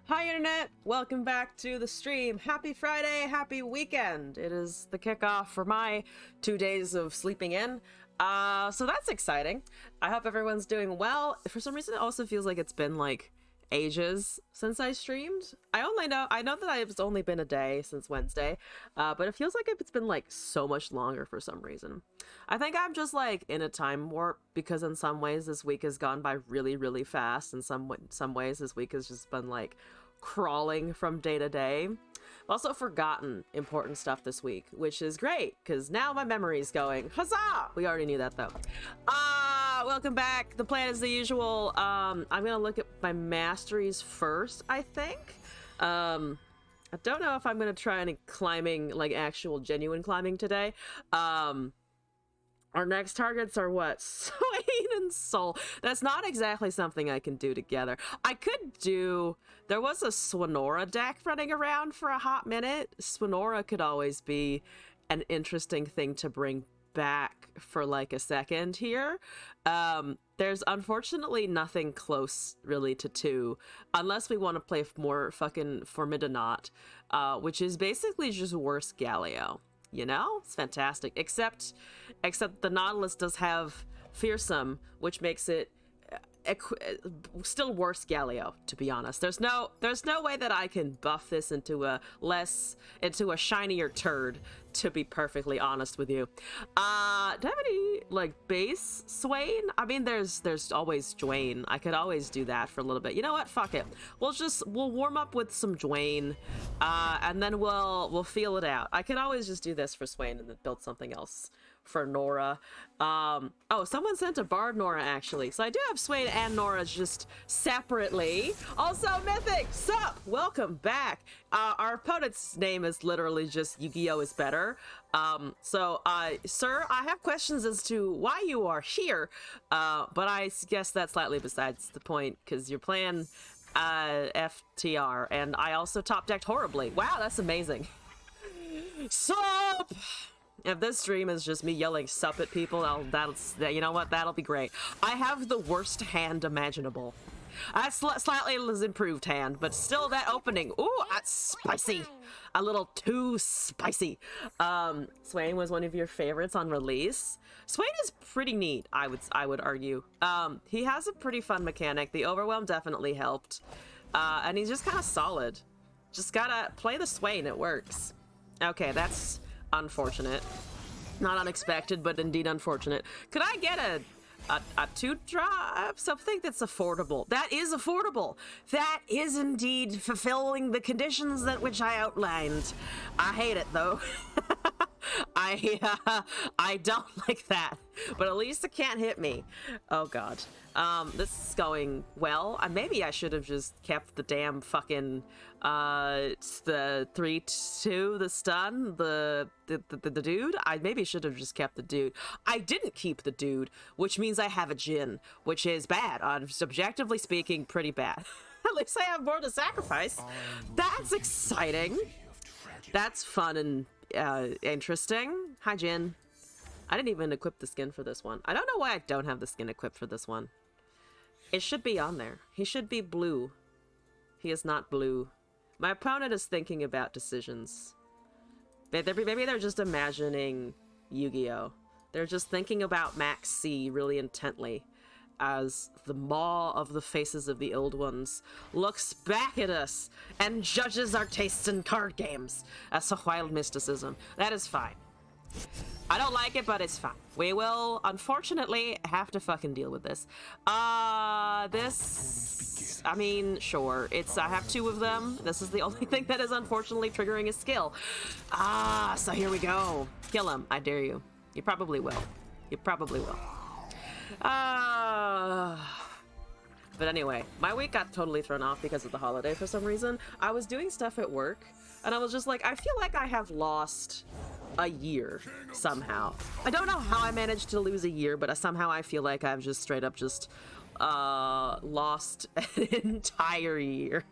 Hi Internet! Welcome back to the stream. Happy Friday, happy weekend! It is the kickoff for my 2 days of sleeping in. So that's exciting. I hope everyone's doing well. For some reason, it also feels like it's been like ages since I streamed. I know that it's only been a day since Wednesday, but it feels like it's been like so much longer for some reason. I think I'm just like in a time warp because in some ways this week has gone by really, really fast. In some ways this week has just been like crawling from day to day. I've also forgotten important stuff this week, which is great because now my memory's going. Huzzah! We already knew that though. Welcome back. The plan is the usual. I'm gonna look at my masteries first, I think. I don't know if I'm gonna try any climbing, like actual genuine climbing today. Our next targets are what? Swain and Soul. That's not exactly something I can do together. I could do... There was a Swinora deck running around for a hot minute. Swinora could always be an interesting thing to bring back for like a second here. There's unfortunately nothing close really to 2, unless we want to play more fucking Formidanaut, which is basically just worse Galio. You know, it's fantastic. Except the Nautilus does have Fearsome, which makes it still worse Galio, to be honest. There's no way that I can buff this into a shinier turd, to be perfectly honest with you. Do I have any like base Swain? I mean, there's always Dwayne. I could always do that for a little bit. You know what? Fuck it. We'll warm up with some Dwayne, and then we'll feel it out. I could always just do this for Swain and then build something else for Nora. Oh, someone sent a Bard Nora actually. So I do have Swain and Nora just separately. Also, Mythic, sup? Welcome back. Our opponent's name is literally just Yu-Gi-Oh! Is better. Sir, I have questions as to why you are here, but I guess that's slightly besides the point, because you're playing FTR, and I also top-decked horribly. Wow, that's amazing. Sup? If this stream is just me yelling sup at people, you know what? That'll be great. I have the worst hand imaginable. Slightly improved hand, but still that opening. Ooh, that's spicy. A little too spicy. Swain was one of your favorites on release. Swain is pretty neat, I would argue. He has a pretty fun mechanic. The Overwhelm definitely helped. And he's just kind of solid. Just gotta play the Swain, it works. Okay, that's unfortunate. Not unexpected, but indeed unfortunate. Could I get a 2-drop? Something that's affordable. That is affordable. That is indeed fulfilling the conditions that which I outlined. I hate it though. I don't like that, but at least it can't hit me. Oh god. This is going well. Maybe I should have just kept the damn fucking the 3-2, the stun, the dude. I maybe should have just kept the dude. I didn't keep the dude, which means I have a Jin, which is bad. Subjectively speaking, pretty bad. At least I have more to sacrifice. That's exciting. That's fun and interesting. Hi, Jin. I didn't even equip the skin for this one. I don't know why I don't have the skin equipped for this one. It should be on there. He should be blue. He is not blue. My opponent is thinking about decisions. Maybe they're just imagining Yu-Gi-Oh! They're just thinking about Max C really intently as the maw of the faces of the old ones looks back at us and judges our tastes in card games. That's a wild mysticism. That is fine. I don't like it, but it's fine. We will, unfortunately, have to fucking deal with this. I mean, sure. I have 2 of them. This is the only thing that is unfortunately triggering a skill. So here we go. Kill him. I dare you. You probably will. You probably will. But anyway, my week got totally thrown off because of the holiday for some reason. I was doing stuff at work, and I was just like, I feel like I have lost a year somehow. I don't know how I managed to lose a year, but somehow I feel like I've just straight up just lost an entire year.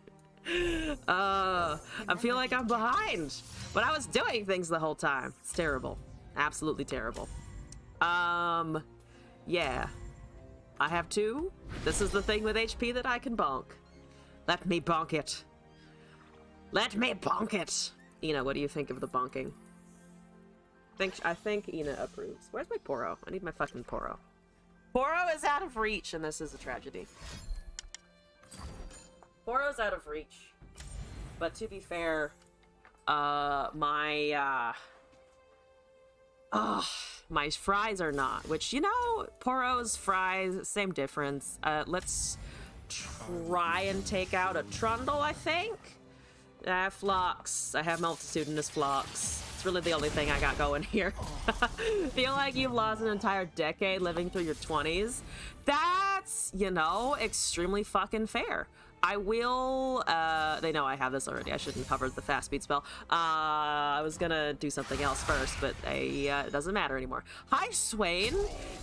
I feel like I'm behind, but I was doing things the whole time. It's terrible. Absolutely terrible. Yeah. I have 2. This is the thing with HP that I can bonk. Let me bonk it. Let me bonk it. Ina, what do you think of the bonking? I think Ina approves. Where's my Poro? I need my fucking Poro. Poro is out of reach, and this is a tragedy. Poro's out of reach. But to be fair, my fries are not. Which, you know, Poro's fries, same difference. Let's try and take out a Trundle, I think. I have Flux. I have Multitudinous Flux. It's really the only thing I got going here. Feel like you've lost an entire decade living through your 20s. That's, you know, extremely fucking fair. I will, they know I have this already. I shouldn't cover the fast speed spell. I was gonna do something else first, but it doesn't matter anymore. Hi, Swain.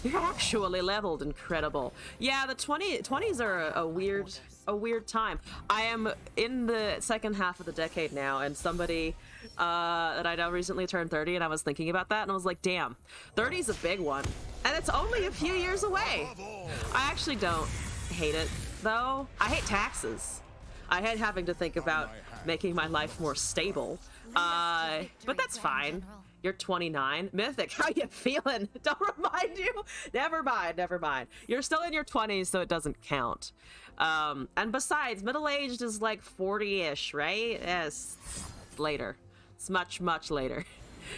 You're actually leveled. Incredible. Yeah, the 20s are a weird time. I am in the second half of the decade now, and somebody that I know recently turned 30, and I was thinking about that, and I was like, damn, 30's a big one. And it's only a few years away. I actually don't hate it, though. I hate taxes. I hate having to think about making my life more stable. But that's fine. You're 29. Mythic, how you feeling? Don't remind you? Never mind. You're still in your 20s, so it doesn't count. And besides, middle-aged is like 40-ish, right? Yes, later. It's much, much later.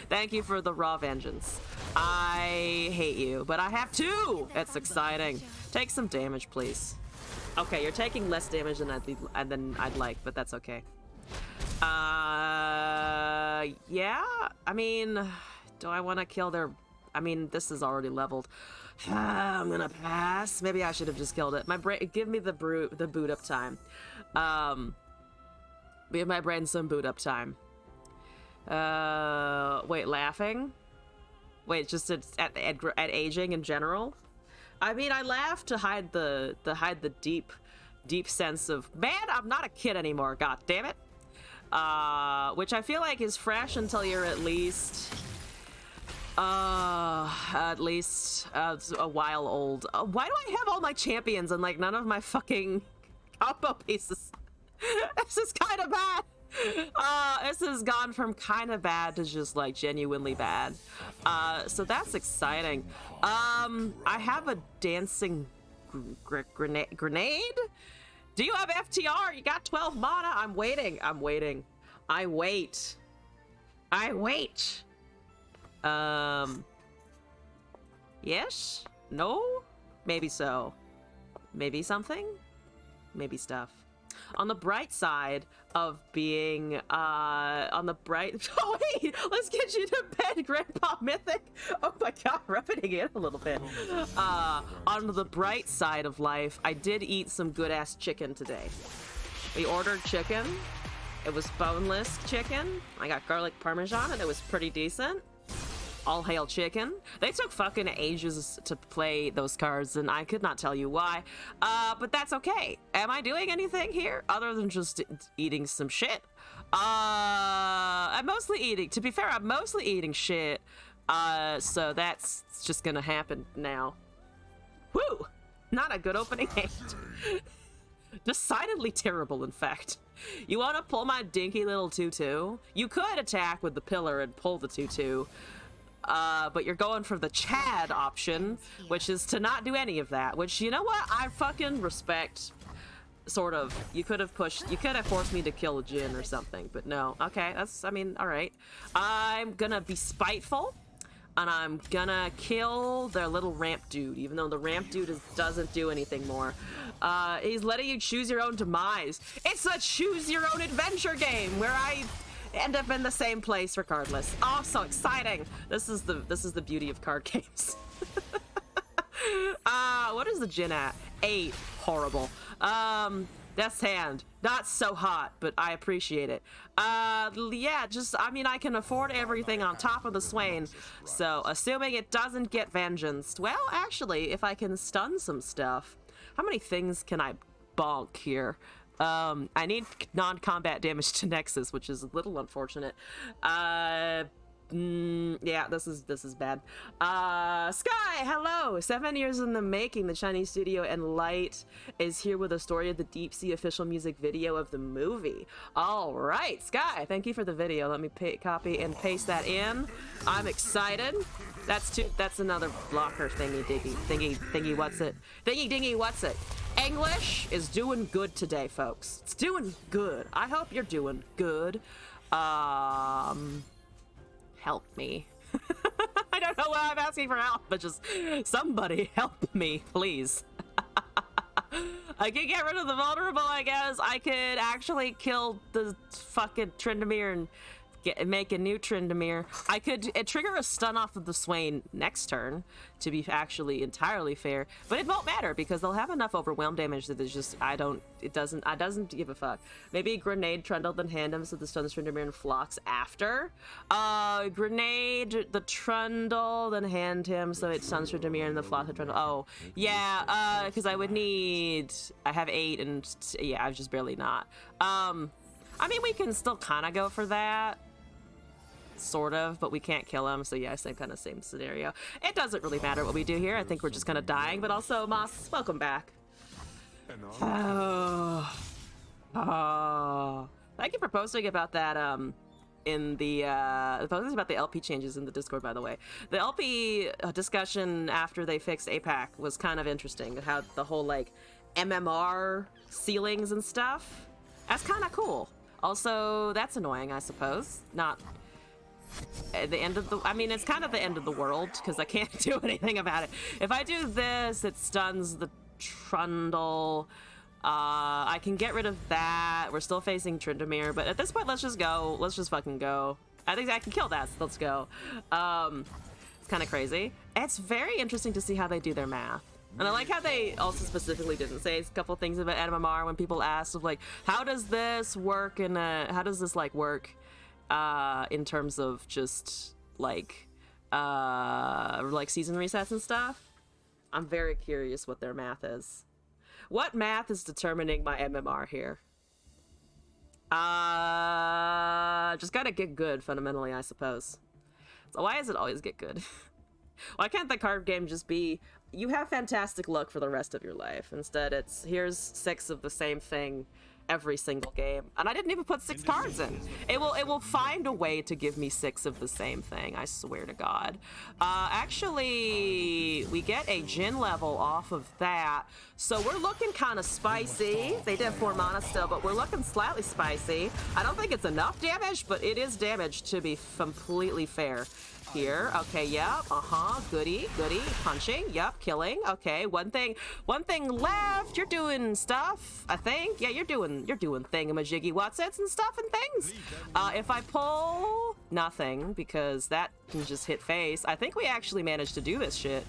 Thank you for the raw vengeance. I hate you, but I have two! It's exciting. Take some damage, please. Okay, you're taking less damage than I'd like, but that's okay. Yeah? I mean, do I want to kill their... I mean, this is already leveled. I'm gonna pass. Maybe I should have just killed it. My brain... Give me the boot up time. Give my brain some boot up time. Wait, laughing? Wait, just at aging in general? I mean, I laugh to hide the deep sense of, man, I'm not a kid anymore, god damn it. Which I feel like is fresh until you're at least a while old. Why do I have all my champions and like none of my fucking combo pieces? This is kind of bad. This has gone from kind of bad to just like genuinely bad. So that's exciting. I have a dancing grenade. Do you have FTR? You got 12 mana. I'm waiting. I wait. Yes? No? Maybe so. Maybe something? Maybe stuff. On the bright side of being, oh wait, let's get you to bed, Grandpa Mythic. Oh my god, rubbing it in a little bit. On the bright side of life, I did eat some good-ass chicken today. We ordered chicken. It was boneless chicken. I got garlic parmesan, and it was pretty decent. All hail chicken. They took fucking ages to play those cards, and I could not tell you why. But that's okay. Am I doing anything here other than just eating some shit? I'm mostly eating. To be fair, I'm mostly eating shit. So that's just gonna happen now. Woo! Not a good opening hand. Decidedly terrible, in fact. You want to pull my dinky little 2/2? You could attack with the pillar and pull the 2/2. But you're going for the Chad option, which is to not do any of that, which, you know what, I fucking respect, sort of. You could have forced me to kill a Jhin or something, but no. Okay, that's, I mean, alright. I'm gonna be spiteful, and I'm gonna kill their little ramp dude, even though the ramp dude doesn't do anything more. He's letting you choose your own demise. It's a choose your own adventure game, where I end up in the same place regardless. Oh, so exciting. This is the beauty of card games. What is the Jhin at? 8. Horrible. Death's Hand. Not so hot, but I appreciate it. Yeah, just, I mean, I can afford everything on top of the Swain, so assuming it doesn't get vengeanced. Well, actually, if I can stun some stuff, how many things can I bonk here? I need non-combat damage to Nexus, which is a little unfortunate. Yeah, this is bad. Sky, hello! 7 years in the making, the Chinese studio and Light is here with a story of the Deep Sea official music video of the movie. All right, Sky, thank you for the video. Let me copy and paste that in. I'm excited. That's another blocker thingy what's it? Thingy what's it? English is doing good today, folks. It's doing good. I hope you're doing good. Help me. I don't know why I'm asking for help, but just somebody help me, please. I could get rid of the vulnerable, I guess. I could actually kill the fucking Tryndamere and make a new Tryndamere. I could trigger a stun off of the Swain next turn to be actually entirely fair, but it won't matter because they'll have enough overwhelm damage that it's just I doesn't give a fuck. Maybe grenade Trundle then hand him so the stuns Tryndamere and Phlox after. Grenade the Trundle then hand him so it stuns Tryndamere and the Phlox the Trundle. Oh yeah, because I have 8 and yeah, I've just barely not. I mean, we can still kind of go for that. Sort of, but we can't kill him, so yeah, same scenario. It doesn't really matter what we do here. I think we're just kind of dying, but also, Moss, welcome back. Oh. Thank you for posting about that, in the, posting about the LP changes in the Discord, by the way. The LP discussion after they fixed APAC was kind of interesting, how the whole, like, MMR ceilings and stuff. That's kind of cool. Also, that's annoying, I suppose. Not at the end of the... I mean, it's kind of the end of the world, because I can't do anything about it. If I do this, it stuns the Trundle. I can get rid of that. We're still facing Tryndamere, but at this point, let's just go. Let's just fucking go. I think I can kill that, so let's go. It's kind of crazy. It's very interesting to see how they do their math. And I like how they also specifically didn't say a couple things about MMR when people asked of like, how does this work in how does this like work in terms of just like season resets and stuff? I'm very curious what their math is. What math is determining my MMR here? Just gotta get good fundamentally, I suppose. So why does it always get good? Why can't the card game just be, you have fantastic luck for the rest of your life? Instead, it's, here's 6 of the same thing every single game. And I didn't even put 6 cards in. It will find a way to give me 6 of the same thing, I swear to God. Actually, we get a Jin level off of that. So we're looking kind of spicy. They did 4 mana still, but we're looking slightly spicy. I don't think it's enough damage, but it is damage to be completely fair. Here, okay, yep, goody, punching, yep, killing, okay, one thing left. You're doing stuff, I think. Yeah, you're doing thingamajiggy whatsits and stuff and things. If I pull nothing, because that can just hit face, I think we actually managed to do this shit.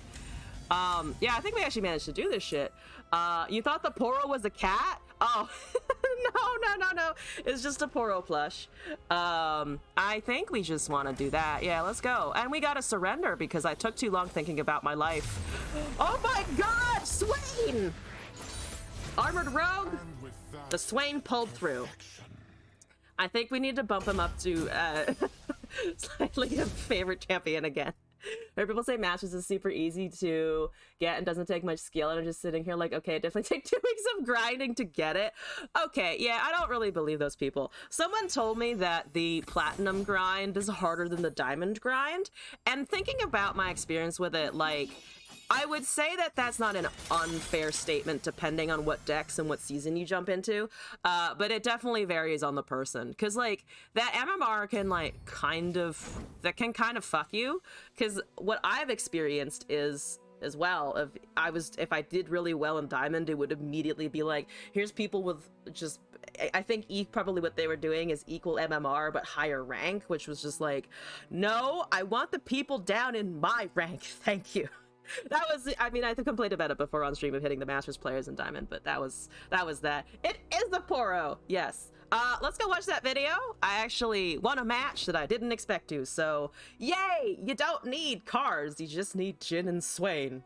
Yeah, I think we actually managed to do this shit. You thought the Poro was a cat? Oh, no. It's just a Poro plush. I think we just want to do that. Yeah, let's go. And we gotta surrender because I took too long thinking about my life. Oh my God, Swain! Armored Rogue? The Swain pulled through. I think we need to bump him up to slightly a favorite champion again. Or people say matches is super easy to get and doesn't take much skill, and I'm just sitting here like, okay, it definitely take 2 weeks of grinding to get it. Okay, yeah, I don't really believe those people. Someone told me that the platinum grind is harder than the diamond grind, and thinking about my experience with it, like, I would say that that's not an unfair statement depending on what decks and what season you jump into, but it definitely varies on the person. Because, like, that MMR can, like, kind of fuck you. Because what I've experienced is, as well, if I did really well in Diamond, it would immediately be like, here's people with just, I think probably what they were doing is equal MMR but higher rank, which was just like, no, I want the people down in my rank, thank you. That was, I mean, I complained about it before on stream of hitting the Masters players in Diamond, but that was that. It is the Poro, yes. Let's go watch that video. I actually won a match that I didn't expect to, so yay! You don't need cards, you just need Jin and Swain,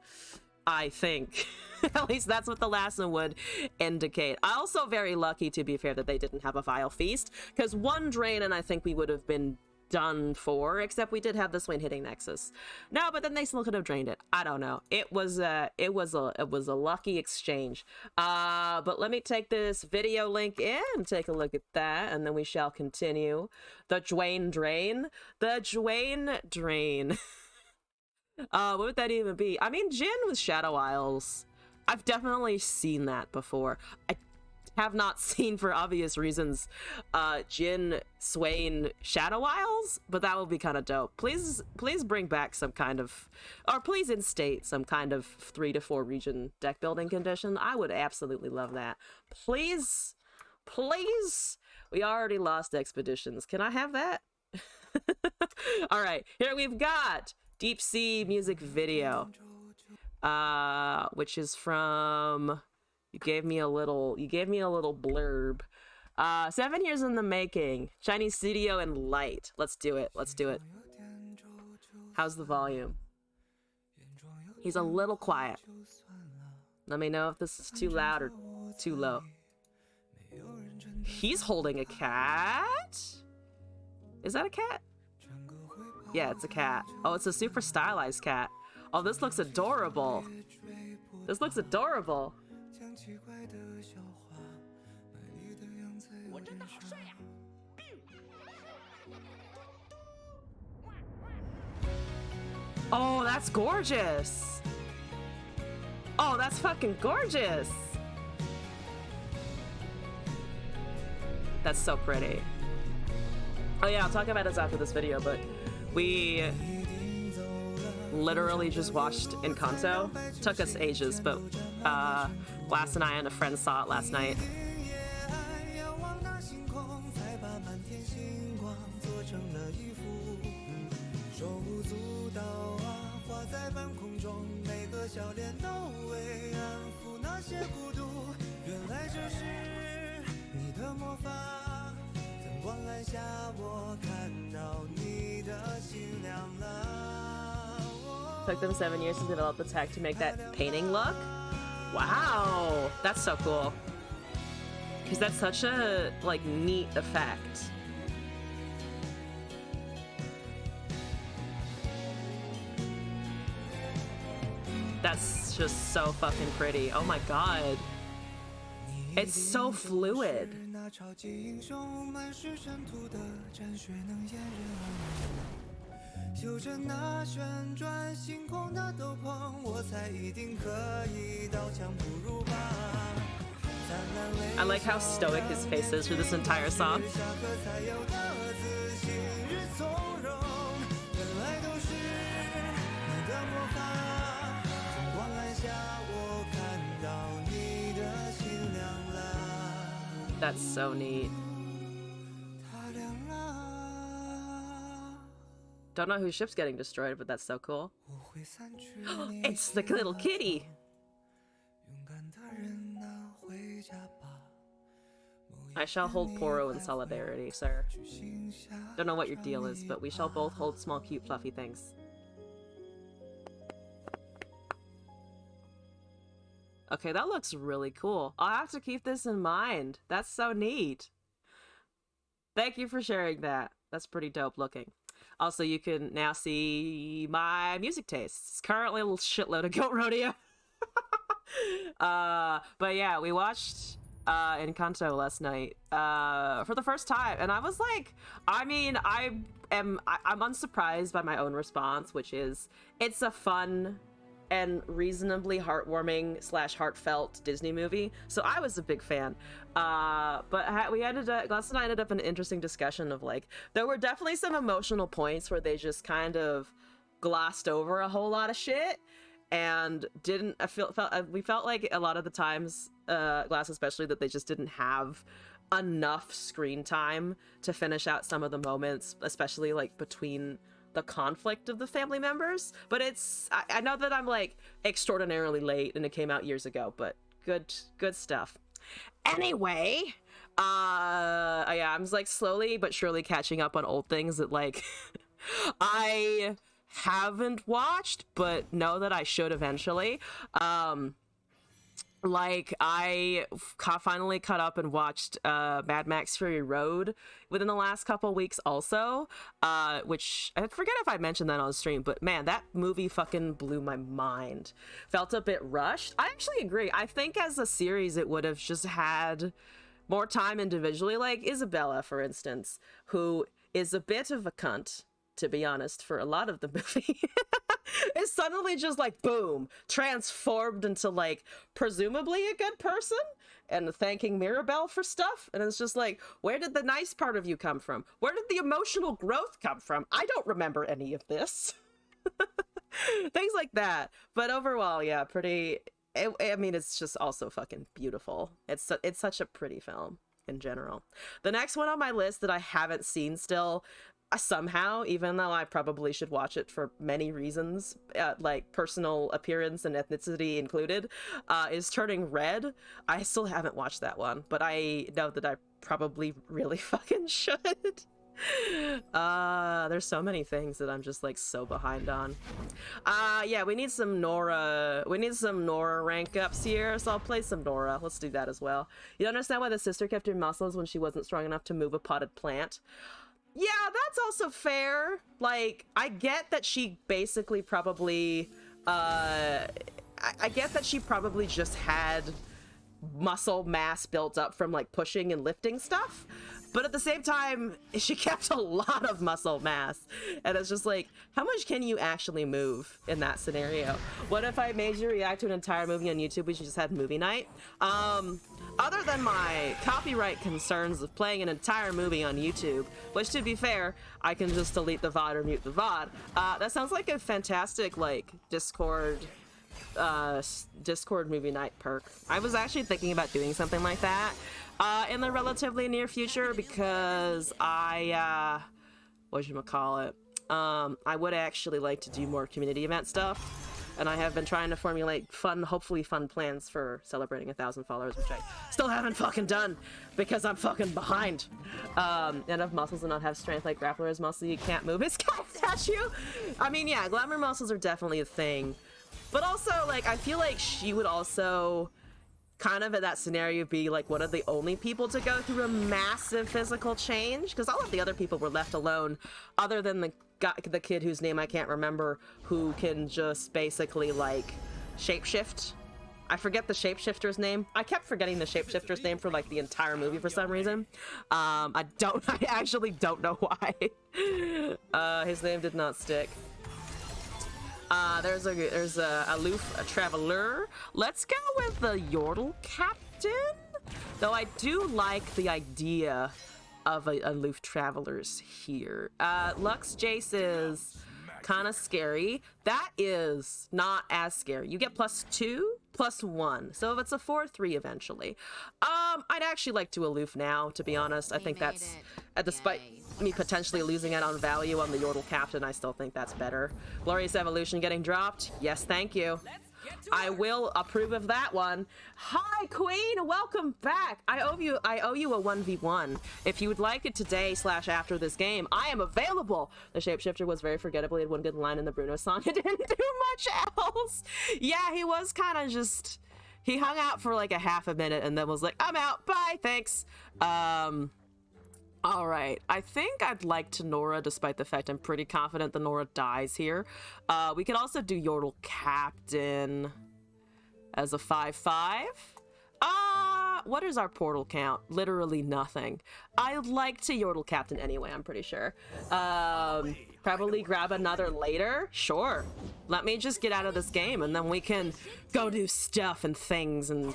I think. At least that's what the last one would indicate. I'm also very lucky, to be fair, that they didn't have a Vile Feast, because 1 drain and I think we would have been done for, except we did have the Swain hitting Nexus. No, but then they still could have drained it. I don't know. It was a lucky exchange. But let me take this video link in, take a look at that, and then we shall continue. The Dwayne Drain. The Dwayne Drain. What would that even be? I mean, Jin with Shadow Isles. I've definitely seen that before. I have not seen, for obvious reasons, Jin, Swain, Shadow Isles, but that would be kind of dope. Please bring back some kind of, or please instate some kind of 3 to 4 region deck building condition. I would absolutely love that. Please. We already lost expeditions. Can I have that? All right, here we've got Deep Sea music video, which is from, you gave me a little blurb. 7 years in the making, Chinese studio and light. Let's do it. How's the volume? He's a little quiet. Let me know if this is too loud or too low. He's holding a cat? Is that a cat? Yeah, it's a cat. Oh, it's a super stylized cat. Oh, this looks adorable. Oh, that's gorgeous. Oh, that's fucking gorgeous. That's so pretty. Oh yeah, I'll talk about this after this video, but we literally just watched Encanto. Took us ages, but Glass and I and a friend saw it last night. Took them 7 years to develop the tech to make that painting look. Wow, that's so cool. Because that's such a, like, neat effect. That's just so fucking pretty. Oh my god. It's so fluid. I like how stoic his face is for this entire song. That's so neat. Don't know whose ship's getting destroyed, but that's so cool. It's the little kitty! I shall hold Poro in solidarity, sir. Don't know what your deal is, but we shall both hold small, cute, fluffy things. Okay, that looks really cool. I'll have to keep this in mind. That's so neat. Thank you for sharing that. That's pretty dope looking. Also, you can now see my music tastes. It's currently a little shitload of Goat Rodeo. But yeah, we watched Encanto last night for the first time, and I was like, I mean, I'm unsurprised by my own response, which is it's a fun and reasonably heartwarming / heartfelt Disney movie, so I was a big fan. But Glass and I ended up in an interesting discussion of, like, there were definitely some emotional points where they just kind of glossed over a whole lot of shit and we felt like a lot of the times, Glass especially, that they just didn't have enough screen time to finish out some of the moments, especially like between the conflict of the family members. But I know that I'm like extraordinarily late and it came out years ago, but good stuff. Anyway, yeah, I'm like slowly but surely catching up on old things that like I haven't watched but know that I should eventually. Like, I finally caught up and watched Mad Max Fury Road within the last couple weeks also, which I forget if I mentioned that on stream, but man, that movie fucking blew my mind. Felt a bit rushed. I actually agree. I think as a series it would have just had more time individually, like Isabella, for instance, who is a bit of a cunt, to be honest, for a lot of the movie. Is suddenly just like, boom, transformed into like presumably a good person and thanking Mirabelle for stuff. And it's just like, where did the nice part of you come from? Where did the emotional growth come from? I don't remember any of this. Things like that. But overall, yeah, pretty. I mean, it's just also fucking beautiful. It's such a pretty film in general. The next one on my list that I haven't seen still, somehow, even though I probably should watch it for many reasons, like personal appearance and ethnicity included, is Turning Red. I still haven't watched that one, but I know that I probably really fucking should. There's so many things that I'm just like so behind on. Yeah, we need some Nora rank ups here, so I'll play some Nora. Let's do that as well. You don't understand why the sister kept her muscles when she wasn't strong enough to move a potted plant. Yeah, that's also fair. Like, I get that she basically probably, I get that she probably just had muscle mass built up from like pushing and lifting stuff, but at the same time, she kept a lot of muscle mass, and it's just like, how much can you actually move in that scenario? What if I made you react to an entire movie on YouTube? We just had movie night. Other than my copyright concerns of playing an entire movie on YouTube, which to be fair, I can just delete the VOD or mute the VOD. That sounds like a fantastic like Discord movie night perk. I was actually thinking about doing something like that in the relatively near future, because I I would actually like to do more community event stuff. And I have been trying to formulate hopefully fun plans for celebrating 1,000 followers, which I still haven't fucking done because I'm fucking behind. Enough muscles and not have strength like Grappler's muscle. You can't move his cat statue. I mean, yeah, glamour muscles are definitely a thing. But also, like, I feel like she would also kind of in that scenario be like one of the only people to go through a massive physical change, because all of the other people were left alone, other than the kid whose name I can't remember, who can just basically like shapeshift. I forget the shapeshifter's name. I kept forgetting the shapeshifter's name for like the entire movie for some reason. I actually don't know why. His name did not stick. There's a aloof traveler. Let's go with the Yordle captain. Though I do like the idea of aloof travelers here. Lux Jace is kind of scary. That is not as scary. You get +2, +1. So if it's a 4/3 eventually. I'd actually like to aloof now, to be honest. I think that's, despite me potentially losing out on value on the Yordle captain, I still think that's better. Glorious Evolution getting dropped. Yes, thank you. I will approve of that one. Hi, Queen, welcome back. I owe you a 1v1. If you would like it today / after this game, I am available. The shapeshifter was very forgettable. He had one good line in the Bruno song. It didn't do much else. Yeah, he was kind of just, he hung out for like a half a minute and then was like, I'm out, bye, thanks. All right, I think I'd like to Nora, despite the fact I'm pretty confident the Nora dies here. We could also do Yordle Captain as a 5/5. What is our portal count? Literally nothing. I'd like to Yordle Captain anyway, I'm pretty sure. Probably grab another later? Sure. Let me just get out of this game and then we can go do stuff and things, and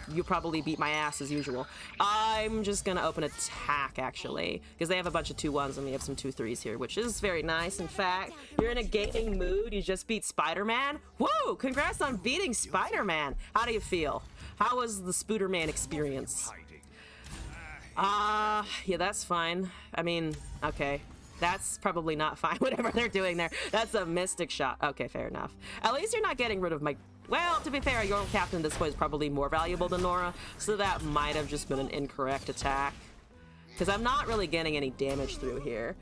you probably beat my ass as usual. I'm just gonna open attack, actually, because they have a bunch of 2-1s and we have some 2-3s here, which is very nice. In fact, you're in a gaming mood. You just beat Spider-Man. Woo! Congrats on beating Spider-Man. How do you feel? How was the Spooderman experience? Yeah, that's fine. I mean, okay. That's probably not fine, whatever they're doing there. That's a mystic shot. Okay, fair enough. At least you're not getting rid of my... Well, to be fair, your captain at this point is probably more valuable than Nora, so that might have just been an incorrect attack. Because I'm not really getting any damage through here.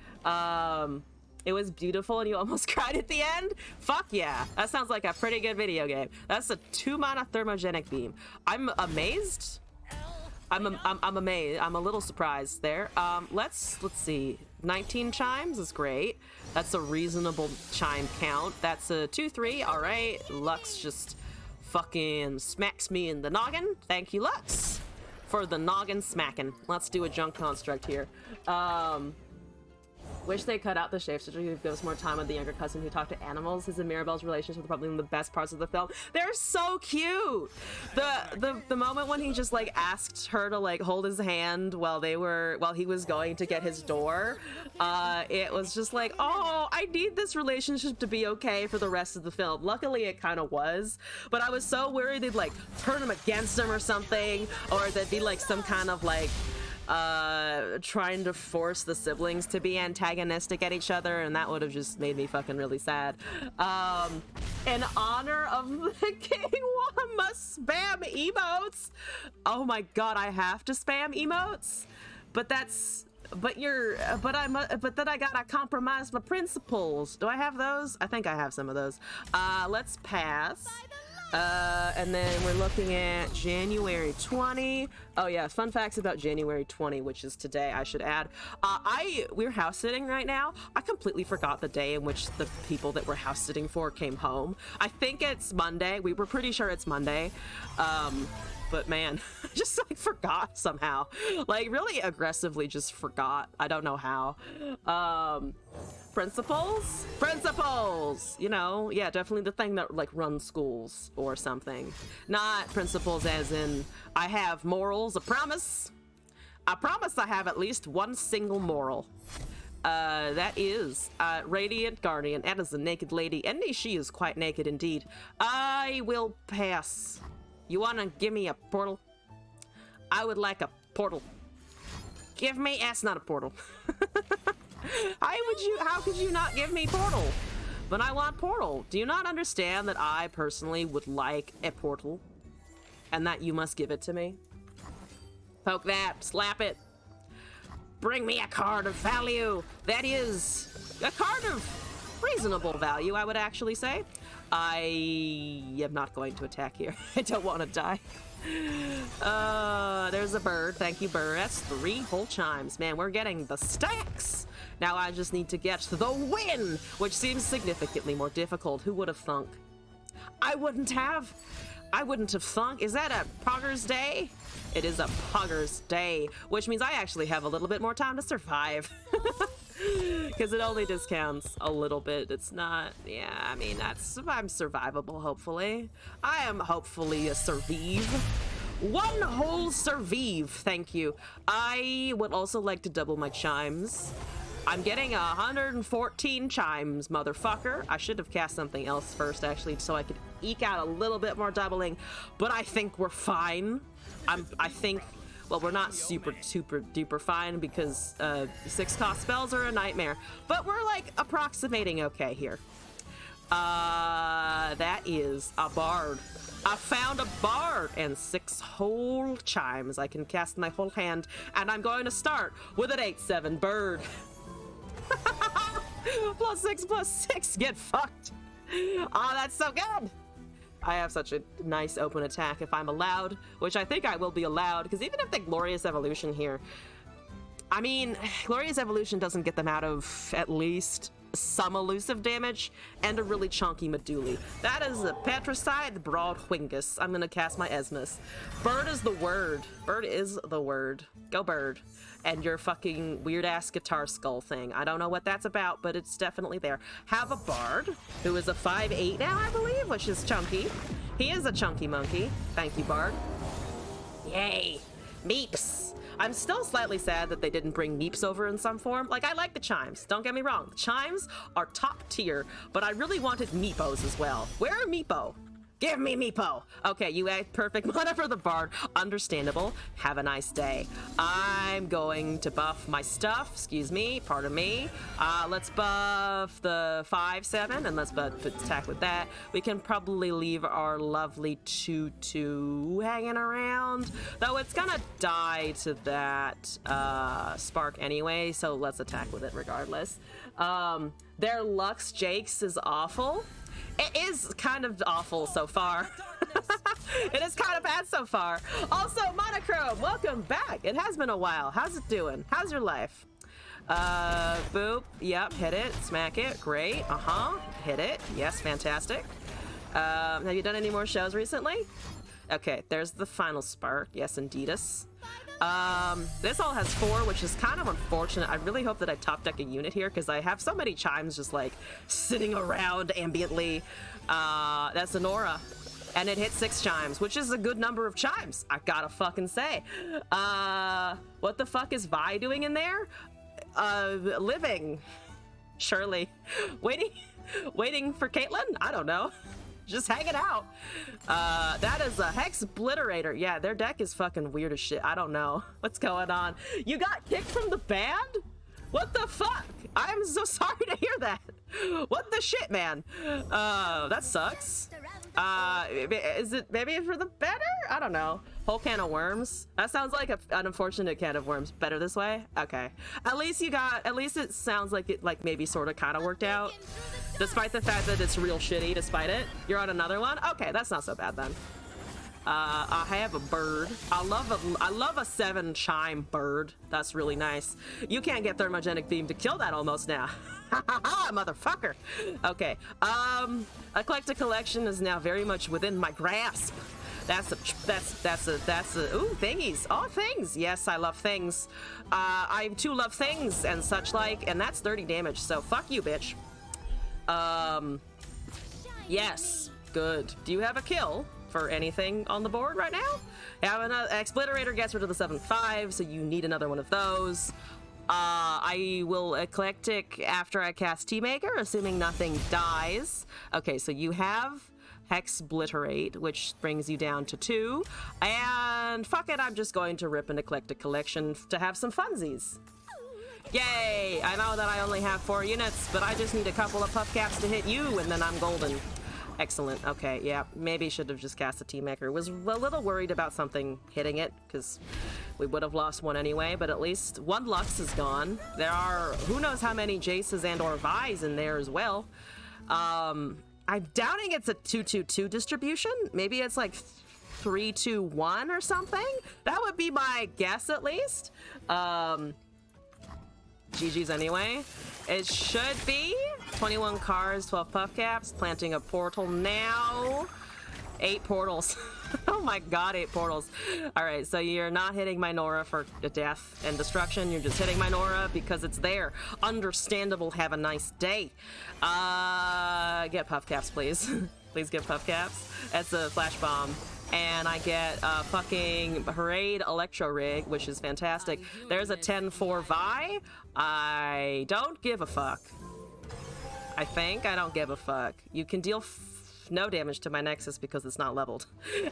It was beautiful and you almost cried at the end? Fuck yeah. That sounds like a pretty good video game. That's a 2-mana thermogenic beam. I'm amazed. I'm amazed. I'm a little surprised there. Let's see. 19 chimes is great. That's a reasonable chime count. That's a 2-3. All right. Lux just fucking smacks me in the noggin. Thank you, Lux, for the noggin smacking. Let's do a junk construct here. Wish they cut out the shapeshifter who gives us more time with the younger cousin who talked to animals. His and Mirabelle's relationship are probably one of the best parts of the film. They're so cute. The moment when he just like asked her to like hold his hand while he was going to get his door, it was just like, oh, I need this relationship to be okay for the rest of the film. Luckily it kind of was, but I was so worried they'd like turn him against him or something, or there'd be like some kind of like trying to force the siblings to be antagonistic at each other, and that would have just made me fucking really sad. In honor of the king, one must spam emotes. Oh my god, I have to spam emotes? But then I gotta compromise my principles. Do I have those? I think I have some of those. Let's pass. And then we're looking at January 20. Oh yeah, fun facts about January 20, which is today, I should add. We're house sitting right now. I completely forgot the day in which the people that we're house sitting for came home. I think it's Monday. We were pretty sure it's Monday. But man, I just like forgot somehow. Like really aggressively just forgot. I don't know how. Principles, you know, yeah, definitely the thing that like runs schools or something. Not principles as in I have morals. I promise I have at least one single moral. That is Radiant Guardian. That is a naked lady, and she is quite naked indeed. I will pass. You wanna give me a portal? I would like a portal. Give me, that's not a portal. How could you not give me portal? But I want portal. Do you not understand that I personally would like a portal? And that you must give it to me? Poke that, slap it. Bring me a card of value. That is a card of reasonable value, I would actually say. I am not going to attack here. I don't want to die. There's a bird. Thank you, bird. That's 3 whole chimes. Man, we're getting the stacks. Now I just need to get the win, which seems significantly more difficult. Who would have thunk? I wouldn't have thunk. Is that a Pogger's Day? It is a Pogger's Day, which means I actually have a little bit more time to survive. Because it only discounts a little bit. It's not, yeah, I mean, I'm survivable, hopefully. I am hopefully a survive. One whole survive, thank you. I would also like to double my chimes. I'm getting 114 chimes, motherfucker. I should have cast something else first, actually, so I could eke out a little bit more doubling, but I think we're fine. Well, we're not super duper fine because 6-cost spells are a nightmare, but we're like approximating okay here. That is a bard. I found a bard and 6 whole chimes. I can cast my whole hand, and I'm going to start with an 8/7 bird. +6/+6, get fucked. Oh, that's so good. I have such a nice open attack if I'm allowed, which I think I will be allowed, because even if the Glorious Evolution here, I mean, Glorious Evolution doesn't get them out of at least some elusive damage and a really chunky Meduli. That is a Patricide Broadwingus. I'm gonna cast my Esmus. Bird is the word. Bird is the word. Go bird. And your fucking weird-ass guitar skull thing. I don't know what that's about, but it's definitely there. Have a bard, who is a 5/8 now, I believe, which is chunky. He is a chunky monkey. Thank you, bard. Yay. Meeps. I'm still slightly sad that they didn't bring Meeps over in some form. Like, I like the chimes, don't get me wrong. The chimes are top tier, but I really wanted Meepos as well. Where are Meepo? Give me Meepo. Okay, you act perfect mana for the bard. Understandable. Have a nice day. I'm going to buff my stuff. Excuse me. Pardon me. Let's buff the 5/7 and let's buff attack with that. We can probably leave our lovely 2/2 hanging around, though it's gonna die to that spark anyway. So let's attack with it regardless. Their Lux Jakes is awful. It is kind of awful so far. It is kind of bad so far. Also, Monochrome, welcome back. It has been a while. How's it doing? How's your life? Boop. Yep, hit it. Smack it. Great. Hit it. Yes, fantastic. Have you done any more shows recently? Okay, there's the final spark. Yes, indeedus. This all has 4, which is kind of unfortunate. I really hope that I top deck a unit here because I have so many chimes just like sitting around ambiently. That's a Nora. And it hit 6 chimes, which is a good number of chimes, I gotta fucking say. What the fuck is Vi doing in there? Living. Surely. Waiting for Caitlyn? I don't know. Just hanging out. That is a Hex Obliterator. Yeah, their deck is fucking weird as shit. I don't know what's going on. You got kicked from the band? What the fuck? I'm so sorry to hear that. What the shit, man? That sucks. Is it maybe for the better? I don't know. Whole can of worms. That sounds like an unfortunate can of worms. Better this way? Okay. At least it sounds like it maybe sort of kind of worked out. Despite the fact that it's real shitty despite it. You're on another one? Okay, that's not so bad then. I have a bird. I love a 7 chime bird. That's really nice. You can't get thermogenic beam to kill that almost now. Motherfucker. Okay. Eclectic Collection is now very much within my grasp. That's a ooh, thingies. Oh, things. Yes, I love things. I too love things and such like, and that's 30 damage, so fuck you, bitch. Yes, good. Do you have a kill for anything on the board right now? Yeah, another Expliterator gets rid of the 7/5, so you need another one of those. I will Eclectic after I cast Teamaker, assuming nothing dies. Okay, so you have Hex Obliterate, which brings you down to 2. And fuck it, I'm just going to rip an Eclectic Collection to have some funsies. Yay! I know that I only have 4 units, but I just need a couple of puff caps to hit you, and then I'm golden. Excellent. Okay, yeah, maybe should have just cast a Teamaker. Was a little worried about something hitting it, because we would have lost one anyway, but at least 1 Lux is gone. There are who knows how many Jaces and or Vi's in there as well. I'm doubting it's a 2-2-2 distribution. Maybe it's like 3-2-1 or something. That would be my guess at least. GG's anyway. It should be 21 cars, 12 puff caps, planting a portal now. 8 portals. Oh my god, 8 portals. Alright, so you're not hitting my Nora for death and destruction. You're just hitting my Nora because it's there. Understandable. Have a nice day. Get puff caps, please. Please get puff caps. That's a flash bomb. And I get a fucking Parade Electro Rig, which is fantastic. There's a 10-4 Vi. I don't give a fuck. I think I don't give a fuck. You can deal no damage to my Nexus because it's not leveled.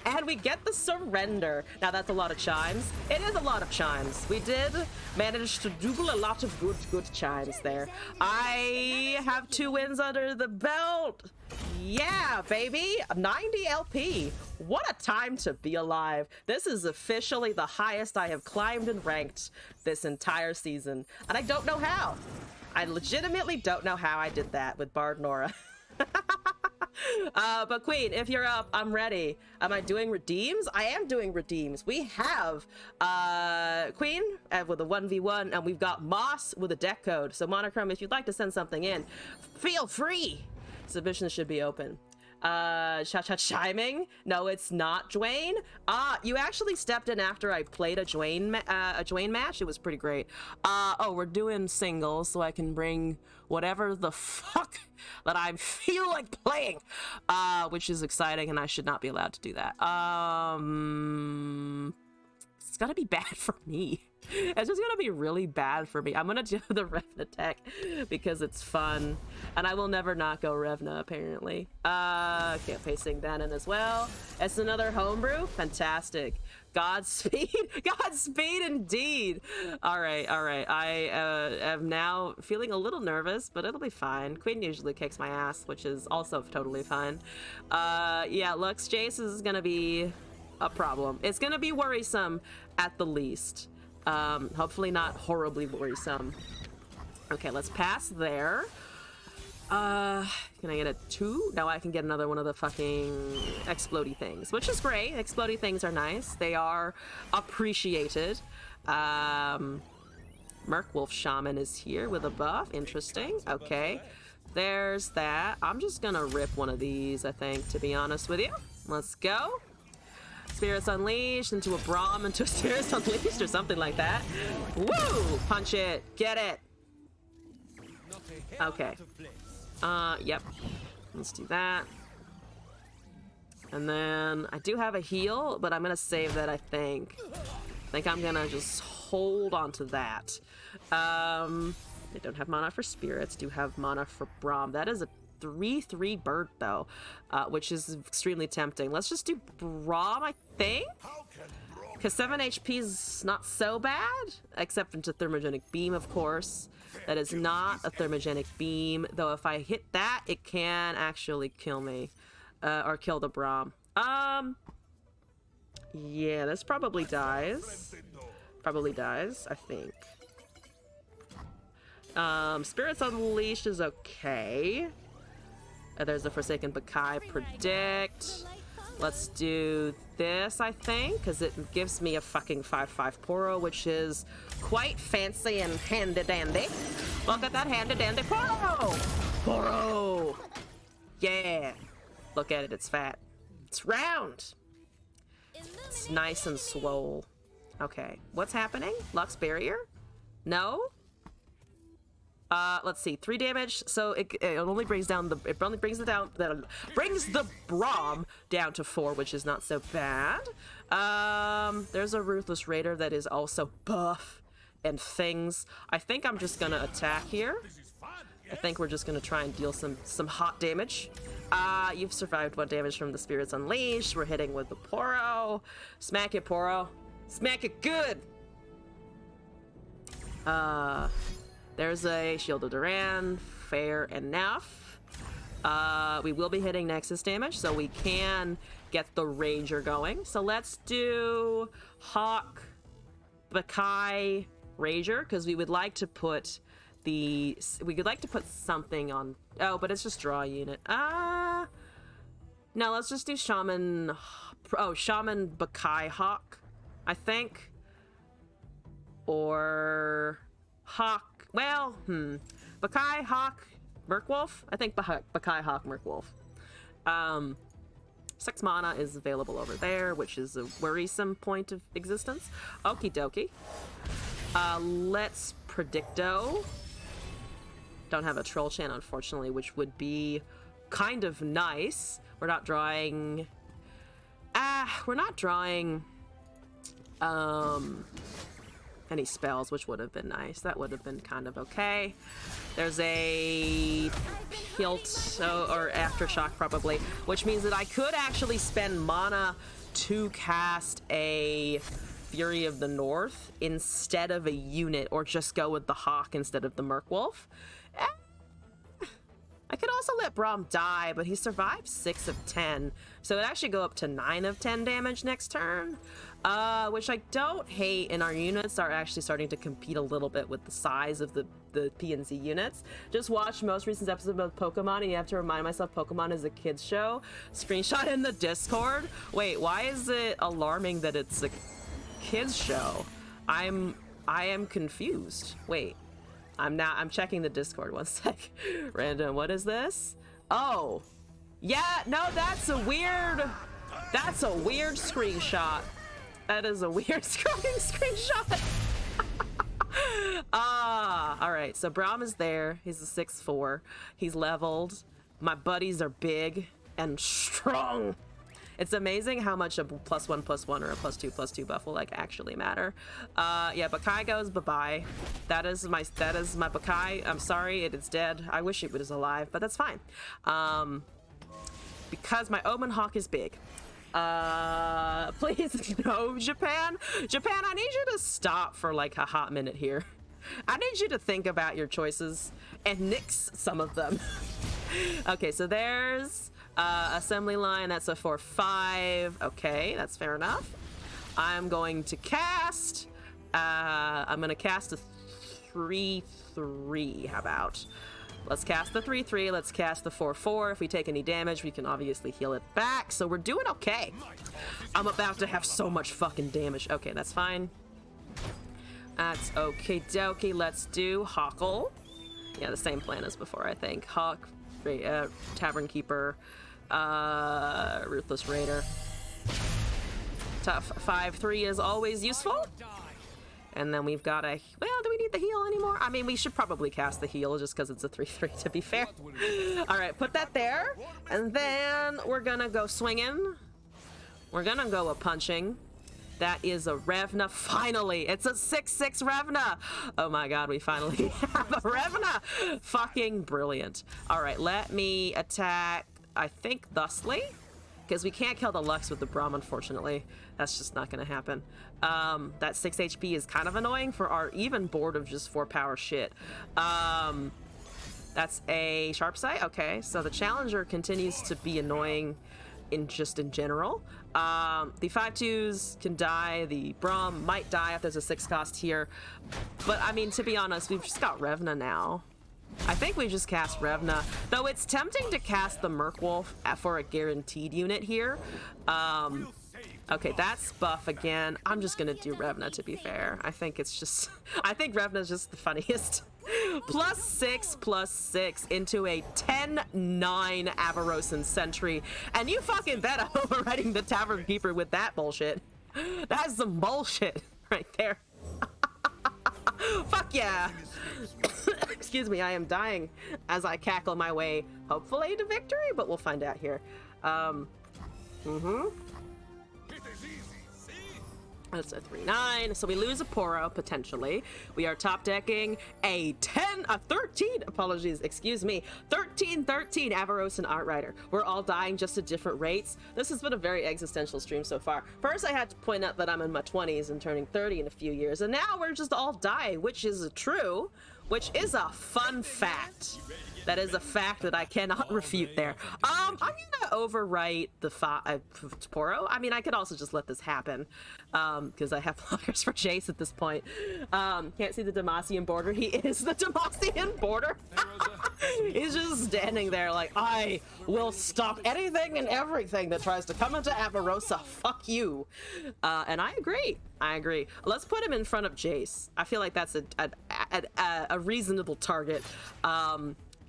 And we get the Surrender. Now that's a lot of chimes. It is a lot of chimes. We did manage to do a lot of good chimes there. I have 2 wins under the belt. Yeah, baby. 90 LP. What a time to be alive. This is officially the highest I have climbed and ranked this entire season. And I don't know how. I legitimately don't know how I did that with Bard Nora. But Queen, if you're up, I'm ready. Am I doing redeems? I am doing redeems. We have Queen with a 1v1, and we've got Moss with a deck code. So Monochrome, if you'd like to send something in, feel free. Submissions should be open. Chiming? No, it's not Dwayne. You actually stepped in after I played a Dwayne match. It was pretty great. Oh, we're doing singles, so I can bring whatever the fuck that I feel like playing, which is exciting, and I should not be allowed to do that. gonna be bad for me. It's just gonna be really bad for me. I'm gonna do the Revna tech because it's fun. And I will never not go Revna, apparently. Okay, pasting that in as well. It's another homebrew. Fantastic. Godspeed. Godspeed indeed. All right, all right. I am now feeling a little nervous, but it'll be fine. Queen usually kicks my ass, which is also totally fine. Yeah, Lux Jace is gonna be a problem. It's gonna be worrisome at the least. Hopefully not horribly worrisome. Okay, let's pass there. Can I get a 2? No, I can get another one of the fucking explodey things, which is great. Explodey things are nice. They are appreciated. Merkwolf Shaman is here with a buff. Interesting. Okay. There's that. I'm just gonna rip one of these, I think, to be honest with you. Let's go. Spirits Unleashed into a Braum into a Spirits Unleashed or something like that. Woo! Punch it. Get it. Okay. Yep. Let's do that. And then I do have a heal, but I'm gonna save that, I think. I think I'm gonna just hold on to that. They don't have mana for spirits, do have mana for Braum. That is a 3/3 bird though, which is extremely tempting. Let's just do Braum, I think, because 7 HP is not so bad, except into Thermogenic Beam, of course. That is not a Thermogenic Beam, though if I hit that, it can actually kill me, or kill the Braum. Yeah, this probably dies. Probably dies, I think. Spirits Unleashed is okay. There's a Forsaken Bakai Predict. Let's do this, I think, because it gives me a fucking 5/5 Poro, which is quite fancy and handy-dandy. Look at that handy-dandy Poro! Poro! Yeah! Look at it, it's fat. It's round! It's nice and swole. Okay, what's happening? Lux Barrier? No? Let's see, 3 damage, so it only brings down the, brings the Braum down to 4, which is not so bad. There's a Ruthless Raider that is also buff and things. I think I'm just gonna attack here. I think we're just gonna try and deal some hot damage. You've survived 1 damage from the Spirits Unleashed. We're hitting with the Poro. Smack it, Poro. Smack it good! There's a Shield of Duran, fair enough. We will be hitting Nexus damage, so we can get the Ranger going. So let's do Hawk, Bakai, Ranger, because we would like to put something on. Oh, but it's just draw a unit. No, let's just do Shaman. Oh, Shaman Bakai Hawk, I think, or Hawk. Well, Bakai, Hawk, Merkwolf? I think Bakai, Hawk, Merkwolf. 6 mana is available over there, which is a worrisome point of existence. Okie dokie. Let's Predicto. Don't have a Troll Chant, unfortunately, which would be kind of nice. We're not drawing... any spells, which would have been nice. That would have been kind of okay. There's a Pilt or Aftershock probably, which means that I could actually spend mana to cast a Fury of the North instead of a unit, or just go with the Hawk instead of the Merkwolf. I could also let Braum die, but he survived 6 of 10, so it actually go up to 9 of 10 damage next turn. Which I don't hate, and our units are actually starting to compete a little bit with the size of the PNC units. Just watched most recent episode of Pokemon, and you have to remind myself Pokemon is a kids show. Screenshot in the Discord. Wait, why is it alarming that it's a kids show? I am confused. Wait, I'm checking the Discord. One sec. Random, what is this? Oh, yeah, no, that's a weird screenshot. That is a weird screenshot. All right, so Braum is there. He's a 6/4. He's leveled. My buddies are big and strong It's amazing how much a +1/+1 or a +2/+2 buff will like actually matter. Yeah, Bakai goes bye-bye. That is my Bakai. I'm sorry, it is dead. I wish it was alive, but that's fine. Because my Omen Hawk is big. Please, no, Japan. Japan, I need you to stop for like a hot minute here. I need you to think about your choices and nix some of them. Okay, so there's assembly line. That's a 4/5. Okay, that's fair enough. I'm going to cast. I'm going to cast a 3/3. How about? Let's cast the 3/3. Let's cast the 4/4. If we take any damage, we can obviously heal it back. So we're doing okay. I'm about to have so much fucking damage. Okay, that's fine. That's okay dokie. Let's do Hawkle. Yeah, the same plan as before, I think. Hawk, Tavern Keeper, Ruthless Raider. Tough 5/3 is always useful. And then we've got a... Well, do we need the heal anymore? I mean, we should probably cast the heal just because it's a 3/3, to be fair. All right, put that there. And then we're going to go swinging. We're going to go a punching. That is a Revna. Finally, it's a 6/6 Revna. Oh my god, we finally have a Revna. Fucking brilliant. All right, let me attack, I think, thusly. Because we can't kill the Lux with the Braum, unfortunately. That's just not going to happen. That 6 HP is kind of annoying for our even board of just 4 power shit. That's a Sharp Sight. Okay, so the Challenger continues to be annoying in general. The 5/2s can die. The Braum might die if there's a 6 cost here. But, I mean, to be honest, we've just got Revna now. I think we just cast Revna, though it's tempting to cast the Merkwolf for a guaranteed unit here. Okay, that's buff again. I'm just gonna do Revna, to be fair. I think it's just... I think Revna's just the funniest. +6/+6 into a 10/9 Avarosan Sentry. And you fucking bet I'm overriding the Tavern Keeper with that bullshit. That's some bullshit right there. Fuck yeah. Excuse me, I am dying as I cackle my way, hopefully, to victory, but we'll find out here. That's a 3/9, so we lose a Poro, potentially. We are top decking a 13, apologies, excuse me, 13/13 Avarosan Artrider. We're all dying just at different rates. This has been a very existential stream so far. First, I had to point out that I'm in my 20s and turning 30 in a few years, and now we're just all dying, which is true, which is a fun fact. That is a fact that I cannot refute there. I'm gonna overwrite the Poro. I mean, I could also just let this happen, because I have blockers for Jace at this point. Can't see the Demacian border. He is the Demacian border. He's just standing there like, I will stop anything and everything that tries to come into Avarosa. Fuck you. And I agree. I agree. Let's put him in front of Jace. I feel like that's a reasonable target.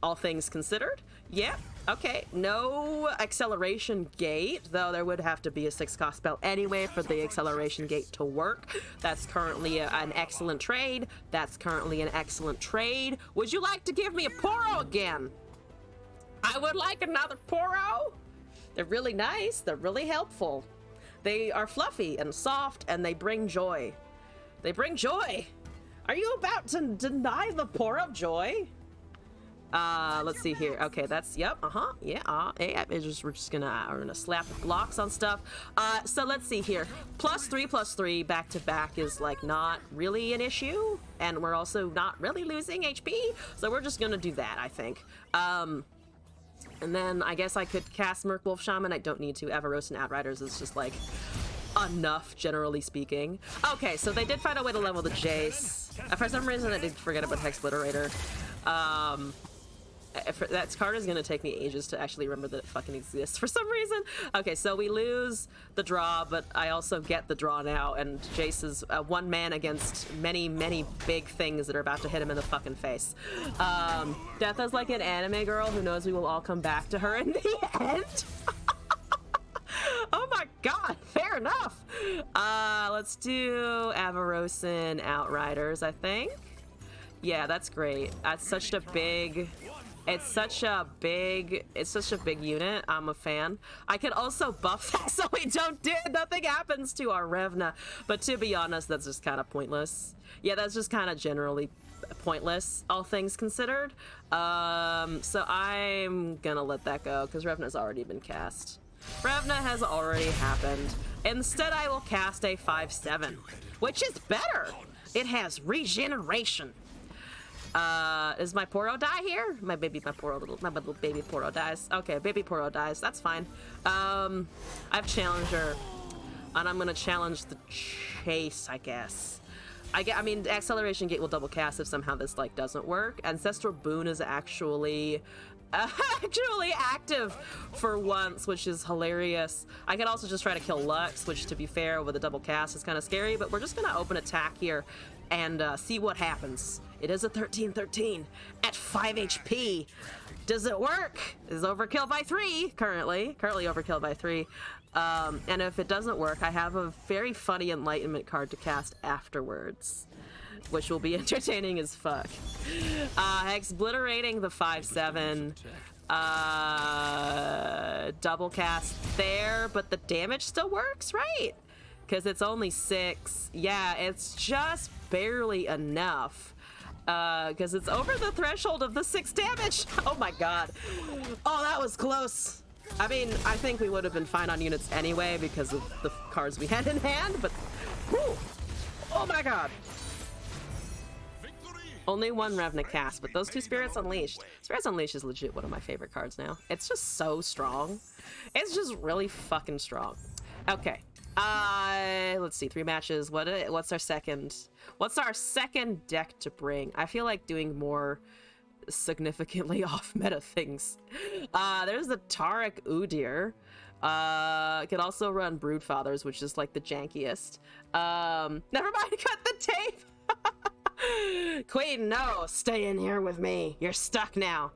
All things considered. Yeah, okay. No acceleration gate, though there would have to be a 6 cost spell anyway for the acceleration gate to work. That's currently an excellent trade. That's currently an excellent trade. Would you like to give me a Poro again? I would like another Poro. They're really nice. They're really helpful. They are fluffy and soft, and they bring joy. They bring joy. Are you about to deny the Poro joy? Let's see here. Okay, that's, yep, yeah, we're just gonna slap blocks on stuff. So let's see here. +3/+3 back to back is like not really an issue, and we're also not really losing HP, so we're just gonna do that, I think. And then I guess I could cast Merkwolf Shaman. I don't need to. Avarosan Outriders is just like enough, generally speaking. Okay, so they did find a way to level the Jace. For some reason, I did forget about Hex Splitterator. That card is going to take me ages to actually remember that it fucking exists for some reason. Okay, so we lose the draw, but I also get the draw now, and Jace is one man against many, many big things that are about to hit him in the fucking face. Death is like an anime girl who knows we will all come back to her in the end. Oh my god, fair enough. Let's do Avarosan Outriders, I think. Yeah, that's great. That's such a big It's such a big unit. I'm a fan. I could also buff that so we don't do nothing happens to our Revna. But to be honest, that's just kind of pointless. Yeah, that's just kind of generally pointless, all things considered. So I'm gonna let that go because Revna's already been cast. Revna has already happened. Instead, I will cast a 5/7, which is better. It has regeneration. Is my Poro die here? My little baby Poro dies. Okay, baby Poro dies. That's fine. I have Challenger, and I'm gonna challenge the Chase, I guess. I mean, the Acceleration Gate will double cast if somehow this like doesn't work. Ancestral Boon is actually active for once, which is hilarious. I could also just try to kill Lux, which to be fair with a double cast is kind of scary, but we're just gonna open attack here and see what happens. It is a 13/13 at 5 HP. Does it work? Is overkill by 3 currently overkill by 3. And if it doesn't work, I have a very funny enlightenment card to cast afterwards, which will be entertaining as fuck. Exbliterating the 5/7. Double cast there, but the damage still works, right? Because it's only 6. Yeah, it's just barely enough. Because it's over the threshold of the 6 damage. Oh my god. Oh, that was close. I mean, I think we would have been fine on units anyway because of the cards we had in hand, but whew. Oh my god. Only one Revna cast, but those 2 Spirits Unleashed. Spirits Unleashed is legit one of my favorite cards now. It's just so strong. It's just really fucking strong. Okay. Let's see, 3 matches. What's our second deck to bring? I feel like doing more significantly off meta things. There's the Tariq Udyr. Could also run Broodfathers, which is like the jankiest. Never mind, cut the tape. Queen, no, stay in here with me. You're stuck now.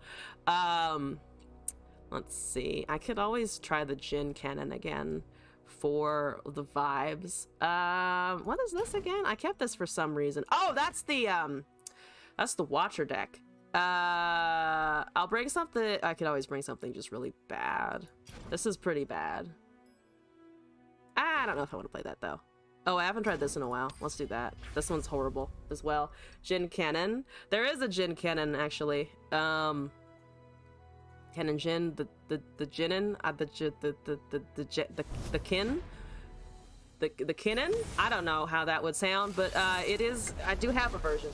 Let's see. I could always try the Jin Cannon again for the vibes. What is this again? I kept this for some reason. Oh, that's the Watcher deck. I'll bring something. I could always bring something just really bad. This is pretty bad. I don't know if I want to play that though. Oh, I haven't tried this in a while. Let's do that. This one's horrible as well. Jin Cannon. There is a Jin Cannon actually. Cannon Jin, the Jinin, the Kin, the Kinnin. I don't know how that would sound, but it is. I do have a version.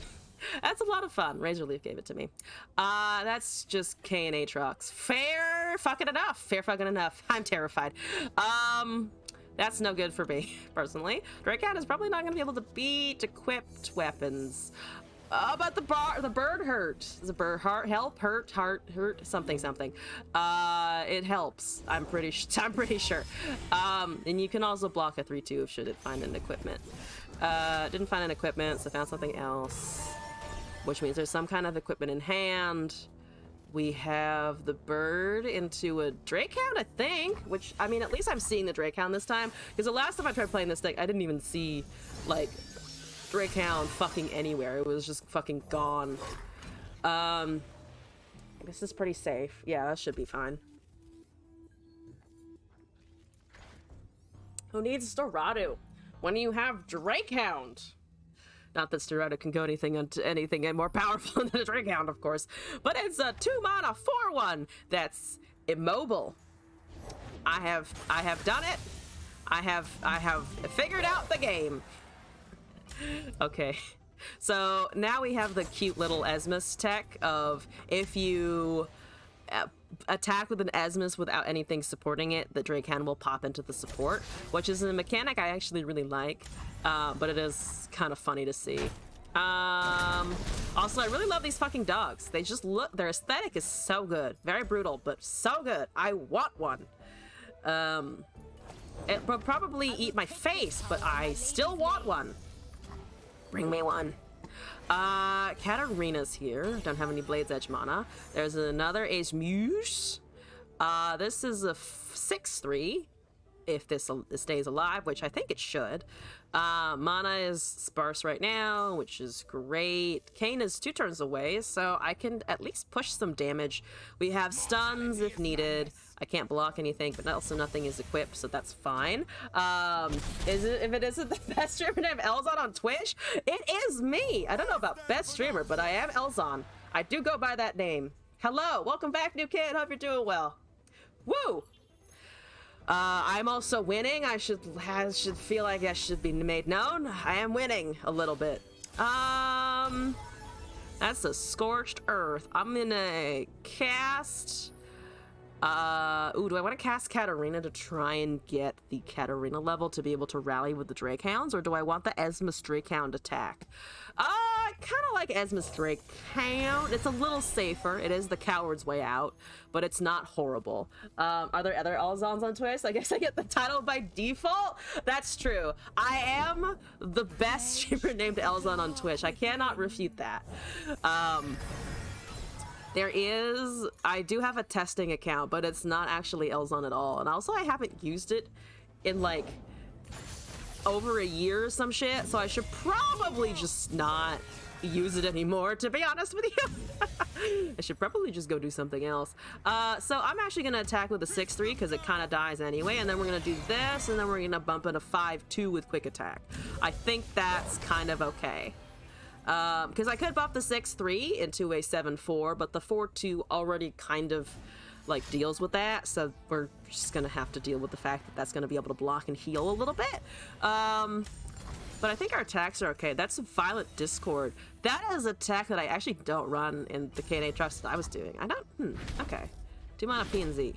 That's a lot of fun. Razor Leaf gave it to me. That's just K&A trucks. Fair fucking enough. Fair fucking enough. I'm terrified. That's no good for me, personally. Drakeout is probably not going to be able to beat equipped weapons. But the bird hurt. The bird hurt, something. It helps. I'm pretty sure. And you can also block a 3/2 should it find an equipment. Didn't find an equipment, so found something else, which means there's some kind of equipment in hand. We have the bird into a Drakehound, I think, which, I mean, at least I'm seeing the Drakehound this time, because the last time I tried playing this deck, I didn't even see, like, Drakehound fucking anywhere. It was just fucking gone. This is pretty safe. Yeah, that should be fine. Who needs Dorado when you have Drakehound? Not that Dorado can go anything more powerful than a Drakehound, of course. But it's a 2-mana 4/1 that's immobile. I have done it. I have figured out the game. Okay. So now we have the cute little Esmus tech of if you attack with an Esmus without anything supporting it, the Drakehound will pop into the support, which is a mechanic I actually really like, but it is kind of funny to see. Also, I really love these fucking dogs. They just look, their aesthetic is so good. Very brutal, but so good. I want one. It will probably eat my face, but I still want one. Bring me one. Katarina's here. Don't have any Blade's Edge mana. There's another Ace Muse. This is a 6/3. If this stays alive, which I think it should. Mana is sparse right now, which is great. Kane is 2 turns away, so I can at least push some damage. We have stuns if needed. I can't block anything, but also nothing is equipped, so that's fine. If it isn't the best streamer named Elzon on Twitch, it is me. I don't know about best streamer, but I am Elzon. I do go by that name. Hello, welcome back, new kid. Hope you're doing well. Woo! I'm also winning. I should feel like I should be made known. I am winning a little bit. That's a Scorched Earth. I'm gonna cast... ooh, do I want to cast Katarina to try and get the Katarina level to be able to rally with the Drakehounds, or do I want the Esmus Drakehound attack? I kind of like Esmus Drakehound. It's a little safer. It is the coward's way out, but it's not horrible. Are there other Alzons on Twitch? I guess I get the title by default? That's true. I am the best streamer named Elzon on Twitch. I cannot refute that. I do have a testing account, but it's not actually Elzon at all. And also I haven't used it in like over a year or some shit, so I should probably just not use it anymore, to be honest with you. I should probably just go do something else. So I'm actually gonna attack with a 6-3 because it kind of dies anyway, and then we're gonna do this, and then we're gonna bump in a 5-2 with quick attack. I think that's kind of okay. Because I could buff the 6-3 into a 7-4, but the 4-2 already kind of like deals with that, so we're just gonna have to deal with the fact that that's gonna be able to block and heal a little bit. But I think our attacks are okay. That's a Violent Discord. That is an attack that I actually don't run in the K&A Trust that I was doing. I don't, okay. Do mana P and Z.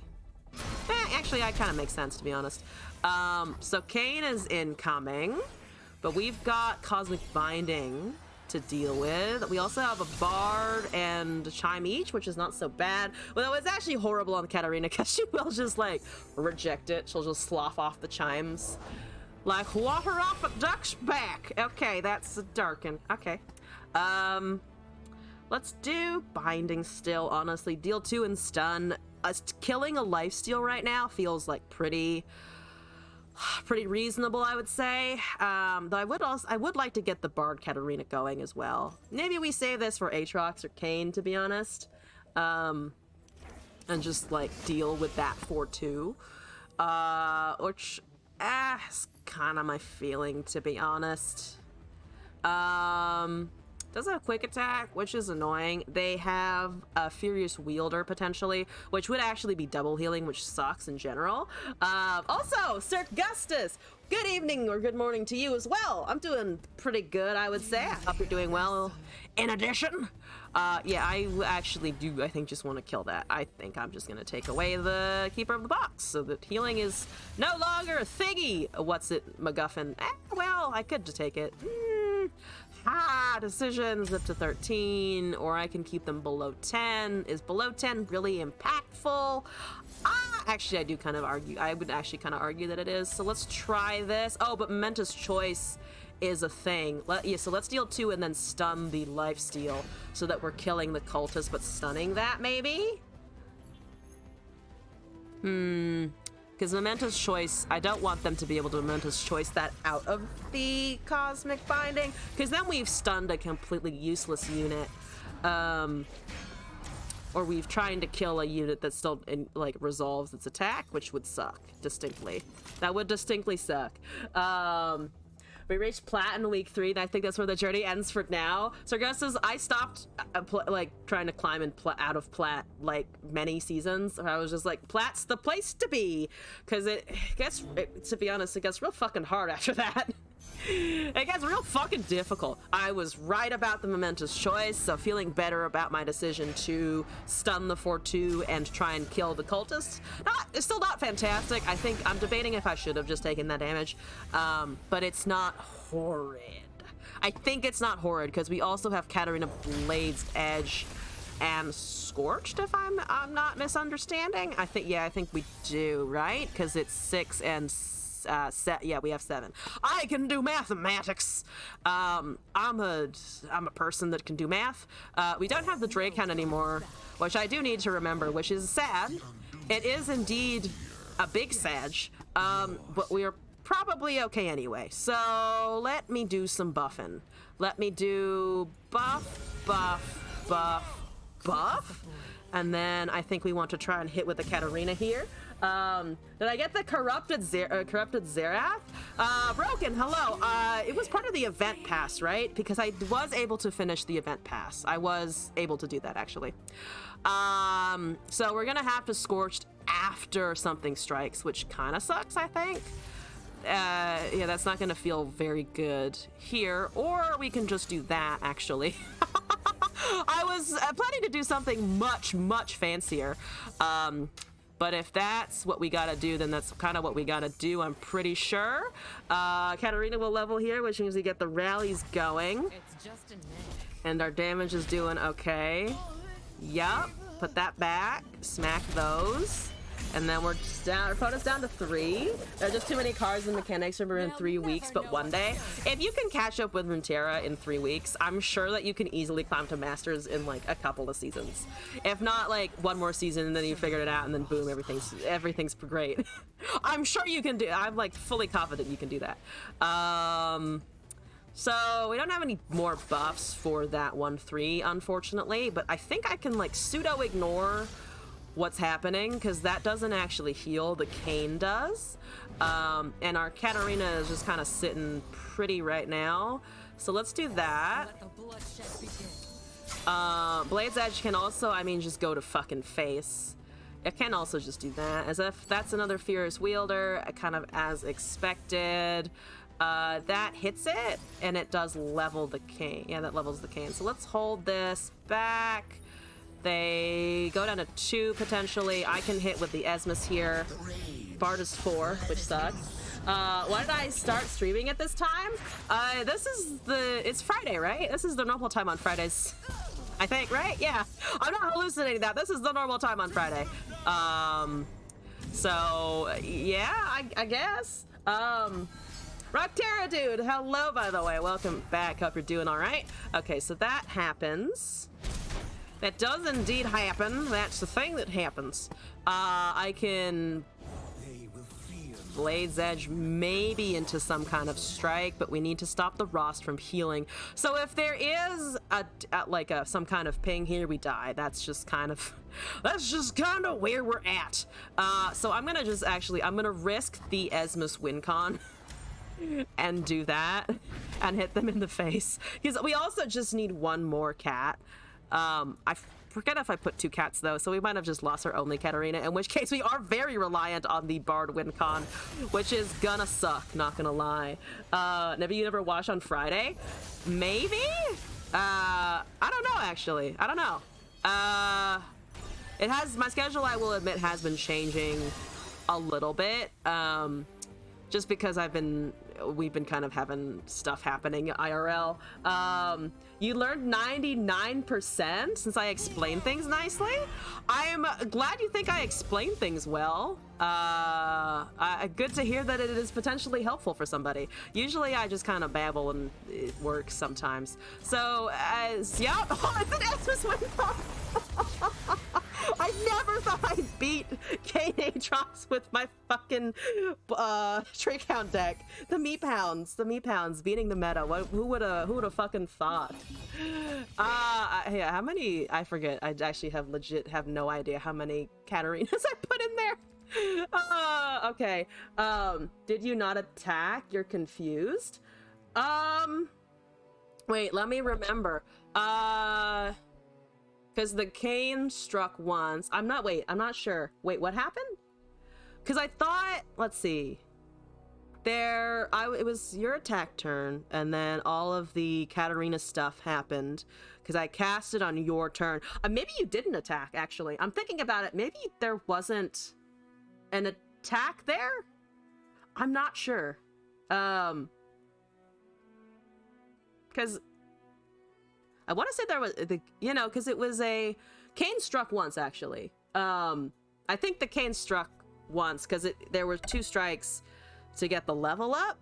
Actually, that kind of makes sense, to be honest. So Kane is incoming, but we've got Cosmic Binding to deal with. We also have a Bard and a Chime each, which is not so bad. Well, it's actually horrible on Katarina because she will just like reject it. She'll just slough off the chimes. Like water off a duck's back. Okay, that's a darken. Okay. Let's do Binding still, honestly. Deal 2 and stun. Killing a lifesteal right now feels like pretty reasonable, I would say. Though I would like to get the Bard Katarina going as well. Maybe we save this for Aatrox or Kane, to be honest. And just like deal with that 4-2. Which is kind of my feeling, to be honest. Does have quick attack, which is annoying. They have a Furious Wielder potentially, which would actually be double healing, which sucks in general. Also, Sir Gustus, good evening or good morning to you as well. I'm doing pretty good, I would say. I hope you're doing well. In addition, yeah, I actually do, I think, just want to kill that. I think I'm just going to take away the Keeper of the Box so that healing is no longer a thingy. What's it, MacGuffin? Well, I could just take it. Decisions up to 13, or I can keep them below 10. Is below 10 really impactful? Actually, I do kind of argue. I would actually kind of argue that it is. So let's try this. Oh, but Momentous Choice is a thing. Yeah, so let's deal 2 and then stun the lifesteal so that we're killing the cultist but stunning that, maybe? Because Momentous Choice, I don't want them to be able to Momentous Choice that out of the Cosmic Binding, because then we've stunned a completely useless unit. Or we've trying to kill a unit that still like resolves its attack, which would suck distinctly. That would distinctly suck. We reached Plat in week 3, and I think that's where the journey ends for now. So Augustus, I stopped like trying to climb out of Plat like many seasons. I was just like, Plat's the place to be, because to be honest, it gets real fucking hard after that. It gets real fucking difficult. I was right about the Momentous Choice, so feeling better about my decision to stun the 4-2 and try and kill the cultist. It's still not fantastic. I think I'm debating if I should have just taken that damage, but it's not horrid. I think it's not horrid because we also have Katarina Blade's Edge and Scorched, if I'm not misunderstanding. I think we do, right? Because it's 6 and yeah, we have 7. I can do mathematics. I'm a person that can do math. We don't have the Drakehound anymore, which I do need to remember, which is sad. It is indeed a big sag, but we are probably okay anyway. So let me do some buffing. Let me do buff, buff, buff, buff. And then I think we want to try and hit with the Katarina here. Did I get the corrupted Xerath? Broken, hello. It was part of the event pass, right? Because I was able to finish the event pass. I was able to do that, actually. So we're gonna have to Scorched after something strikes, which kind of sucks, I think. Yeah, that's not gonna feel very good here. Or we can just do that, actually. I was planning to do something much, much fancier. But if that's what we gotta do, then that's kind of what we gotta do, I'm pretty sure. Katarina will level here, which means we get the rallies going. It's just a And our damage is doing okay. Yup, put that back, smack those. And then we're just down, our opponent's down to 3. There are just too many cards and mechanics for in 3 weeks, but one day. If you can catch up with Runeterra in 3 weeks, I'm sure that you can easily climb to Masters in like a couple of seasons. If not like one more season and then you figured it out and then boom, everything's great. I'm sure you can do, I'm like fully confident you can do that. So we don't have any more buffs for that 1-3, unfortunately, but I think I can like pseudo ignore what's happening because that doesn't actually heal, the Cane does. And our Katarina is just kind of sitting pretty right now. So let's do that. Blade's Edge can also, I mean, just go to fucking face. It can also just do that, as if that's another Furious Wielder, kind of as expected. That hits it, and it does level the Cane. Yeah, that levels the Cane. So let's hold this back. They go down to 2 potentially. I can hit with the Esmus here. Bard is 4, which sucks. Why did I start streaming at this time? It's Friday, right? This is the normal time on Fridays. I think, right? Yeah. I'm not hallucinating that. This is the normal time on Friday. So, yeah, I guess. Rockterra dude, hello, by the way. Welcome back. Hope you're doing all right. Okay, so that happens. That does indeed happen. That's the thing that happens. I can Blade's Edge maybe into some kind of strike, but we need to stop the Rost from healing. So if there is some kind of ping here, we die. That's just kind of where we're at. So I'm gonna risk the Esmus win con and do that and hit them in the face, because we also just need one more cat. I forget if I put 2 cats though, so we might have just lost our only Katarina, in which case we are very reliant on the Bard win con, which is gonna suck, not gonna lie. Maybe you never watch on Friday? Maybe? I don't know, actually. I don't know. My schedule, I will admit, has been changing a little bit, just because we've been kind of having stuff happening IRL. You learned 99% since I explained things nicely. I'm glad you think I explained things well. Good to hear that it is potentially helpful for somebody. Usually I just kind of babble and it works sometimes. So, yeah. Oh, it's an Esmus win. I never thought I'd beat Kane Atrox with my fucking Trickhound deck. The Meathounds beating the meta. Who would have fucking thought? Yeah, how many? I forget. I actually have no idea how many Katarinas I put in there. Okay. Did you not attack? You're confused. Wait, let me remember. Because the Cane struck once. I'm not sure. Wait, what happened? Because I thought, let's see. It was your attack turn, and then all of the Katarina stuff happened, because I cast it on your turn. Maybe you didn't attack, actually. I'm thinking about it. Maybe there wasn't an attack there? I'm not sure. Because I want to say there was, because it was a Cane struck once, actually. I think the Cane struck once because there were 2 strikes to get the level up.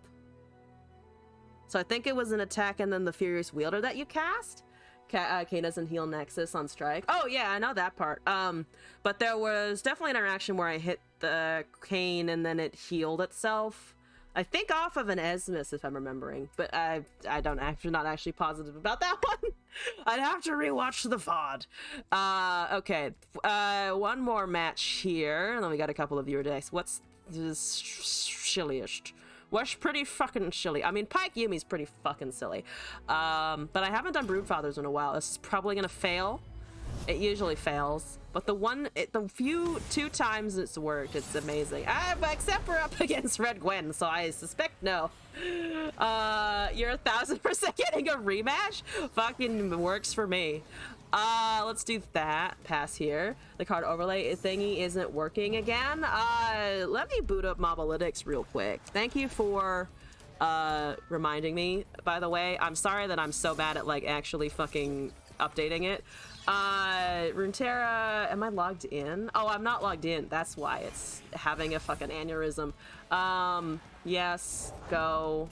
So I think it was an attack and then the Furious Wielder that you cast. Cane doesn't heal Nexus on strike. Oh yeah, I know that part. But there was definitely an interaction where I hit the Cane and then it healed itself. I think off of an Esmus, if I'm remembering, but I'm not actually positive about that one. I'd have to rewatch the VOD. Okay, one more match here, and then we got a couple of viewer dice. What's this silliest? What's pretty fucking silly? I mean, Pike Yumi's pretty fucking silly. But I haven't done Broodfathers in a while. This is probably gonna fail. It usually fails, but the two times it's worked, it's amazing. Except we're up against Red Gwen, so I suspect no. You're 1000% getting a rematch? Fucking works for me. Let's do that. Pass here. The card overlay thingy isn't working again. Let me boot up Mobalytics real quick. Thank you for reminding me, by the way. I'm sorry that I'm so bad at like actually fucking updating it. Runeterra, am I logged in? Oh, I'm not logged in. That's why it's having a fucking aneurysm. Yes, go.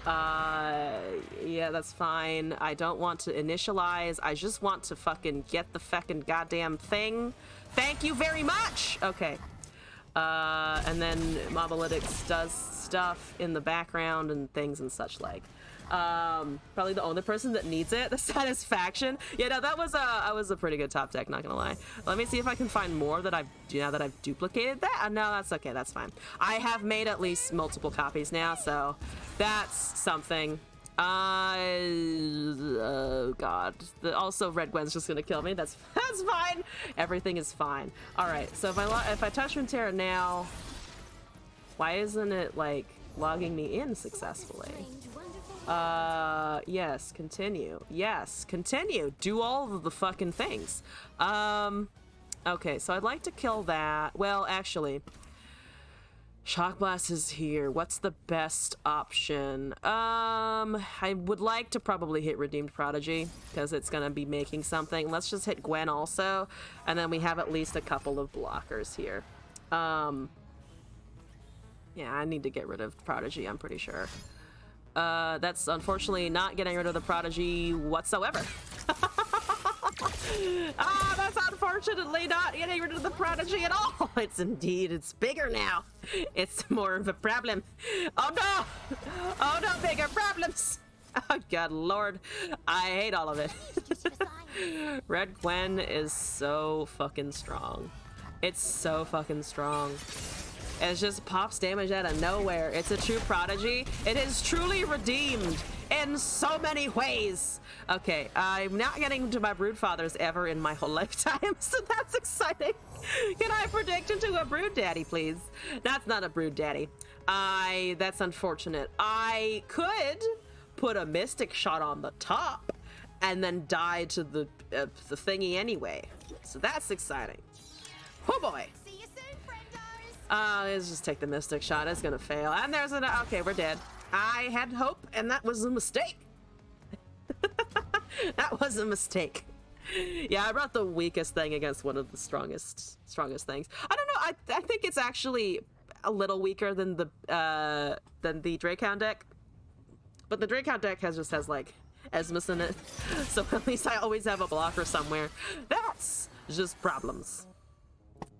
Yeah, that's fine. I don't want to initialize. I just want to fucking get the fucking goddamn thing. Thank you very much! Okay. And then Mobalytics does stuff in the background and things and such like. Probably the only person that needs it. The satisfaction. Yeah, no, that was a pretty good top deck, not gonna lie. Let me see if I can find more that I've duplicated that. No, that's okay, that's fine. I have made at least multiple copies now, so that's something. Oh god. Also, Red Gwen's just gonna kill me. That's fine. Everything is fine. All right. So if I touch Runeterra now, why isn't it like logging me in successfully? Yes, continue. Yes, continue. Do all of the fucking things. Okay, so I'd like to kill that. Well, actually, Shock Blast is here. What's the best option? I would like to probably hit Redeemed Prodigy because it's gonna be making something. Let's just hit Gwen also, and then we have at least a couple of blockers here. Yeah, I need to get rid of Prodigy, I'm pretty sure. That's unfortunately not getting rid of the Prodigy whatsoever. That's unfortunately not getting rid of the Prodigy at all. It's bigger now. It's more of a problem. Oh no! Oh no, bigger problems! Oh god lord. I hate all of it. Red Gwen is so fucking strong. It's so fucking strong. It just pops damage out of nowhere. It's a true Prodigy. It is truly redeemed in so many ways. Okay, I'm not getting to my Broodfathers ever in my whole lifetime, so that's exciting. Can I predict into a Brood Daddy, please? That's not a Brood Daddy. That's unfortunate. I could put a Mystic Shot on the top and then die to the thingy anyway. So that's exciting. Oh boy. Let's just take the Mystic Shot. It's gonna fail. And there's an... Okay, we're dead. I had hope, and that was a mistake. That was a mistake. Yeah, I brought the weakest thing against one of the strongest things. I don't know. I think it's actually a little weaker than the Drakehound deck. But the Drakehound deck has like Esmus in it. So at least I always have a blocker somewhere. That's just problems.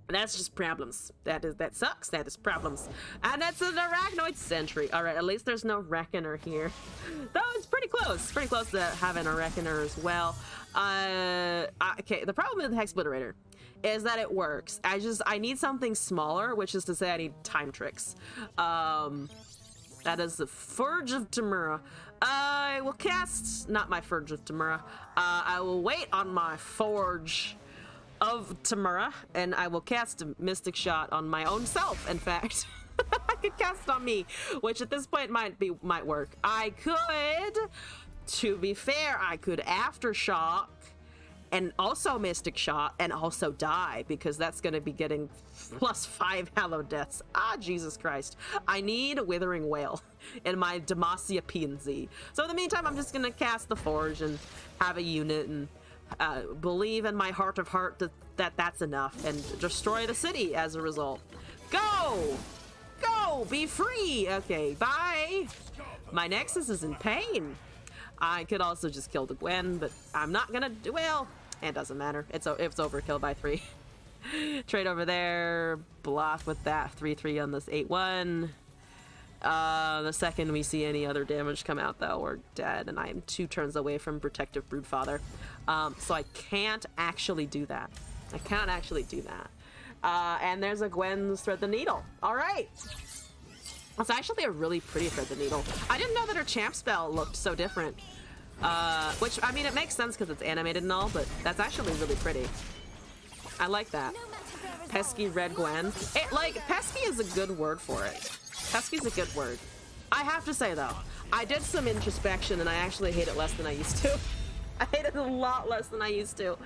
That's just problems. That sucks. That is problems. And that's an Arachnoid Sentry. All right, at least there's no Reckoner here. Though it's pretty close. Pretty close to having a Reckoner as well. Okay, the problem with the Hexobliterator is that it works. I need something smaller, which is to say I need Time Tricks. That is the Forge of Tamura. I will cast, not my Forge of Tamura. I will wait on my Forge of Tamura, and I will cast a Mystic Shot on my own self, in fact. I could cast it on me, which at this point might work. I could, to be fair, I could Aftershock and also Mystic Shot and also die, because that's going to be getting +5 Hallowed Deaths. Ah, Jesus Christ. I need Withering Wail in my Demacia PNZ. So in the meantime, I'm just going to cast the Forge and have a unit and believe in my heart of heart that that's enough, and destroy the city as a result. Go! Go! Be free! Okay, bye! My Nexus is in pain. I could also just kill the Gwen, but I'm not gonna do... Well, it doesn't matter. It's overkill by 3. Trade over there. Block with that 3/3 on this 8/1. The second we see any other damage come out, though, we're dead, and I am 2 turns away from Protective Broodfather. So I can't actually do that. I can't actually do that. And there's a Gwen's Thread the Needle. All right. It's actually a really pretty Thread the Needle. I didn't know that her champ spell looked so different. Which, I mean, it makes sense because it's animated and all, but that's actually really pretty. I like that. Pesky Red Gwen. Pesky is a good word for it. Pesky's a good word. I have to say, though, I did some introspection and I actually hate it less than I used to. I hate it a lot less than I used to.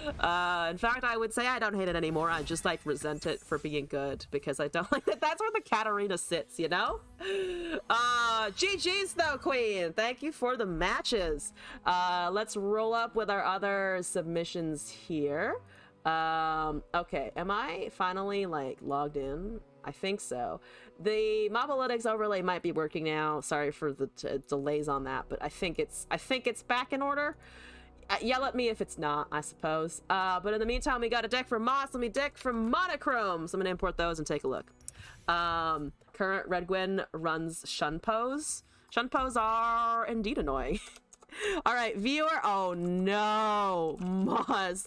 In fact, I would say I don't hate it anymore. I just, like, resent it for being good because I don't like that. That's where the Katarina sits, you know? GG's, though, Queen. Thank you for the matches. Let's roll up with our other submissions here. Okay, am I finally, like, logged in? I think so. The Mobalytics overlay might be working now. Sorry for the delays on that, but I think it's back in order. Yell at me if it's not, I suppose. But in the meantime, we got a deck from Moss. Let me deck from Monochrome. So I'm gonna import those and take a look. Current Red Gwen runs Shun Pose. Shun Pose are indeed annoying. All right, viewer. Oh no, Moss,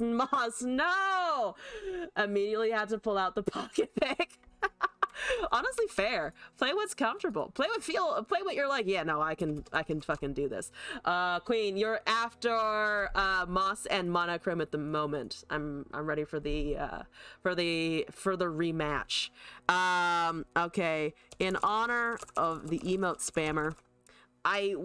no! Immediately had to pull out the pocket pick. Honestly, fair. Play what's comfortable. Play what you're like. Yeah, no, I can fucking do this. Queen, you're after Moss and Monochrome at the moment. I'm ready for the rematch. Okay. In honor of the emote spammer, I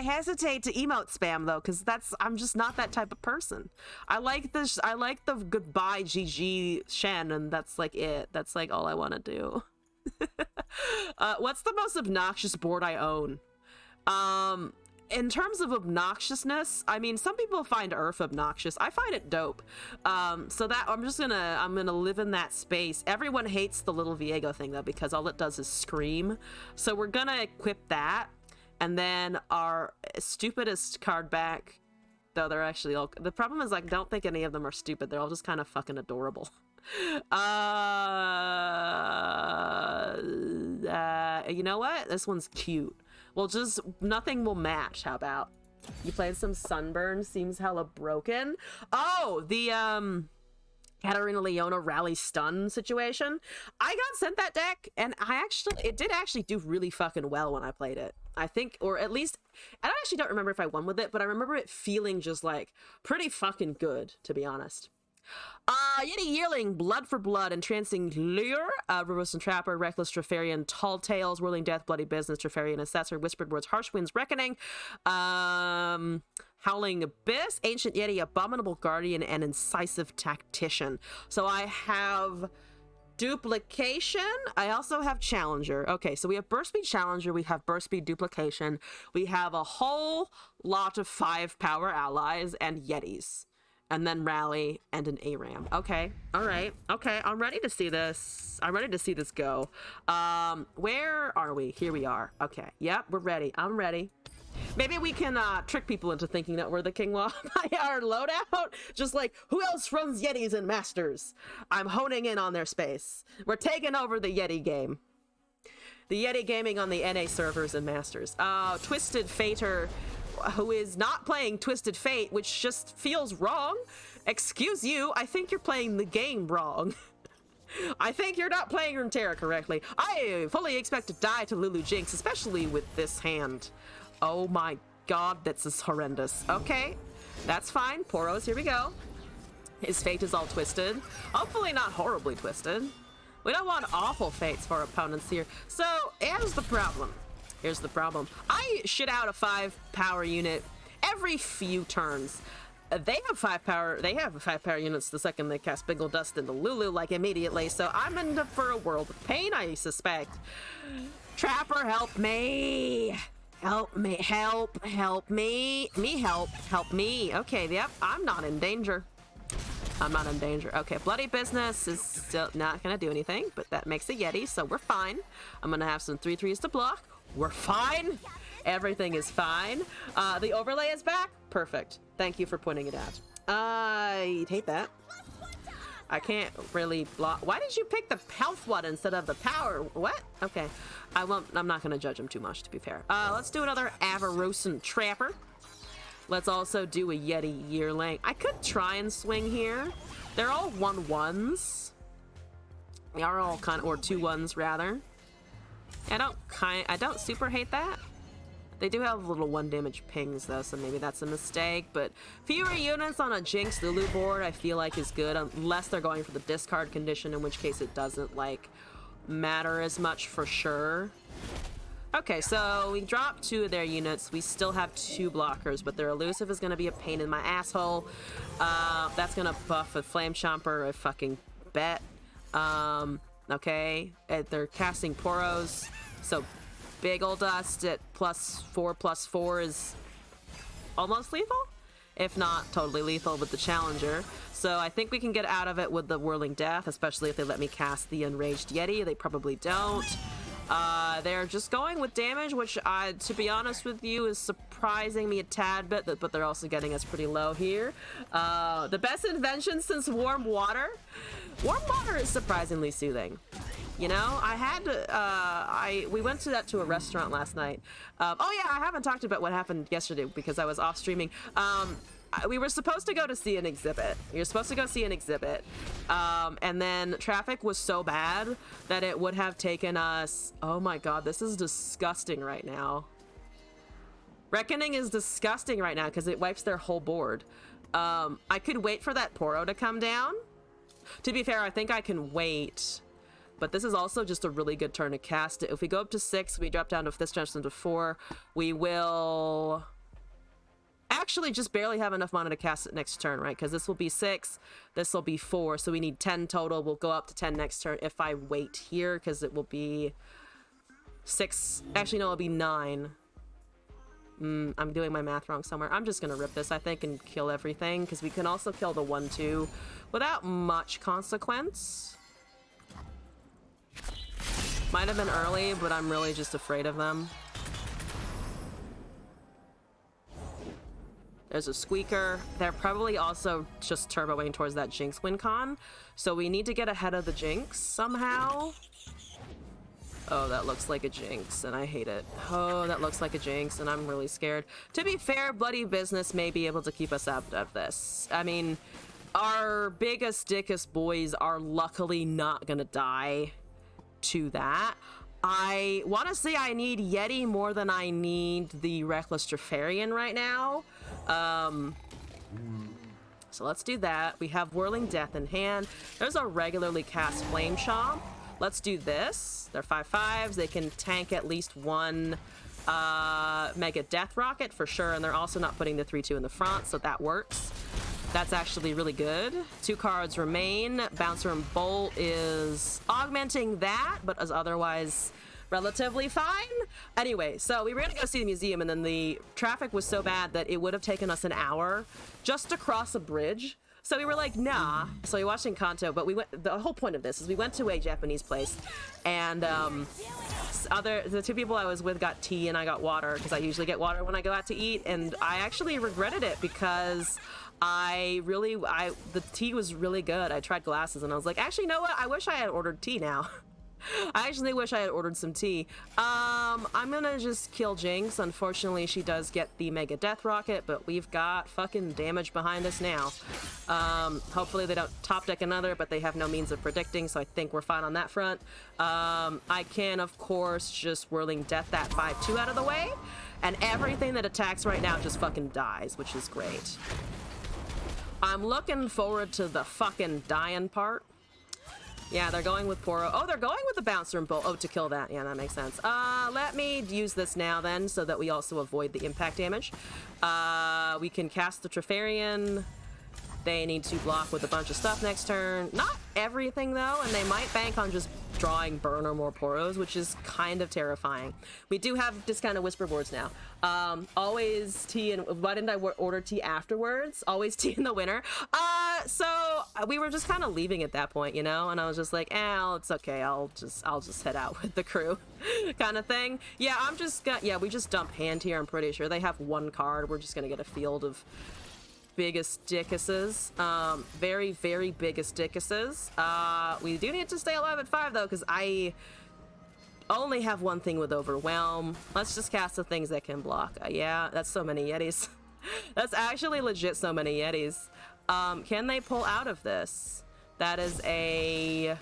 hesitate to emote spam though, because I'm just not that type of person. I like the goodbye GG Shen, and that's like it. That's like all I want to do. What's the most obnoxious board I own? In terms of obnoxiousness, I mean, some people find Earth obnoxious. I find it dope. So that I'm gonna live in that space. Everyone hates the little Viego thing though, because all it does is scream. So we're gonna equip that, and then our stupidest card back, though they're actually all, the problem is, like, don't think any of them are stupid. They're all just kind of fucking adorable. You know what? This one's cute. Well, just nothing will match. How about you played some Sunburn? Seems hella broken. Oh, the Katarina Leona rally stun situation. I got sent that deck, and it did actually do really fucking well when I played it. I think, or at least, I actually don't remember if I won with it, but I remember it feeling just like pretty fucking good, to be honest. Yeti Yearling, Blood for Blood, Entrancing Lure, Reverse and Trapper, Reckless Trefarian, Tall Tales, Whirling Death, Bloody Business, Trefarian Assessor, Whispered Words, Harsh Winds, Reckoning, Howling Abyss, Ancient Yeti, Abominable Guardian, and Incisive Tactician. So I have Duplication. I also have Challenger. Okay, so we have Burst Speed Challenger, we have Burst Speed Duplication, we have a whole lot of 5 power allies and Yetis. And then Rally and an ARAM. Okay, all right. Okay, I'm ready to see this. I'm ready to see this go. Where are we? Here we are. Okay, yep, we're ready. I'm ready. Maybe we can trick people into thinking that we're the King Law by our loadout. Just like, who else runs Yetis and Masters? I'm honing in on their space. We're taking over the Yeti game. The Yeti gaming on the NA servers and Masters. Twisted Fater, who is not playing Twisted Fate, which just feels wrong. Excuse you, I think you're playing the game wrong. I think you're not playing Runeterra correctly. I fully expect to die to Lulu Jinx, especially with this hand. Oh my god, that's just horrendous. Okay, that's fine. Poros, here we go. His fate is all twisted. Hopefully not horribly twisted. We don't want awful fates for our opponents here. So, here's the problem. Here's the problem. I shit out a 5 power unit every few turns. They have 5 power. They have 5 power units the second they cast Bingle Dust into Lulu, like immediately. So I'm in for a world of pain, I suspect. Trapper, help me! Help me! Help me! Help me! Okay, yep. I'm not in danger. I'm not in danger. Okay, Bloody Business is still not gonna do anything, but that makes a Yeti, so we're fine. I'm gonna have some 3/3s to block. We're fine. Everything is fine. The overlay is back. Perfect. Thank you for pointing it out. I hate that. I can't really block. Why did you pick the health one instead of the power? What? Okay. I'm not gonna judge him too much, to be fair. Let's do another Avarosan Trapper. Let's also do a Yeti Yearling. I could try and swing here. They're all 1/1s. They are all kind of, or 2/1s rather. I don't super hate that. They do have little 1 damage pings though, so maybe that's a mistake, but fewer units on a Jinx Lulu board I feel like is good, unless they're going for the discard condition, in which case it doesn't like matter as much for sure. Okay, so we dropped 2 of their units. We still have 2 blockers, but their elusive is gonna be a pain in my asshole. That's gonna buff a Flame Chomper, I fucking bet. Okay, they're casting Poros, so big ol' dust at +4/+4 is almost lethal, if not totally lethal with the challenger. So I think we can get out of it with the Whirling Death, especially if they let me cast the Enraged Yeti. They probably don't. They're just going with damage, which, to be honest with you, is surprising me a tad bit, but they're also getting us pretty low here. The best invention since warm water? Warm water is surprisingly soothing. You know, we went to a restaurant last night. Oh yeah, I haven't talked about what happened yesterday because I was off streaming. We were supposed to go to see an exhibit. And then traffic was so bad that it would have taken us, oh my god, this is disgusting right now. Reckoning is disgusting right now because it wipes their whole board. I could wait for that Poro to come down. To be fair, I think I can wait. But this is also just a really good turn to cast it. If we go up to 6, we drop down to this jumps into 4. We will actually just barely have enough mana to cast it next turn, right? Because this will be 6, this will be 4, so we need 10 total. We'll go up to 10 next turn if I wait here, because it will be 6. Actually, no, it'll be 9. I'm doing my math wrong somewhere. I'm just gonna rip this, I think, and kill everything, because we can also kill the 1/2 without much consequence. Might have been early, but I'm really just afraid of them. There's a Squeaker. They're probably also just turboing towards that Jinx WinCon, so we need to get ahead of the Jinx somehow. Oh, that looks like a Jinx, and I hate it. Oh, that looks like a Jinx, and I'm really scared. To be fair, Bloody Business may be able to keep us out of this. I mean, our biggest, dickest boys are luckily not gonna die to that. I want to say I need Yeti more than I need the Reckless Trifarian right now. So let's do that. We have Whirling Death in hand. There's a regularly cast Flame Chomp. Let's do this. They're 5/5s. They can tank at least 1 Mega Death Rocket for sure, and they're also not putting the 3/2 in the front, so that works. That's actually really good. 2 cards remain. Bouncer and Bolt is augmenting that, but is otherwise relatively fine. Anyway, so we were gonna go see the museum, and then the traffic was so bad that it would have taken us an hour just to cross a bridge. So we were like, nah. So we watched Encanto, but we went. The whole point of this is we went to a Japanese place, and the 2 people I was with got tea and I got water, because I usually get water when I go out to eat, and I actually regretted it because the tea was really good. I tried glasses and I was like, actually, you know what? I wish I had ordered tea now. I actually wish I had ordered some tea. I'm gonna just kill Jinx. Unfortunately, she does get the Mega Death Rocket, but we've got fucking damage behind us now. Hopefully they don't top deck another, but they have no means of predicting, so I think we're fine on that front. I can, of course, just Whirling Death that 5/2 out of the way, and everything that attacks right now just fucking dies, which is great. I'm looking forward to the fucking dying part. Yeah, they're going with Poro. Oh, they're going with the Bouncer and Bolt. Oh, to kill that. Yeah, that makes sense. Let me use this now then, so that we also avoid the impact damage. We can cast the Trifarian. They need to block with a bunch of stuff next turn. Not everything, though, and they might bank on just drawing burn or more Poros, which is kind of terrifying. We do have discounted Whisper boards now. Always tea, and why didn't I order tea afterwards? Always tea in the winter. So we were just kind of leaving at that point, you know, and I was just like, it's okay. I'll just head out with the crew kind of thing. Yeah, we just dump hand here. I'm pretty sure they have 1 card. We're just going to get a field of biggest dickuses. Very, very biggest dickuses. We do need to stay alive at 5 though, because I only have one thing with Overwhelm. Let's just cast the things that can block. Yeah, that's so many Yetis. That's actually legit so many Yetis. Can they pull out of this? That is a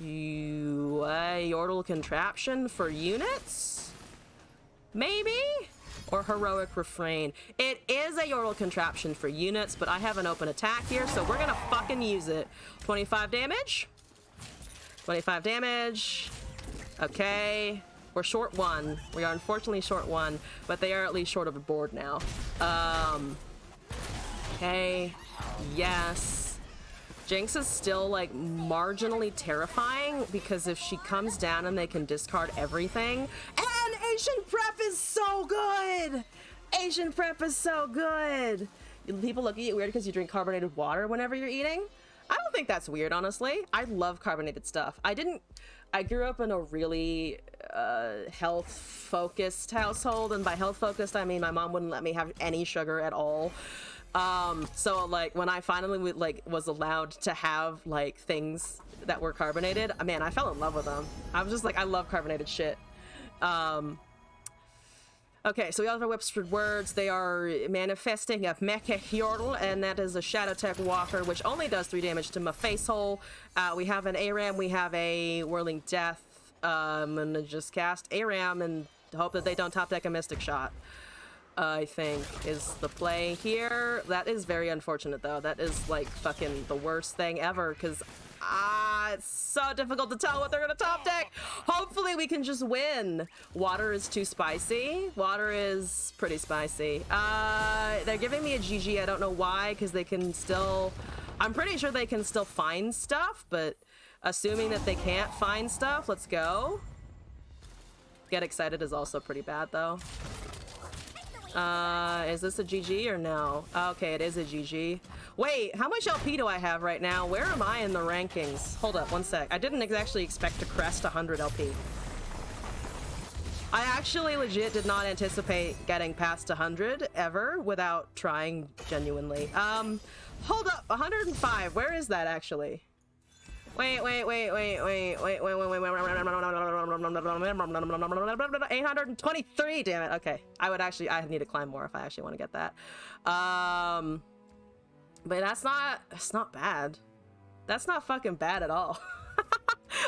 Yordle contraption for units? Maybe? Or Heroic Refrain. It is a Yordle contraption for units, but I have an open attack here, so we're gonna fucking use it. 25 damage. 25 damage. Okay. We're short 1. We are unfortunately short 1, but they are at least short of a board now. Okay. Yes. Jinx is still, like, marginally terrifying, because if she comes down and they can discard everything... And Ancient Prep is so good! Ancient Prep is so good! People look at you weird because you drink carbonated water whenever you're eating? I don't think that's weird, honestly. I love carbonated stuff. I grew up in a really health-focused household, and by health-focused, I mean my mom wouldn't let me have any sugar at all. So like when I finally was allowed to have like things that were carbonated, man, I fell in love with them. I was just like, I love carbonated shit. Okay, so we all have our whispered words. They are manifesting a Mecha Yordle, and that is a Shadow Tech Walker, which only does 3 damage to my face hole. We have an ARAM, we have a Whirling Death. I'm gonna just cast ARAM and hope that they don't top deck a Mystic Shot. I think is the play here. That is very unfortunate though. That is like fucking the worst thing ever, because it's so difficult to tell what they're gonna top deck. Hopefully we can just win. Water is too spicy. Water is pretty spicy. They're giving me a GG. I don't know why, because they can still... I'm pretty sure they can still find stuff, but assuming that they can't find stuff, let's go. Get excited is also pretty bad though. Is this a GG or no? Okay, it is a GG. Wait, how much LP do I have right now? Where am I in the rankings? Hold up, one sec. I didn't actually expect to crest 100 LP. I actually legit did not anticipate getting past 100 ever without trying genuinely. Hold up, 105. Where is that actually? Wait. 823, damn it. Okay. I need to climb more if I actually want to get that. But that's not bad. That's not fucking bad at all.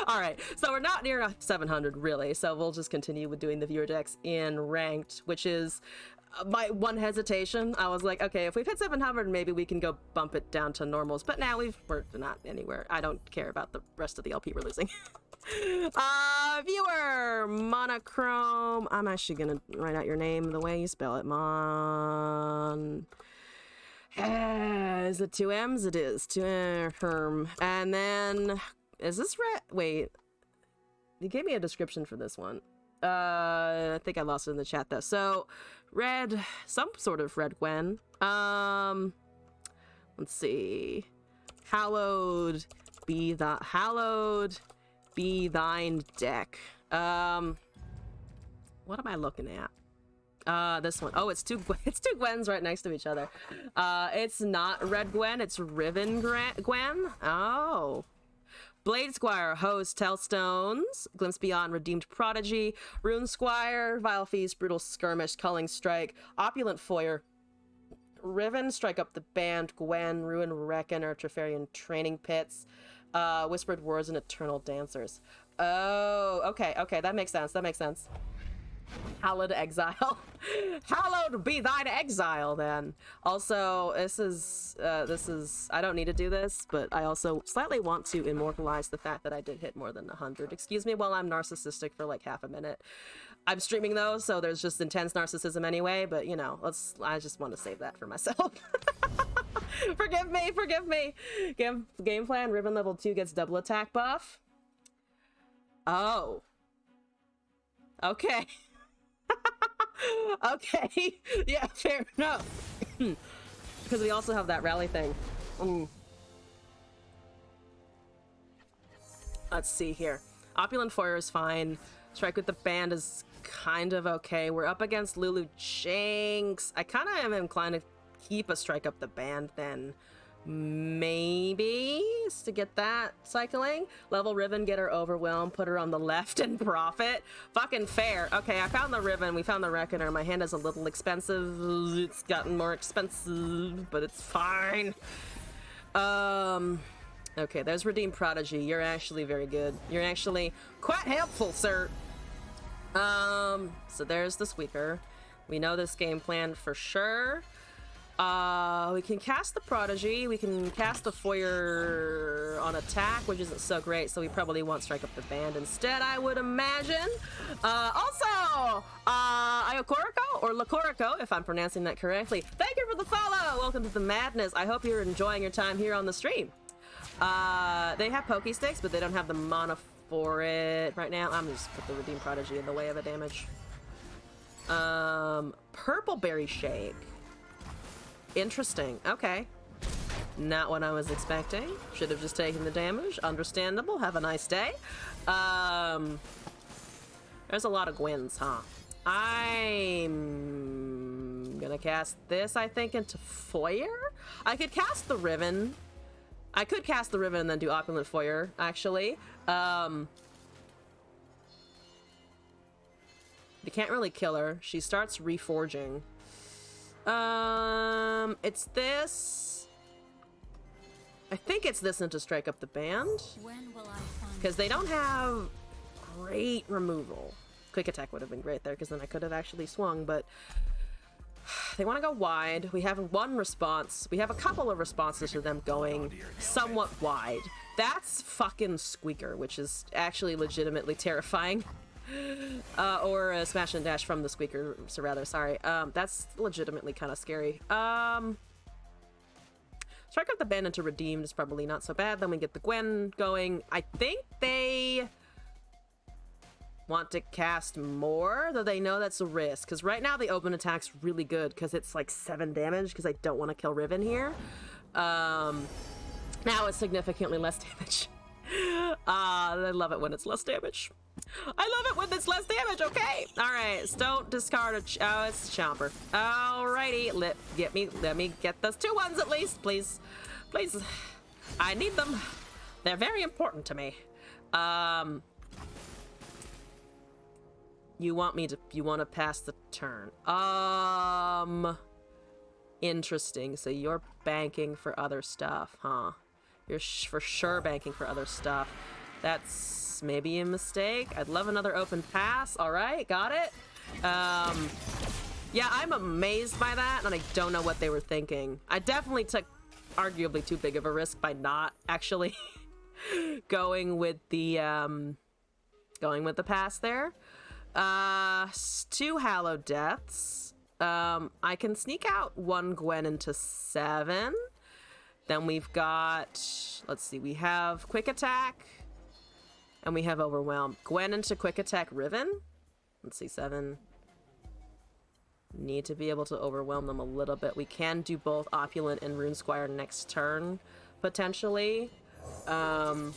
All right, so we're not near 700 really, so we'll just continue with doing the viewer decks in ranked, which is my one hesitation. I was like, okay, if we've hit 700, maybe we can go bump it down to normals, but now we're not anywhere. I don't care about the rest of the LP we're losing. Viewer, monochrome. I'm actually gonna write out your name the way you spell it. Is it 2 M's? It is. 2 Herm. And then, is this red? Wait. You gave me a description for this one. I think I lost it in the chat though. So, red, some sort of red Gwen. Let's see. Hallowed be thine deck. What am I looking at? This one. Oh, it's two Gwens right next to each other. It's not Red Gwen, it's Riven Gwen. Oh. Blade Squire, Host, Tellstones, Glimpse Beyond, Redeemed Prodigy, Rune Squire, Vile Feast, Brutal Skirmish, Culling Strike, Opulent Foyer, Riven, Strike Up the Band, Gwen, Ruin Reckoner, Treferian Training Pits, Whispered Words, and Eternal Dancers. Oh, okay, that makes sense, Hallowed Exile. Hallowed be thine exile, then. Also, this is, I don't need to do this, but I also slightly want to immortalize the fact that I did hit more than 100. Excuse me while I'm narcissistic for like half a minute. I'm streaming though, so there's just intense narcissism anyway, but you know, I just want to save that for myself. Forgive me. Game plan, Ribbon level 2 gets double attack buff. Oh. Okay. Okay. Yeah, fair enough. Because we also have that rally thing. Let's see here. Opulent Foyer is fine. Strike with the Band is kind of okay. We're up against Lulu Jinx. I kind of am inclined to keep a strike up the band then. Maybe is to get that cycling. Level Riven, get her overwhelmed, put her on the left and profit. Fucking fair. Okay, I found the Riven, we found the Reckoner. My hand is a little expensive. It's gotten more expensive, but it's fine. Okay, there's Redeemed Prodigy. You're actually very good. You're actually quite helpful, sir. So there's the Squeaker. We know this game plan for sure. We can cast the Prodigy. We can cast the Foyer on attack, which isn't so great, so we probably won't strike up the band instead, I would imagine. Also, Iokoriko, or Lakoriko, if I'm pronouncing that correctly. Thank you for the follow! Welcome to the madness. I hope you're enjoying your time here on the stream. They have Poke Sticks, but they don't have the mana for it right now. I'm gonna just put the Redeemed Prodigy in the way of a damage. Purple Berry Shake. Interesting. Okay. Not what I was expecting. Should have just taken the damage. Understandable. Have a nice day. There's a lot of Gwens, huh? I'm gonna cast this, I think, into Foyer. I could cast the Riven. I could cast the Riven and then do Opulent Foyer, actually. You can't really kill her. She starts reforging. It's this. I think it's this and to strike up the band. Because they don't have great removal. Quick attack would have been great there, because then I could have actually swung, but they want to go wide. We have one response. We have a couple of responses to them going somewhat wide. That's fucking Squeaker, which is actually legitimately terrifying. Or a smash and dash from the Squeaker, so rather, sorry. That's legitimately kind of scary. Strike up the band into Redeemed is probably not so bad. Then we get the Gwen going. I think they want to cast more, though they know that's a risk. Because right now the open attack's really good, because it's like 7 damage, because I don't want to kill Riven here. Now it's significantly less damage. I love it when it's less damage. I love it when it's less damage, okay? Alright, so don't discard a... oh, it's Chomper. Alrighty, let me get those 2 ones at least, please. Please. I need them. They're very important to me. You want to pass the turn. Interesting. So you're banking for other stuff, huh? You're for sure banking for other stuff. That's maybe a mistake. I'd love another open pass. All right, got it. Yeah, I'm amazed by that, and I don't know what they were thinking. I definitely took arguably too big of a risk by not actually going with the pass there. 2 Hallowed Deaths. I can sneak out 1 Gwen into 7. Then we've got, let's see, we have Quick Attack, and we have Overwhelm. Gwen into Quick Attack Riven. Let's see, 7. Need to be able to overwhelm them a little bit. We can do both Opulent and Rune Squire next turn, potentially. Have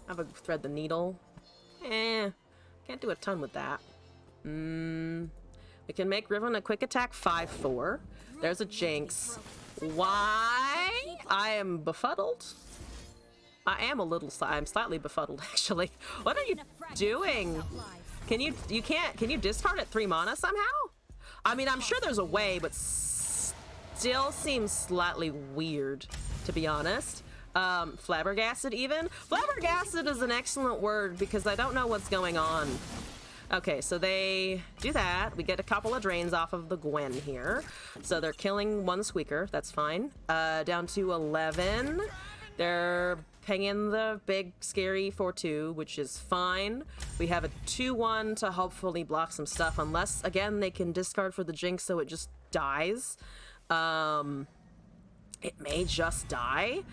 a Thread the Needle. Can't do a ton with that. We can make Riven a Quick Attack 5/4. There's a Jinx. Why? I am befuddled. I'm slightly befuddled, actually. What are you doing? Can you discard at 3 mana somehow? I mean, I'm sure there's a way, but still seems slightly weird, to be honest. Flabbergasted even? Flabbergasted is an excellent word because I don't know what's going on. Okay, so they do that. We get a couple of drains off of the Gwen here. So they're killing 1 Squeaker. That's fine. Down to 11. They're pinging the big scary 4/2, which is fine. We have a 2/1 to hopefully block some stuff, unless, again, they can discard for the Jinx so it just dies. It may just die.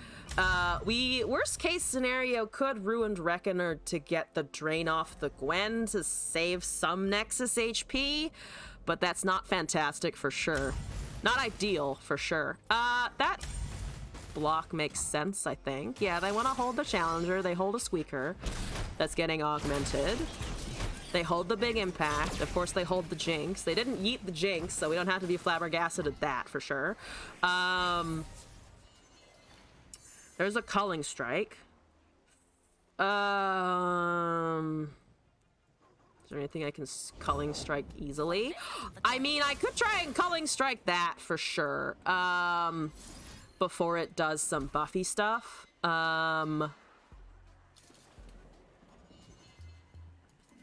We, worst case scenario, could Ruined Reckoner to get the drain off the Gwen to save some Nexus HP, but that's not fantastic for sure. Not ideal for sure. That block makes sense, I think. Yeah, they want to hold the Challenger. They hold a Squeaker that's getting augmented. They hold the big impact. Of course, they hold the jinx. They didn't yeet the jinx, so we don't have to be flabbergasted at that for sure. There's a culling strike. Is there anything I can culling strike easily? I mean, I could try and culling strike that for sure. Before it does some buffy stuff.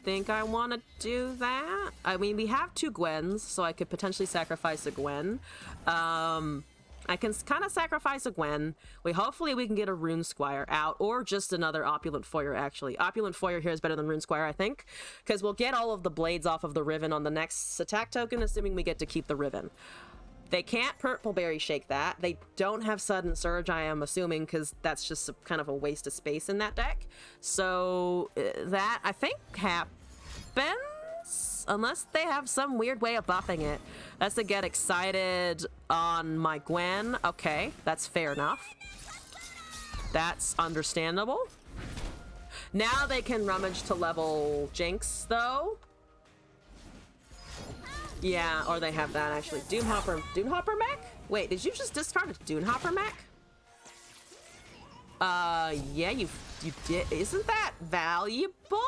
Think I want to do that. I mean, we have 2 Gwens, so I could potentially sacrifice a Gwen. I can kind of sacrifice a Gwen. Hopefully we can get a Rune Squire out, or just another Opulent Foyer, actually. Opulent Foyer here is better than Rune Squire, I think, because we'll get all of the blades off of the Riven on the next attack token, assuming we get to keep the Riven. They can't Purple Berry Shake that. They don't have Sudden Surge, I am assuming, because that's just kind of a waste of space in that deck. So that, I think, happens, unless they have some weird way of buffing it. That's to get excited on my Gwen. Okay, that's fair enough. That's understandable. Now they can rummage to level Jinx, though. Yeah, or they have that, actually. Doomhopper mech? Wait, did you just discard a Doomhopper mech? Yeah, you did. Isn't that valuable?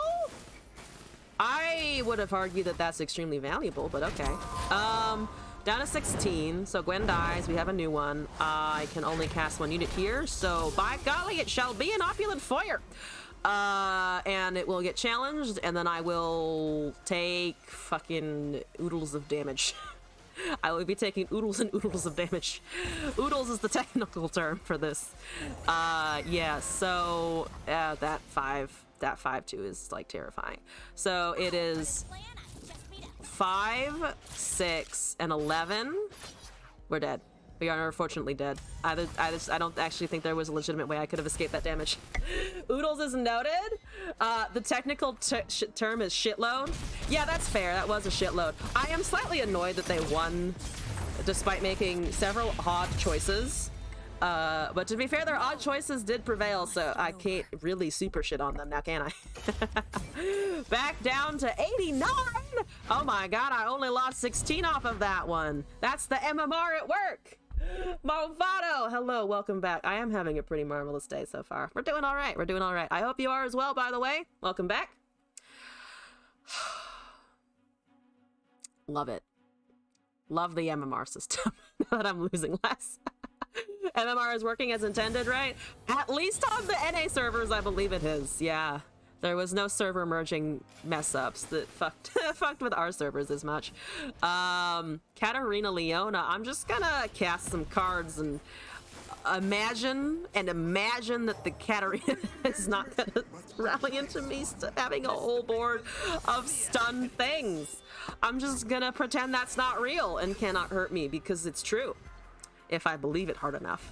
I would have argued that that's extremely valuable, but okay. Down to 16, so Gwen dies. We have a new one. I can only cast 1 unit here, so by golly, it shall be an Opulent Foyer. And it will get challenged, and then I will take fucking oodles of damage. I will be taking oodles and oodles of damage. Oodles is the technical term for this. Yeah, so that 5/2 is like terrifying. So it is 5, 6, and 11. We're dead. We are unfortunately dead. I don't actually think there was a legitimate way I could have escaped that damage. Oodles is noted. The technical term is shitload. Yeah, that's fair. That was a shitload. I am slightly annoyed that they won despite making several odd choices. But to be fair, their odd choices did prevail, so I can't really super shit on them now, can I? Back down to 89! Oh my god, I only lost 16 off of that one. That's the MMR at work! Malvado! Hello, welcome back. I am having a pretty marvelous day so far. We're doing alright, we're doing alright. I hope you are as well, by the way. Welcome back. Love it. Love the MMR system. Now that I'm losing less. MMR is working as intended, right? At least on the NA servers, I believe it is. Yeah. There was no server merging mess-ups that fucked with our servers as much. Katarina Leona, I'm just gonna cast some cards and imagine that the Katarina is not gonna rally into me having a whole board of stun things. I'm just gonna pretend that's not real and cannot hurt me because it's true. If I believe it hard enough.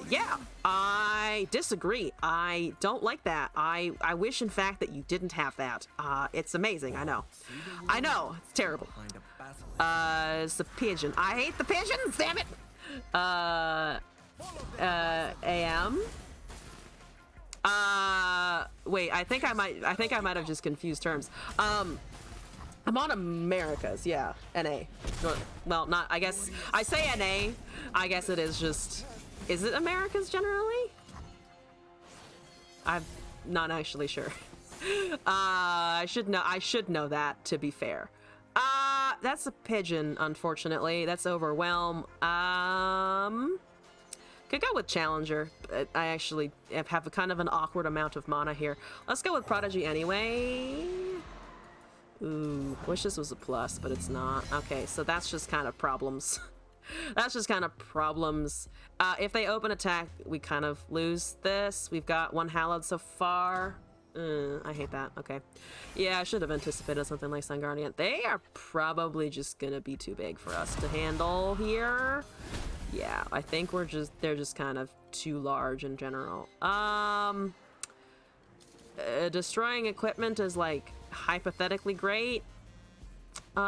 Yeah, I disagree. I don't like that. I wish, in fact, that you didn't have that. It's amazing, I know. I know, it's terrible. It's the pigeon. I hate the pigeons, damn it! AM? Wait, I think I might have just confused terms. I'm on Americas, yeah, NA. Well, not, I guess, I say NA, I guess it is just, is it Americas generally? I'm not actually sure. I should know that, to be fair. That's a pigeon, unfortunately. That's Overwhelm. Could go with Challenger. I actually have a kind of an awkward amount of mana here. Let's go with Prodigy anyway. Ooh, wish this was a plus, but it's not. Okay, so that's just kind of problems. That's just kind of problems. If they open attack, we kind of lose this. We've got 1 Hallowed so far. I hate that. Okay. Yeah, I should have anticipated something like Sun Guardian. They are probably just gonna be too big for us to handle here. Yeah, I think they're just kind of too large in general. Destroying equipment is like hypothetically great. I'm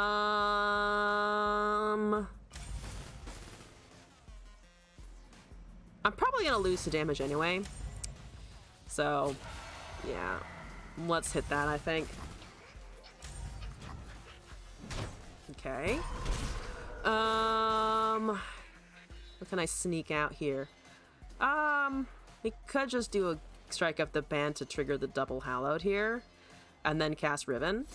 probably gonna lose to damage anyway. So, yeah. Let's hit that, I think. Okay. What can I sneak out here? We could just do a strike up the band to trigger the double hallowed here, and then cast Riven.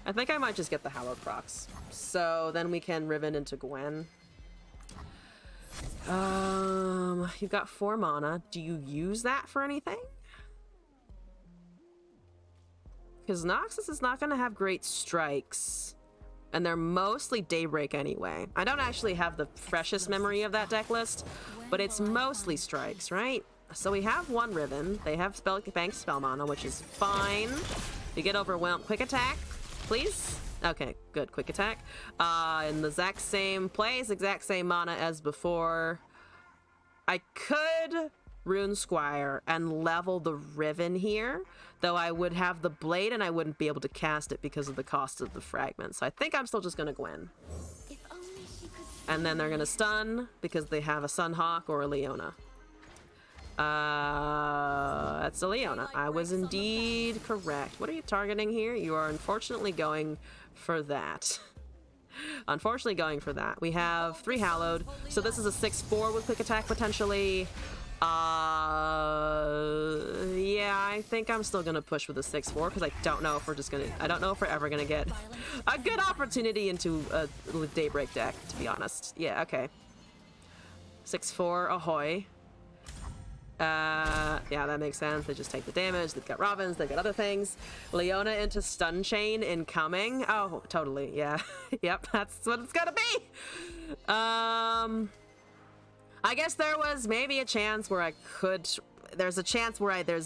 I think I might just get the hallowed procs, so then we can Riven into Gwen. You've got 4 mana. Do you use that for anything? Because Noxus is not going to have great strikes. And they're mostly Daybreak anyway. I don't actually have the freshest memory of that deck list, but it's mostly strikes, right? So we have 1 Riven. They have Bank Spell Mana, which is fine. We get overwhelmed. Quick attack, please. Okay, good. Quick attack. In the exact same place, exact same mana as before. I could Rune Squire and level the Riven here, though I would have the blade and I wouldn't be able to cast it because of the cost of the fragment. So I think I'm still just gonna Gwen. And then they're gonna stun because they have a Sunhawk or a Leona. That's a Leona. I was indeed correct. What are you targeting here? You are unfortunately going for that. Unfortunately going for that. We have 3 Hallowed, so this is a 6/4 with quick attack potentially. Yeah, I think I'm still gonna push with a 6/4 because I don't know if we're ever gonna get a good opportunity into a Daybreak deck, to be honest. Yeah, okay. 6/4, ahoy. Yeah, that makes sense. They just take the damage. They've got Robins, they've got other things. Leona into Stun Chain incoming. Oh, totally, yeah. Yep, that's what it's gonna be. I guess there was maybe a chance where I could... There's a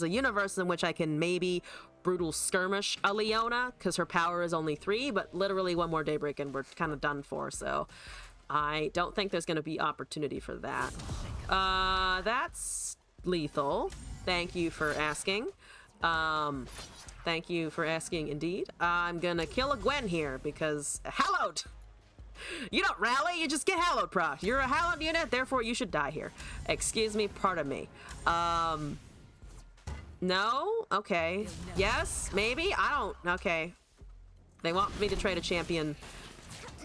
universe in which I can maybe Brutal Skirmish a Leona, because her power is only 3, but literally 1 more Daybreak and we're kind of done for, so... I don't think there's going to be opportunity for that. That's lethal. Thank you for asking. Thank you for asking indeed. I'm gonna kill a Gwen here because Hallowed! You don't rally, you just get Hallowed proc. You're a Hallowed unit, therefore you should die here. Excuse me, pardon me. No? Okay. Yes? Maybe? I don't... Okay. They want me to trade a champion.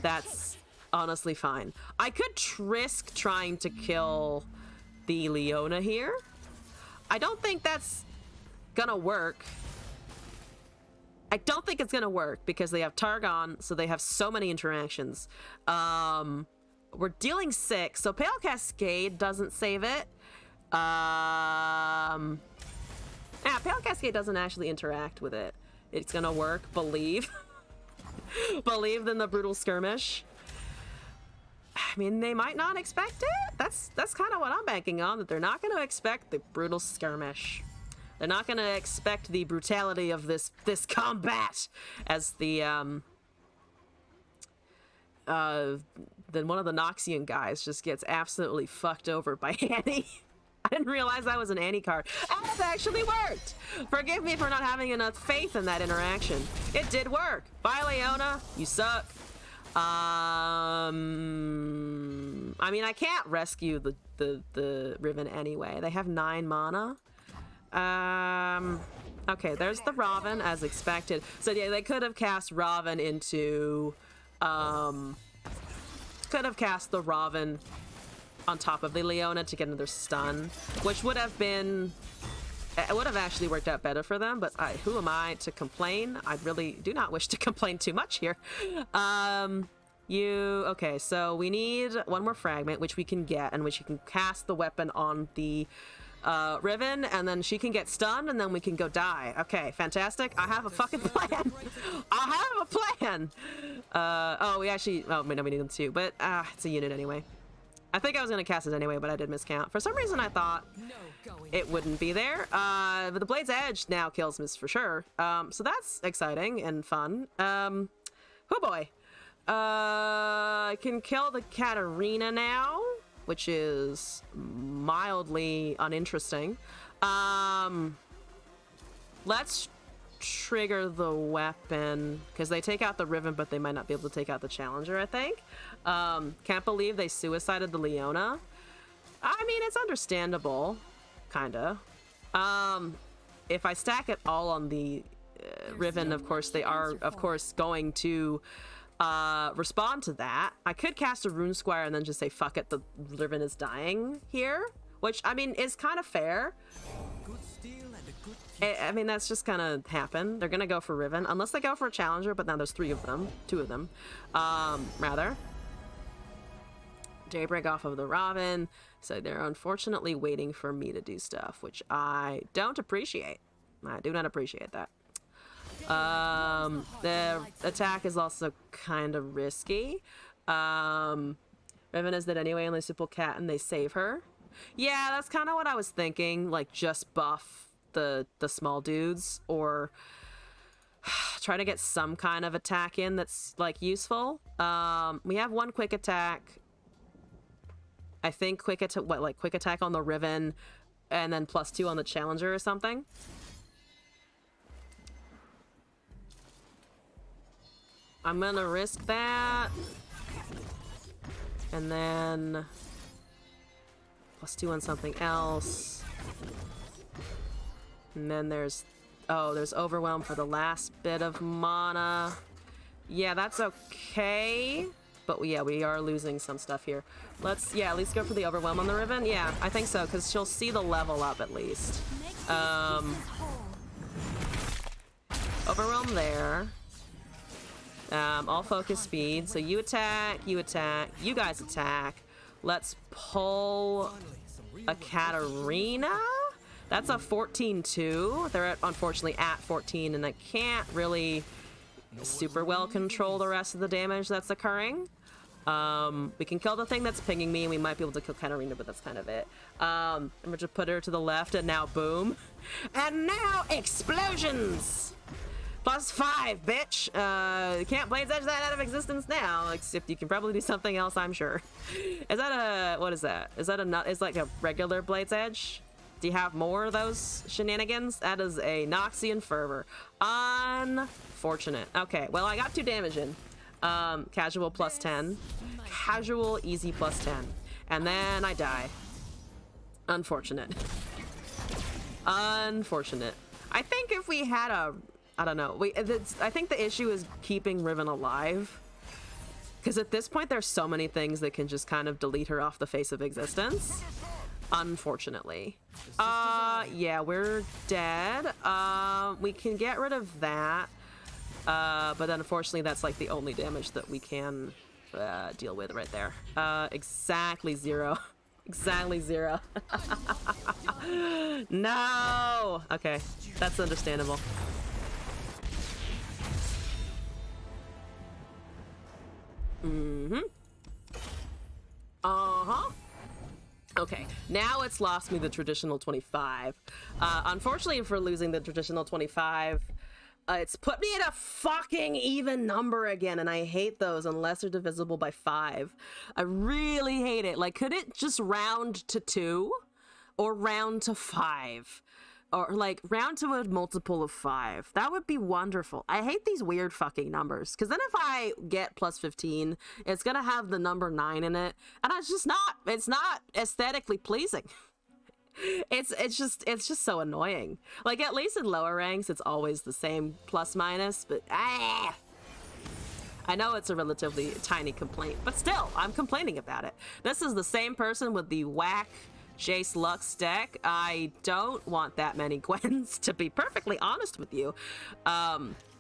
That's honestly fine. I could risk trying to kill the Leona here. I don't think that's gonna work. I don't think it's gonna work because they have Targon, so they have so many interactions. We're dealing 6, so Pale Cascade doesn't save it. Yeah, Pale Cascade doesn't actually interact with it. It's gonna work, believe. Believe in the Brutal Skirmish. I mean, they might not expect it. That's kind of what I'm banking on, that they're not going to expect the Brutal Skirmish. They're not going to expect the brutality of this combat, as then one of the Noxian guys just gets absolutely fucked over by Annie. I didn't realize that was an Annie card. And it actually worked! Forgive me for not having enough faith in that interaction. It did work. Bye, Leona. You suck. I mean, I can't rescue the Riven anyway. They have 9 mana. Okay, there's the Robin, as expected. So yeah, they could have cast Robin into... could have cast the Robin on top of the Leona to get another stun, which would have been... It would have actually worked out better for them, but who am I to complain? I really do not wish to complain too much here. Okay, so we need 1 more fragment, which we can get, and which you can cast the weapon on the Riven, and then she can get stunned, and then we can go die. Okay, fantastic. I have a fucking plan. I have a plan. Oh, we need them too, but it's a unit anyway. I think I was going to cast it anyway, but I did miscount. For some reason, I thought it wouldn't be there. But the Blade's Edge now kills me for sure. So that's exciting and fun. Oh boy. I can kill the Katarina now, which is mildly uninteresting. Let's trigger the weapon, because they take out the Riven, but they might not be able to take out the Challenger, I think. Can't believe they suicided the Leona. I mean, it's understandable, kinda. If I stack it all on the Riven, of course, they are, of course, going to respond to that. I could cast a Rune Squire and then just say, fuck it, the Riven is dying here, which, I mean, is kind of fair. I mean, that's just gonna happen. They're gonna go for Riven, unless they go for a Challenger, but now there's two of them, rather. Daybreak off of the Robin, so they're unfortunately waiting for me to do stuff, which I don't appreciate. I do not appreciate that. The attack is also kind of risky. Riven is dead anyway, unless you pull Cat and they save her. Yeah, that's kind of what I was thinking, like just buff the small dudes, or try to get some kind of attack in that's like useful. We have one quick attack. I think quick attack on the Riven, and then +2 on the Challenger or something. I'm gonna risk that, and then +2 on something else. And then there's Overwhelm for the last bit of mana. Yeah, that's okay. But yeah, we are losing some stuff here. Let's, yeah, at least go for the Overwhelm on the Riven. Yeah, I think so, because she'll see the level up at least. Overwhelm there. All focus speed. So you attack, you guys attack. Let's pull a Katarina. That's a 14-2. They're unfortunately at 14, and I can't really super well control the rest of the damage that's occurring. We can kill the thing that's pinging me, and we might be able to kill Katarina, but that's kind of it. I'm gonna just put her to the left, and now boom. And now explosions! +5, bitch! Can't Blade's Edge that out of existence now, except you can probably do something else, I'm sure. Is that a, what is that? Is that a nut? Is like a regular Blade's Edge? Do you have more of those shenanigans? That is a Noxian Fervor. Unfortunate. Okay, well, I got 2 damage in. Casual +10. Casual easy +10. And then I die. Unfortunate. Unfortunate. I think if we had a, I don't know. I think the issue is keeping Riven alive. Because at this point, there's so many things that can just kind of delete her off the face of existence. Unfortunately. Yeah, we're dead. We can get rid of that. But then unfortunately, that's like the only damage that we can deal with right there. Exactly 0. Exactly 0. No! Okay, that's understandable. Mm-hmm. Uh-huh. Okay, now it's lost me the traditional 25. Unfortunately for losing the traditional 25, it's put me at a fucking even number again, and I hate those unless they're divisible by 5. I really hate it. Like, could it just round to 2? Or round to 5? Or, like, round to a multiple of 5. That would be wonderful. I hate these weird fucking numbers. Because then if I get +15, it's gonna have the number 9 in it. And it's not aesthetically pleasing. It's just so annoying. Like, at least in lower ranks, it's always the same plus minus, but I know it's a relatively tiny complaint, but still, I'm complaining about it. This is the same person with the whack Jace Lux deck. I don't want that many Gwens, to be perfectly honest with you.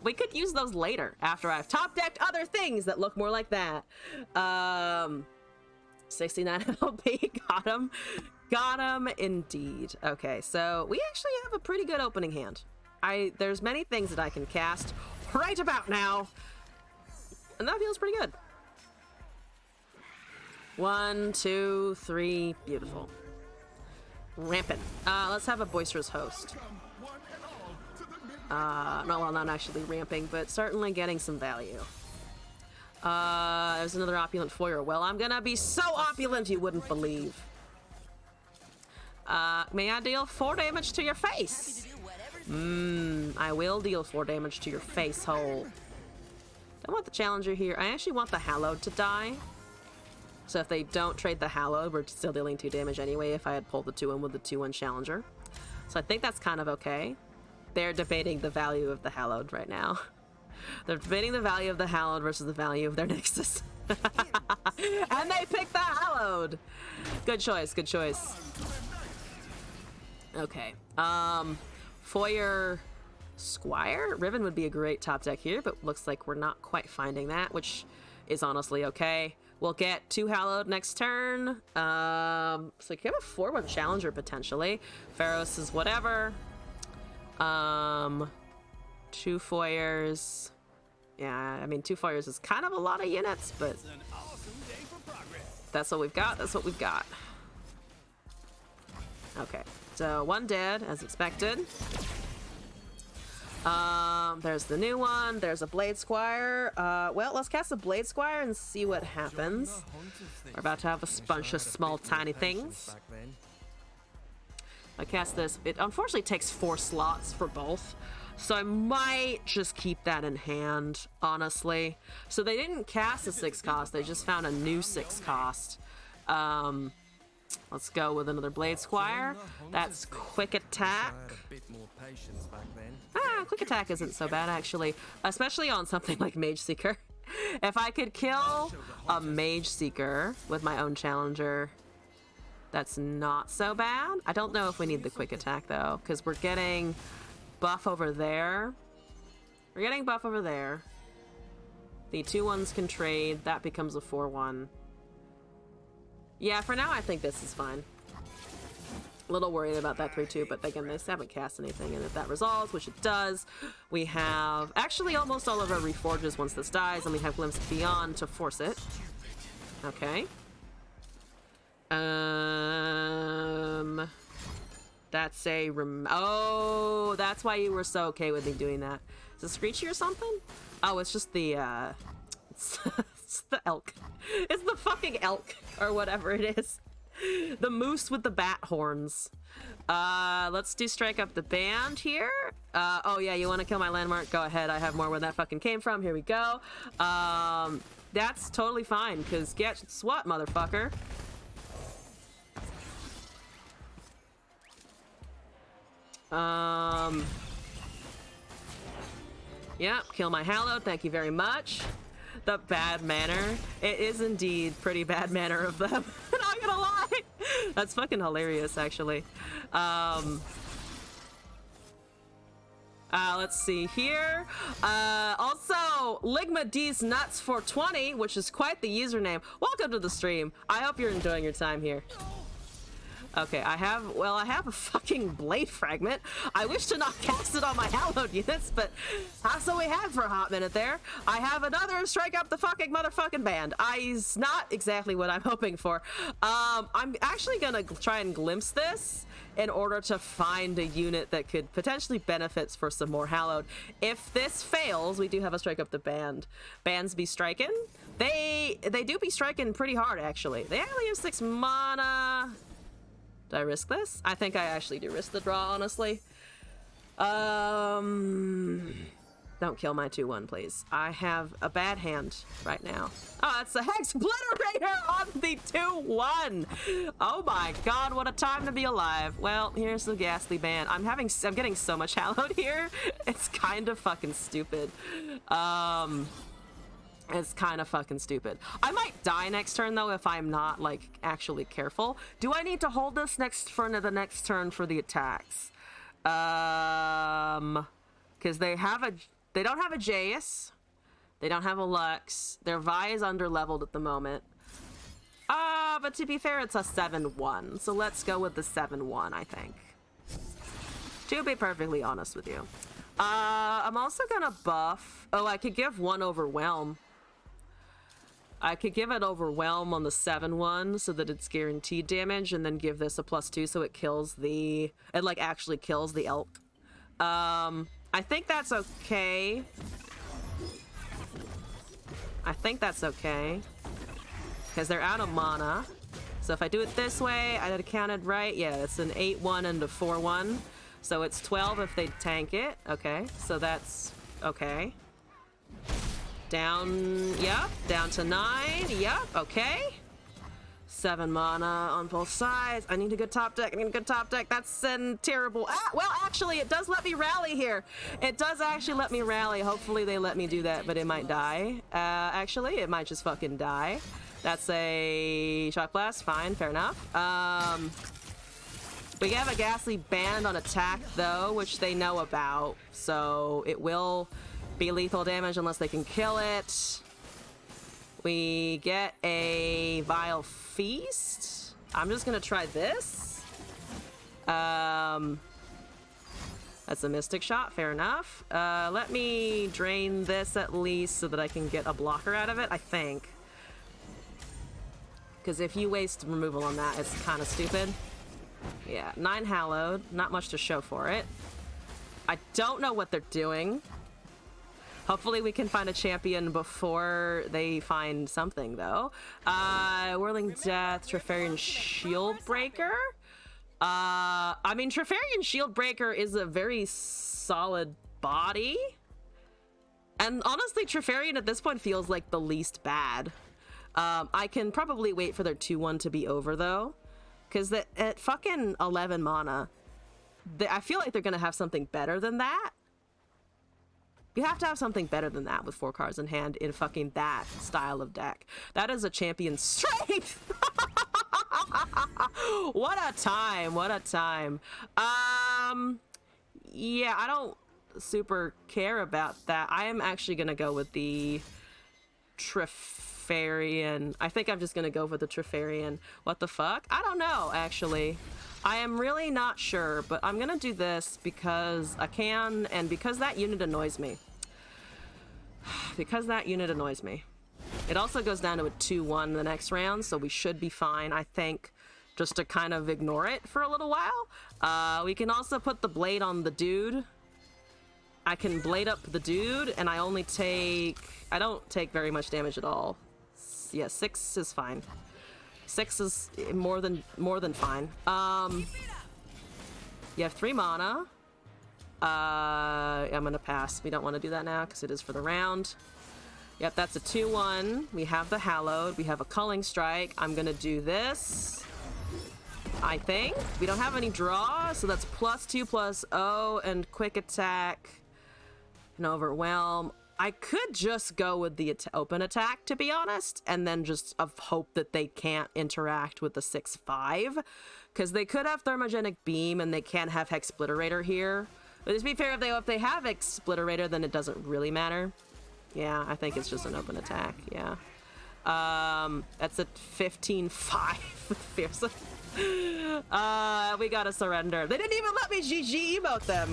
We could use those later, after I've top-decked other things that look more like that. 69 LP, got him. Got him, indeed. Okay, so we actually have a pretty good opening hand. There's many things that I can cast right about now, and that feels pretty good. 1, 2, 3, beautiful. Rampant. Let's have a Boisterous Host. No, well, not actually ramping, but certainly getting some value. There's another Opulent Foyer. Well, I'm gonna be so opulent you wouldn't believe. May I deal 4 damage to your face? I will deal 4 damage to your face hole. Don't want the Challenger here. I actually want the Hallowed to die. So if they don't trade the Hallowed, we're still dealing 2 damage anyway if I had pulled the 2-1 with the 2-1 Challenger. So I think that's kind of okay. They're debating the value of the Hallowed right now. They're debating the value of the Hallowed versus the value of their Nixus. And they picked the Hallowed! Good choice, good choice. Okay. Foyer Squire? Riven would be a great top deck here, but looks like we're not quite finding that, which is honestly okay. We'll get 2 Hallowed next turn. So you have a 4-1 Challenger potentially. Pharos is whatever. 2 Foyers. Yeah, I mean 2 Foyers is kind of a lot of units, but that's what we've got. That's what we've got. Okay, so 1 dead as expected. There's the new one. There's a Blade Squire. Well, let's cast a Blade Squire and see what happens. We're about to have a bunch of small, tiny things. I cast this. It unfortunately takes 4 slots for both, so I might just keep that in hand, honestly. So they didn't cast a 6 cost. They just found a new 6 cost. Let's go with another Blade Squire. That's quick attack. Quick attack isn't so bad, actually. Especially on something like Mage Seeker. If I could kill a Mage Seeker with my own Challenger, that's not so bad. I don't know if we need the quick attack, though, because we're getting buff over there. We're getting buff over there. The 2-1s can trade. That becomes a 4-1. Yeah, for now, I think this is fine. A little worried about that 3-2, but again, they haven't cast anything, and if that resolves, which it does, we have actually almost all of our reforges once this dies, and we have Glimpse Beyond to force it. Okay. That's a oh, that's why you were so okay with me doing that. Is it Screechy or something? Oh, it's just the it's the elk. It's the fucking elk or whatever it is. The moose with the bat horns. Let's do strike up the band here. Oh yeah, you want to kill my landmark? Go ahead. I have more where that fucking came from. Here we go. That's totally fine, because guess what, motherfucker? Yeah, kill my Hallowed. Thank you very much. The bad manner. It is indeed pretty bad manner of them. Not gonna lie. That's fucking hilarious, actually. Let's see here. Also, Ligma D's Nuts 420, which is quite the username. Welcome to the stream. I hope you're enjoying your time here. Okay, I have a fucking blade fragment. I wish to not cast it on my Hallowed units, but that's what we had for a hot minute there. I have another strike up the fucking motherfucking band. It's not exactly what I'm hoping for. I'm actually gonna try and glimpse this in order to find a unit that could potentially benefit for some more Hallowed. If this fails, we do have a strike up the band. Bands be striking. They do be striking pretty hard, actually. They only have 6 mana. Do I risk this? I think I actually do risk the draw, honestly. Don't kill my 2-1, please. I have a bad hand right now. Oh, it's a Hex Obliterator on the 2-1. Oh my god, what a time to be alive. Well, here's the Ghastly Band. I'm getting so much Hallowed here. It's kind of fucking stupid. It's kind of fucking stupid. I might die next turn, though, if I'm not, like, actually careful. Do I need to hold this for the next turn for the attacks? Because they don't have a Jace. They don't have a Lux. Their Vi is under-leveled at the moment. But to be fair, it's a 7-1. So let's go with the 7-1, I think. To be perfectly honest with you. I'm also gonna buff... Oh, I could give 1 Overwhelm. I could give it Overwhelm on the 7-1 so that it's guaranteed damage, and then give this a +2 so it kills the... It, like, actually kills the elk. I think that's okay. I think that's okay. Because they're out of mana. So if I do it this way, I had it counted right. Yeah, it's an 8-1 and a 4-1. So it's 12 if they tank it. Okay, so that's okay. Down, yep, down to 9, yep, okay. 7 mana on both sides. I need a good top deck. I need a good top deck. That's terrible. Ah, well, actually, it does let me rally here. It does actually let me rally. Hopefully, they let me do that, but it might die. Actually, it might just fucking die. That's a shock blast. Fine, fair enough. We have a ghastly band on attack, though, which they know about. So it will be lethal damage unless they can kill it. We get a Vile Feast. I'm just gonna try this. That's a Mystic Shot, fair enough. Let me drain this at least so that I can get a blocker out of it, I think. Because if you waste removal on that, it's kind of stupid. Yeah, 9 Hallowed. Not much to show for it. I don't know what they're doing. Hopefully we can find a champion before they find something, though. Whirling Death, Treferian Shieldbreaker. I mean, Treferian Shieldbreaker is a very solid body. And honestly, Treferian at this point feels like the least bad. I can probably wait for their 2-1 to be over, though. Because at fucking 11 mana, I feel like they're going to have something better than that. You have to have something better than that with 4 cards in hand in fucking that style of deck. That is a champion strength. What a time. What a time. Yeah, I don't super care about that. I am actually going to go with the Treferian. I think I'm just going to go for the Treferian. What the fuck? I don't know, actually. I am really not sure, but I'm gonna do this because I can, and because that unit annoys me. Because that unit annoys me. It also goes down to a 2-1 the next round, so we should be fine, I think, just to kind of ignore it for a little while. We can also put the blade on the dude. I can blade up the dude, and I don't take very much damage at all. Yeah, 6 is fine. 6 is more than fine. You have 3 mana. I'm gonna pass. We don't want to do that now because it is for the round. Yep, that's a 2-1. We have the Hallowed. We have a Culling Strike. I'm gonna do this. I think. We don't have any draw, so that's +2/+0 and quick attack and overwhelm. I could just go with the open attack, to be honest, and then just hope that they can't interact with the 6/5, because they could have Thermogenic Beam and they can't have Hexsplitterator here. But to be fair, if they have Hexsplitterator, then it doesn't really matter. Yeah, I think it's just an open attack. Yeah. That's a 15/5 fearsome. We gotta surrender. They didn't even let me GG emote them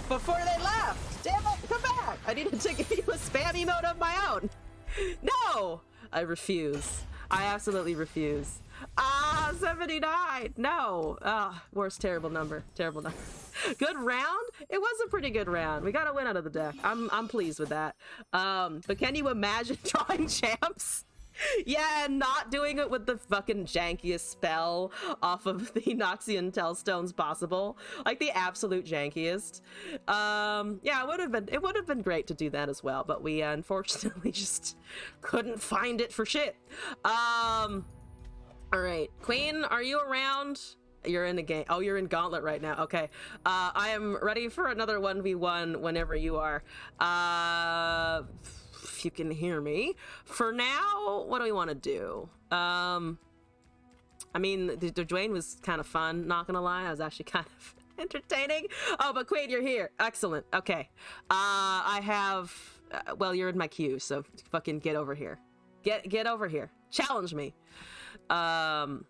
before they left. Damn it, come back. I needed to give you a spam emote of my own. No, I refuse. I absolutely refuse. 79. No. Worst terrible number. Terrible number. Good round? It was a pretty good round. We got a win out of the deck. I'm pleased with that. But can you imagine drawing champs? Yeah, and not doing it with the fucking jankiest spell off of the Noxian Tellstones possible. Like the absolute jankiest. Yeah, it would have been great to do that as well, but we unfortunately just couldn't find it for shit. All right, Queen, are you around? You're in the game. Oh, you're in Gauntlet right now. Okay. I am ready for another 1v1 whenever you are. If you can hear me. For now, what do we want to do? I mean, the Dwayne was kind of fun, not gonna lie. I was actually kind of entertaining. Oh, but Queen, you're here. Excellent. Okay. I have... well, you're in my queue, so fucking get over here. Get over here. Challenge me. I'm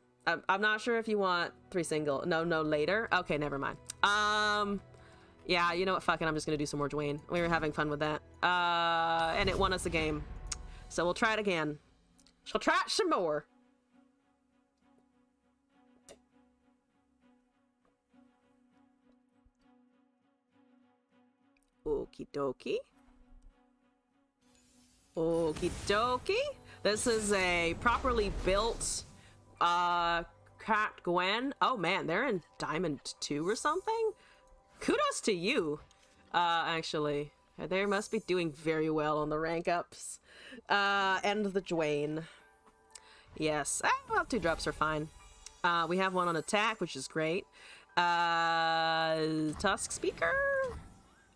not sure if you want 3 single. No, later. Okay, never mind. Yeah, you know what? Fuck it. I'm just gonna do some more Dwayne. We were having fun with that. And it won us a game. So we'll try it again. She'll try it some more. Okie dokie. Okie dokie. This is a properly built Cat Gwen. Oh man, they're in Diamond 2 or something? Kudos to you, actually. They must be doing very well on the rank ups. And the Dwayne. Yes. Well, 2 drops are fine. We have one on attack, which is great. Tusk Speaker?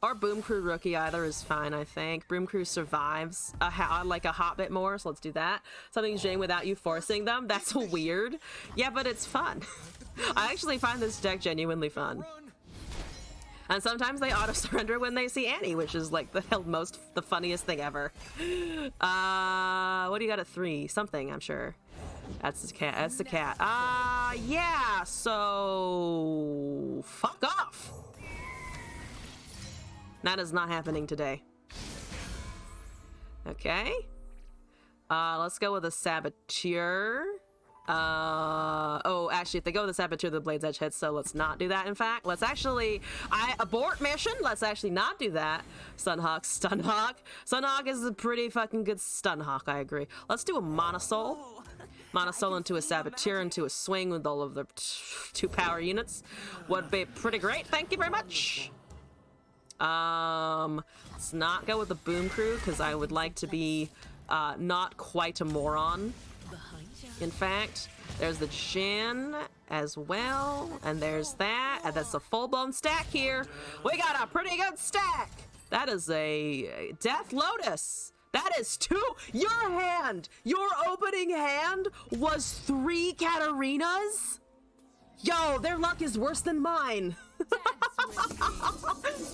Or Boom Crew Rookie, either is fine, I think. Boom Crew survives like a hot bit more, so let's do that. Something's Jane without you forcing them? That's weird. Yeah, but it's fun. I actually find this deck genuinely fun. And sometimes they auto-surrender when they see Annie, which is like the funniest thing ever. What do you got at 3? Something, I'm sure. That's the cat. That's the cat. Yeah, so... fuck off! That is not happening today. Okay. Let's go with a Saboteur. Oh, actually, if they go with the Saboteur, the Blade's Edge hits, so let's not do that, in fact. Let's actually... abort mission! Let's actually not do that. Stunhawk, Stunhawk. Stunhawk is a pretty fucking good Stunhawk, I agree. Let's do a Monosoul. Monosoul into a Saboteur into a swing with all of the 2 power units. Would be pretty great, thank you very much. Let's not go with the Boom Crew, because I would like to be, not quite a moron. In fact, there's the Jin as well, and there's that, and that's a full-blown stack here. We got a pretty good stack! That is a Death Lotus. That is 2. Your opening hand was 3 Katarinas? Yo, their luck is worse than mine.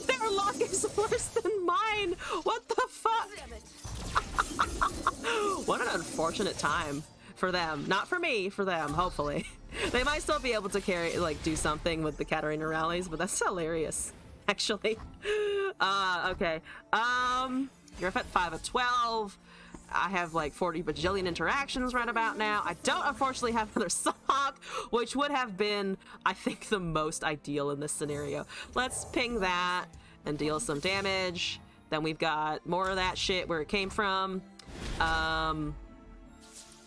Their luck is worse than mine. What the fuck? What an unfortunate time for them. Not for me, for them, hopefully. They might still be able to carry, like, do something with the Katarina rallies, but that's hilarious, actually. Okay. You're up at 5 of 12. I have like 40 bajillion interactions right about now. I don't unfortunately have another Sawhawk, which would have been, I think, the most ideal in this scenario. Let's ping that and deal some damage. Then we've got more of that shit where it came from.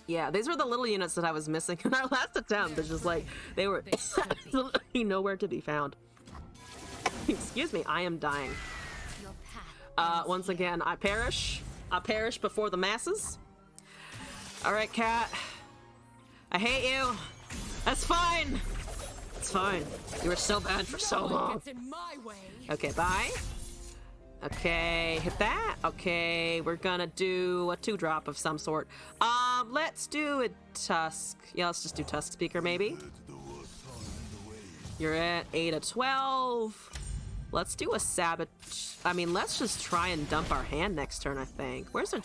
Yeah, these were the little units that I was missing in our last attempt. It's just like, they were absolutely nowhere to be found. Excuse me, I am dying. Once again, I perish. I perish before the masses. Alright, cat. I hate you. That's fine. It's fine. You were so bad for so long. Okay, bye. Okay, hit that. Okay, we're gonna do a 2-drop of some sort. Let's do a Tusk. Yeah, let's just do Tusk Speaker, maybe. You're at 8 of 12. Let's do a Saboteur. I mean, let's just try and dump our hand next turn, I think. Where's the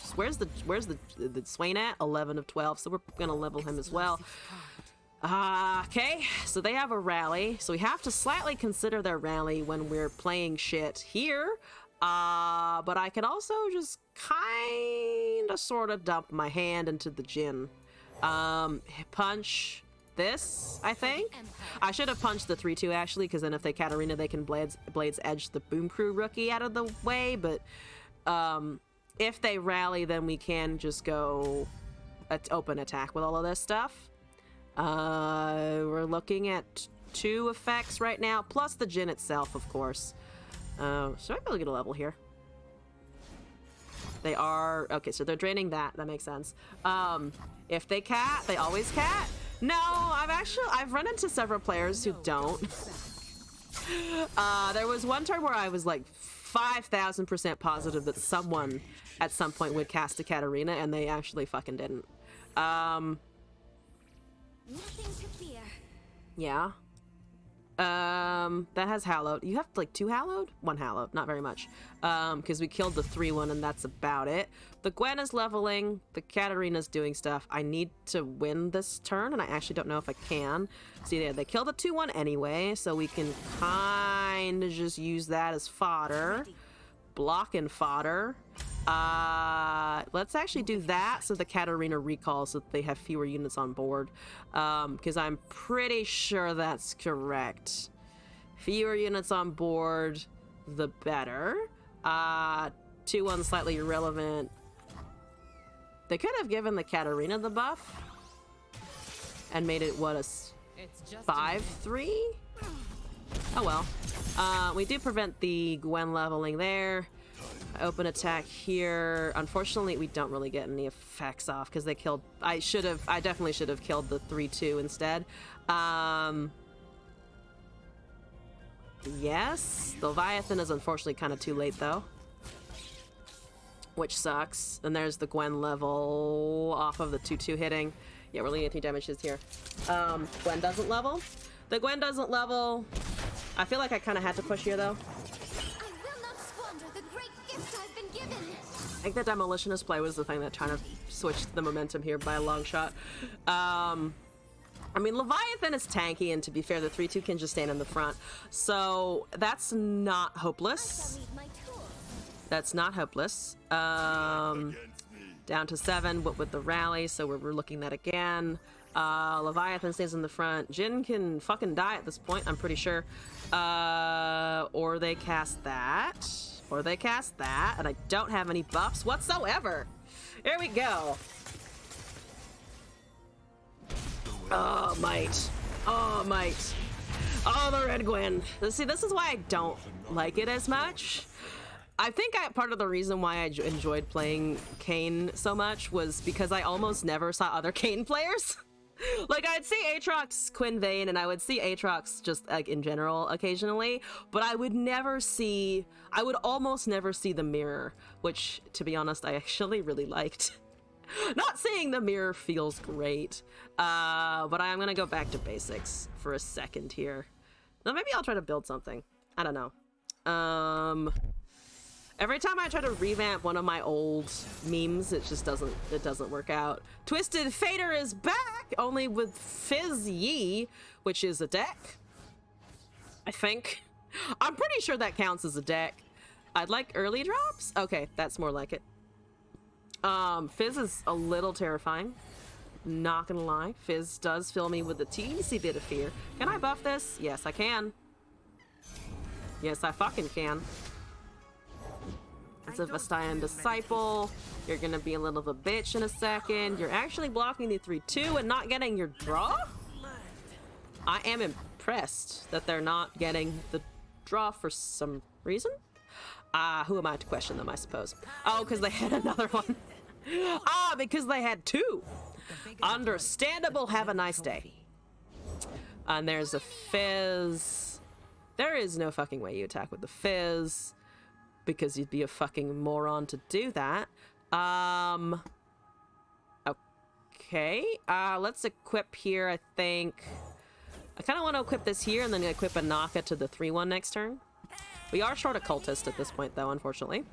Swain at? 11 of 12, so we're gonna level him as well. Okay, so they have a rally, so we have to slightly consider their rally when we're playing shit here. But I can also just kinda sorta dump my hand into the Jin. Punch this, I think. I should have punched the 3-2 actually, because then if they Katarina, they can Blades Edge the Boom Crew Rookie out of the way, but if they rally, then we can just go open attack with all of this stuff. We're looking at 2 effects right now, plus the Jin itself, of course. Should I be able to get a level here? They are... Okay, so they're draining that. That makes sense. If they cat, they always cat. No, I've run into several players who don't. There was one turn where I was like 5,000% positive that someone at some point would cast a Katarina, and they actually fucking didn't. Nothing to fear. Yeah. That has Hallowed. You have like 2 Hallowed? 1 Hallowed, not very much. Because we killed the 3-1 and that's about it. The Gwen is leveling, the Katarina's doing stuff. I need to win this turn, and I actually don't know if I can. See there, they killed the 2-1 anyway, so we can kind of just use that as fodder. Block and fodder. Let's actually do that so the Katarina recalls so that they have fewer units on board. Because I'm pretty sure that's correct. Fewer units on board, the better. 2-1 slightly irrelevant. They could have given the Katarina the buff and made it, what, a 5-3? Oh well. We do prevent the Gwen leveling there. Open attack here. Unfortunately, we don't really get any effects off because they killed... I definitely should have killed the 3-2 instead. Yes, the Leviathan is unfortunately kind of too late though, which sucks. And there's the Gwen level off of the 2-2 hitting. Yeah, we're only getting 3 damages here. Gwen doesn't level. The Gwen doesn't level. I feel like I kind of had to push here though. I think the Demolitionist play was the thing that kind of switched the momentum here by a long shot. I mean, Leviathan is tanky, and to be fair, the 3-2 can just stand in the front. So that's not hopeless. That's not hopeless. Down to 7, but with the rally, so we're looking at again. Leviathan stays in the front. Jin can fucking die at this point, I'm pretty sure. Or they cast that. Or they cast that, and I don't have any buffs whatsoever. Here we go. Oh, might. Oh, might. Oh, the Red Gwen. See, this is why I don't like it as much. I think part of the reason why I enjoyed playing Kayn so much was because I almost never saw other Kayn players. Like, I'd see Aatrox, Quinn Vayne, and I would see Aatrox just, like, in general occasionally, but I would almost never see the mirror, which, to be honest, I actually really liked. Not seeing the mirror feels great, but I'm gonna go back to basics for a second here. Now, maybe I'll try to build something. I don't know. Every time I try to revamp one of my old memes, it just doesn't work out. Twisted Fader is back, only with Fizz Yi, which is a deck. I think. I'm pretty sure that counts as a deck. I'd like early drops? Okay, that's more like it. Fizz is a little terrifying. Not gonna lie. Fizz does fill me with a teensy bit of fear. Can I buff this? Yes, I can. Yes, I fucking can. It's a Vestian Disciple. You're gonna be a little of a bitch in a second. You're actually blocking the 3-2 and not getting your draw? I am impressed that they're not getting the draw for some reason. Who am I to question them, I suppose? Oh, because they had another one. Because they had 2. Understandable. Have a nice day. And there's a Fizz. There is no fucking way you attack with the Fizz, because you'd be a fucking moron to do that. Okay. Let's equip here, I think. I kind of want to equip this here and then equip a Naka to the 3-1 next turn. We are short a cultist at this point, though, unfortunately.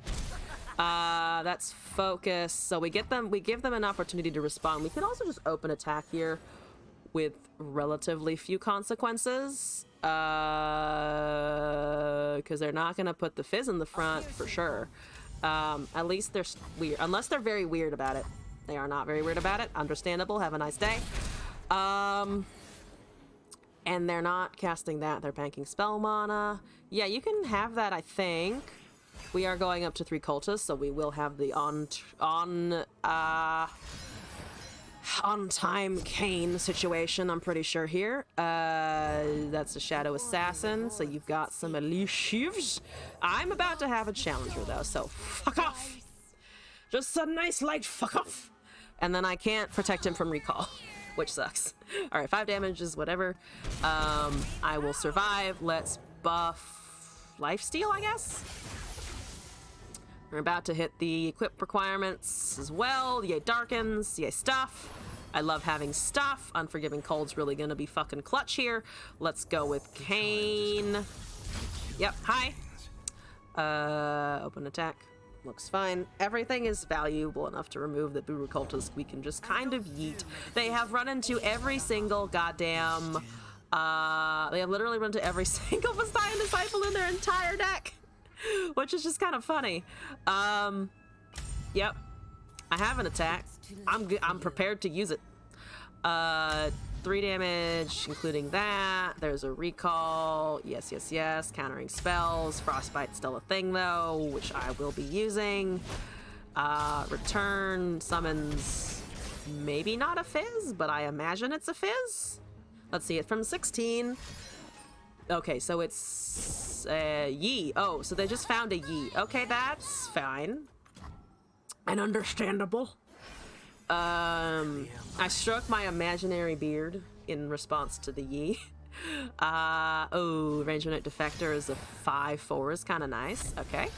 That's focus. So we give them an opportunity to respond. We could also just open attack here with relatively few consequences. Because they're not gonna put the Fizz in the front for sure. At least they're weird, unless they're very weird about it. They are not very weird about it. Understandable. Have a nice day. And they're not casting that. They're banking spell mana. Yeah, you can have that, I think. We are going up to 3 cultists, so we will have the on-time Kayn situation, I'm pretty sure here. That's a Shadow Assassin, so you've got some elusives. I'm about to have a challenger, though, so fuck off. Just a nice light fuck off. And then I can't protect him from recall, which sucks. All right, 5 damage is whatever. I will survive. Let's buff lifesteal, I guess. We're about to hit the equip requirements as well. Yay darkens, yay stuff. I love having stuff. Unforgiving Cold's really gonna be fucking clutch here. Let's go with Kayn. Yep, hi. Open attack. Looks fine. Everything is valuable enough to remove the Buru Cultist. We can just kind of yeet. They have run into every single goddamn... they have literally run into every single Vestian Disciple in their entire deck. Which is just kind of funny. Yep. I have an attack. I'm prepared to use it. 3 damage, including that. There's a recall. Yes, yes, yes. Countering spells. Frostbite's still a thing, though, which I will be using. Return summons maybe not a Fizz, but I imagine it's a Fizz. Let's see it from 16. Okay, so it's Yi. Oh, so they just found a Yi. Okay, that's fine and understandable. I stroked my imaginary beard in response to the Yi. Oh, Ranger Knight Defector is a 5/4 is kind of nice. Okay,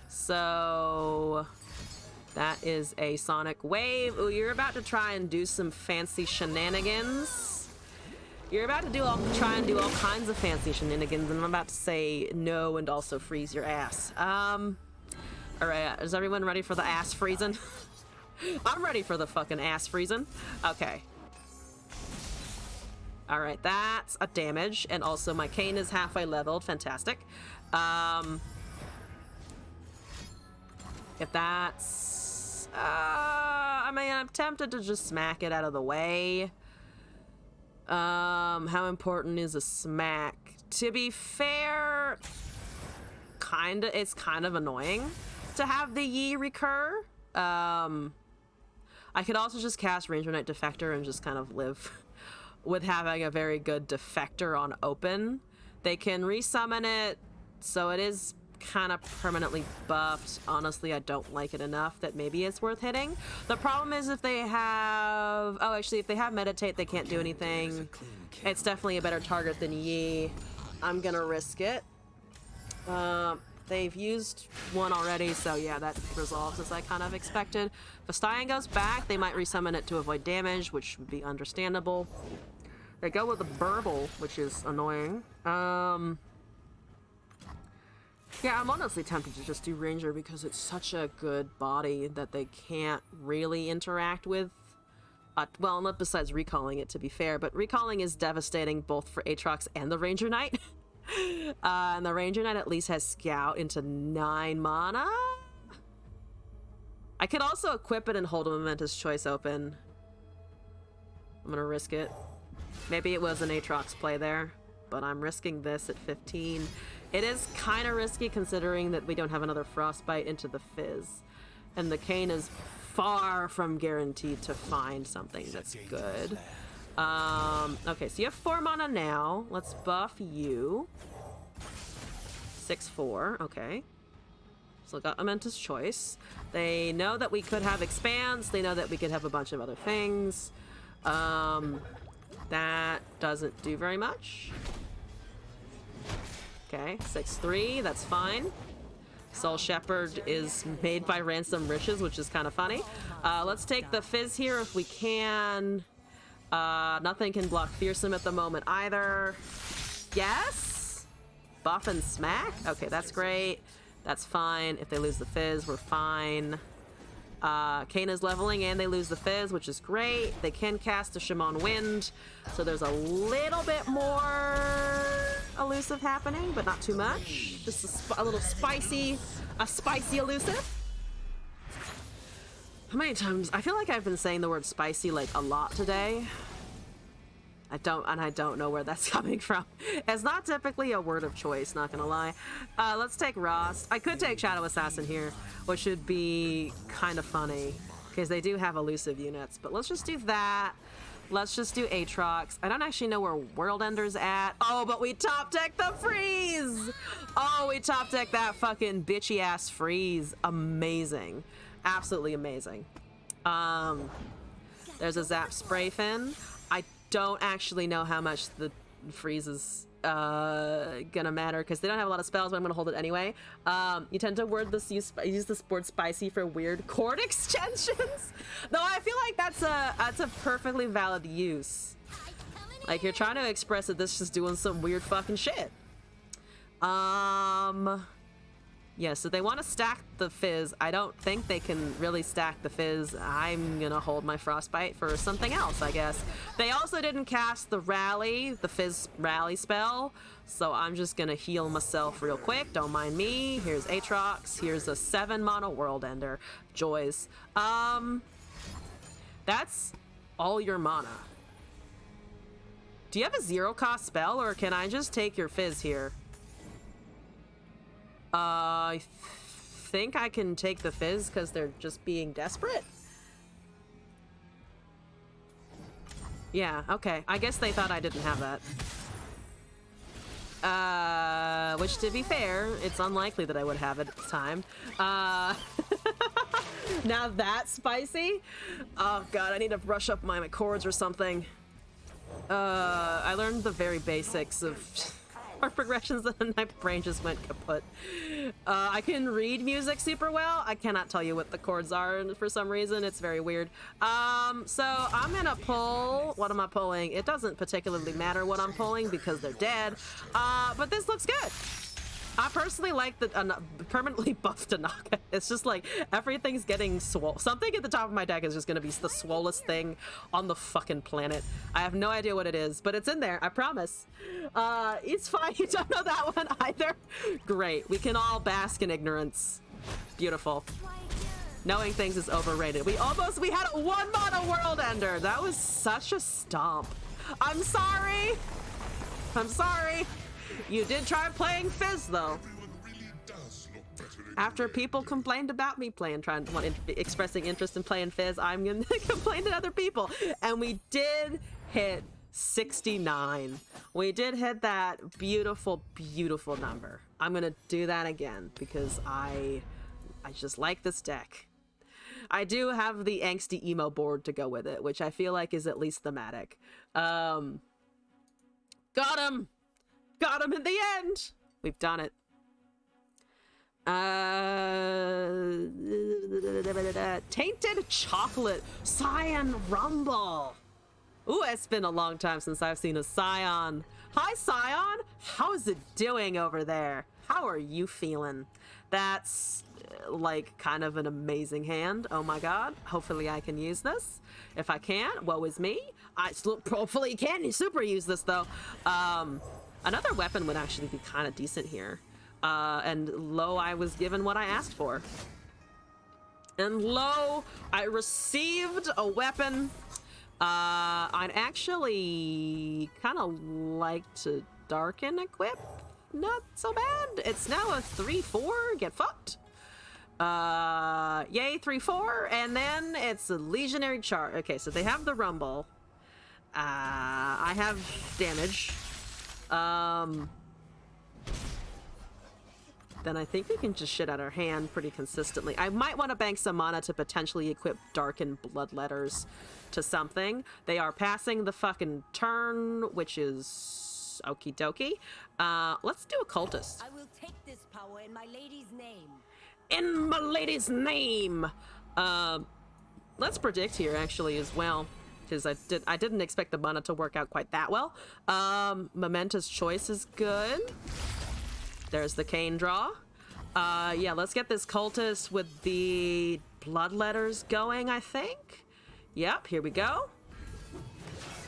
so that is a Sonic Wave. Oh, you're about to try and do some fancy shenanigans. You're about to try and do all kinds of fancy shenanigans, and I'm about to say no and also freeze your ass. All right, is everyone ready for the ass freezing? I'm ready for the fucking ass freezing. Okay. All right, that's a damage, and also my cane is halfway leveled. Fantastic. If that's... I mean, I'm tempted to just smack it out of the way. How important is a smack? To be fair, it's kind of annoying to have the Yi recur. I could also just cast Ranger Knight Defector and just kind of live with having a very good Defector on open. They can resummon it, so it is kind of permanently buffed. Honestly, I don't like it enough that maybe it's worth hitting. The problem is if they have... Oh, actually, if they have Meditate, they can't do anything. It's definitely a better target than Yi. I'm gonna risk it. They've used one already, so yeah, that resolves as I kind of expected. If Vestian goes back, they might resummon it to avoid damage, which would be understandable. They go with the Burble, which is annoying. Yeah, I'm honestly tempted to just do Ranger because it's such a good body that they can't really interact with. Well, not besides recalling it, to be fair, but recalling is devastating both for Aatrox and the Ranger Knight. And the Ranger Knight at least has Scout into 9 mana. I could also equip it and hold a Momentous Choice open. I'm gonna risk it. Maybe it was an Aatrox play there, but I'm risking this at 15. It is kind of risky considering that we don't have another Frostbite into the Fizz. And the cane is far from guaranteed to find something that's good. Okay, so you have 4 mana now. Let's buff you. 6/4, okay. So got Momentous Choice. They know that we could have Expanse. They know that we could have a bunch of other things. That doesn't do very much. Okay, 6/3, that's fine. Soul Shepherd is made by Ransom Riches, which is kind of funny. Let's take the Fizz here if we can. Nothing can block Fearsome at the moment either. Yes? Buff and smack? Okay, that's great. That's fine. If they lose the Fizz, we're fine. Kane is leveling and they lose the Fizz, which is great. They can cast a Shimon Wind, so there's a little bit more elusive happening, but not too much. Just a little spicy elusive. How many times? I feel like I've been saying the word spicy like a lot today. I don't know where that's coming from. It's not typically a word of choice, not gonna lie. Let's take Ross. I could take Shadow Assassin here, which would be kind of funny because they do have elusive units, but let's just do that. Let's just do Aatrox. I don't actually know where World Ender's at. Oh, but we top deck the Freeze! Oh, we top deck that fucking bitchy ass Freeze. Amazing. Absolutely amazing. There's a Zap Spray Fin. I don't actually know how much the Freeze is gonna matter because they don't have a lot of spells, but I'm gonna hold it anyway. You tend to use this word spicy for weird chord extensions, though I feel like that's a perfectly valid use. Like you're trying to express that this is doing some weird fucking shit. Yeah, so they want to stack the Fizz. I don't think they can really stack the Fizz. I'm gonna hold my Frostbite for something else, I guess. They also didn't cast the Fizz Rally spell, so I'm just gonna heal myself real quick. Don't mind me. Here's Aatrox. Here's a 7 mana World Ender. Joys. That's all your mana. Do you have a 0-cost spell, or can I just take your Fizz here? I think I can take the Fizz because they're just being desperate. Yeah, okay. I guess they thought I didn't have that. Which, to be fair, it's unlikely that I would have it at the time. Now that's spicy. Oh god, I need to brush up my chords or something. I learned the very basics of chord progressions and my brain just went kaput. I can read music super well. I cannot tell you what the chords are for some reason. It's very weird. So I'm gonna pull. What am I pulling? It doesn't particularly matter what I'm pulling because they're dead. But this looks good. I personally like the permanently buffed Tanaka. It's just like everything's getting swole. Something at the top of my deck is just gonna be the swollest thing on the fucking planet. I have no idea what it is, but it's in there, I promise. It's fine, you don't know that one either? Great, we can all bask in ignorance. Beautiful. Knowing things is overrated. We had a 1 mana world ender. That was such a stomp. I'm sorry. I'm sorry. You did try playing Fizz, though. After people complained about me expressing interest in playing Fizz, I'm gonna complain to other people. And we did hit 69. We did hit that beautiful, beautiful number. I'm gonna do that again because I just like this deck. I do have the angsty emo board to go with it, which I feel like is at least thematic. Got him! Got him in the end! We've done it. Tainted Chocolate Scion Rumble. Ooh, it's been a long time since I've seen a Scion. Hi, Scion! How's it doing over there? How are you feeling? That's like kind of an amazing hand. Oh my god. Hopefully I can use this. If I can't, woe is me. I still hopefully can super use this though. Another weapon would actually be kind of decent here. And lo, I was given what I asked for. And lo, I received a weapon. I'd actually kind of like to darken equip. Not so bad. It's now a 3/4. Get fucked. Yay, 3/4. And then it's a legionary charge. Okay, so they have the rumble. I have damage. Then I think we can just shit out our hand pretty consistently. I might want to bank some mana to potentially equip Darken Bloodletters to something. They are passing the fucking turn, which is okie dokie. Let's do a cultist. I will take this power in my lady's name. In my lady's name! Let's predict here actually as well. Because I didn't expect the mana to work out quite that well. Momentous Choice is good. There's the Cane draw. Yeah, let's get this cultist with the Bloodletters going, I think. Yep, here we go.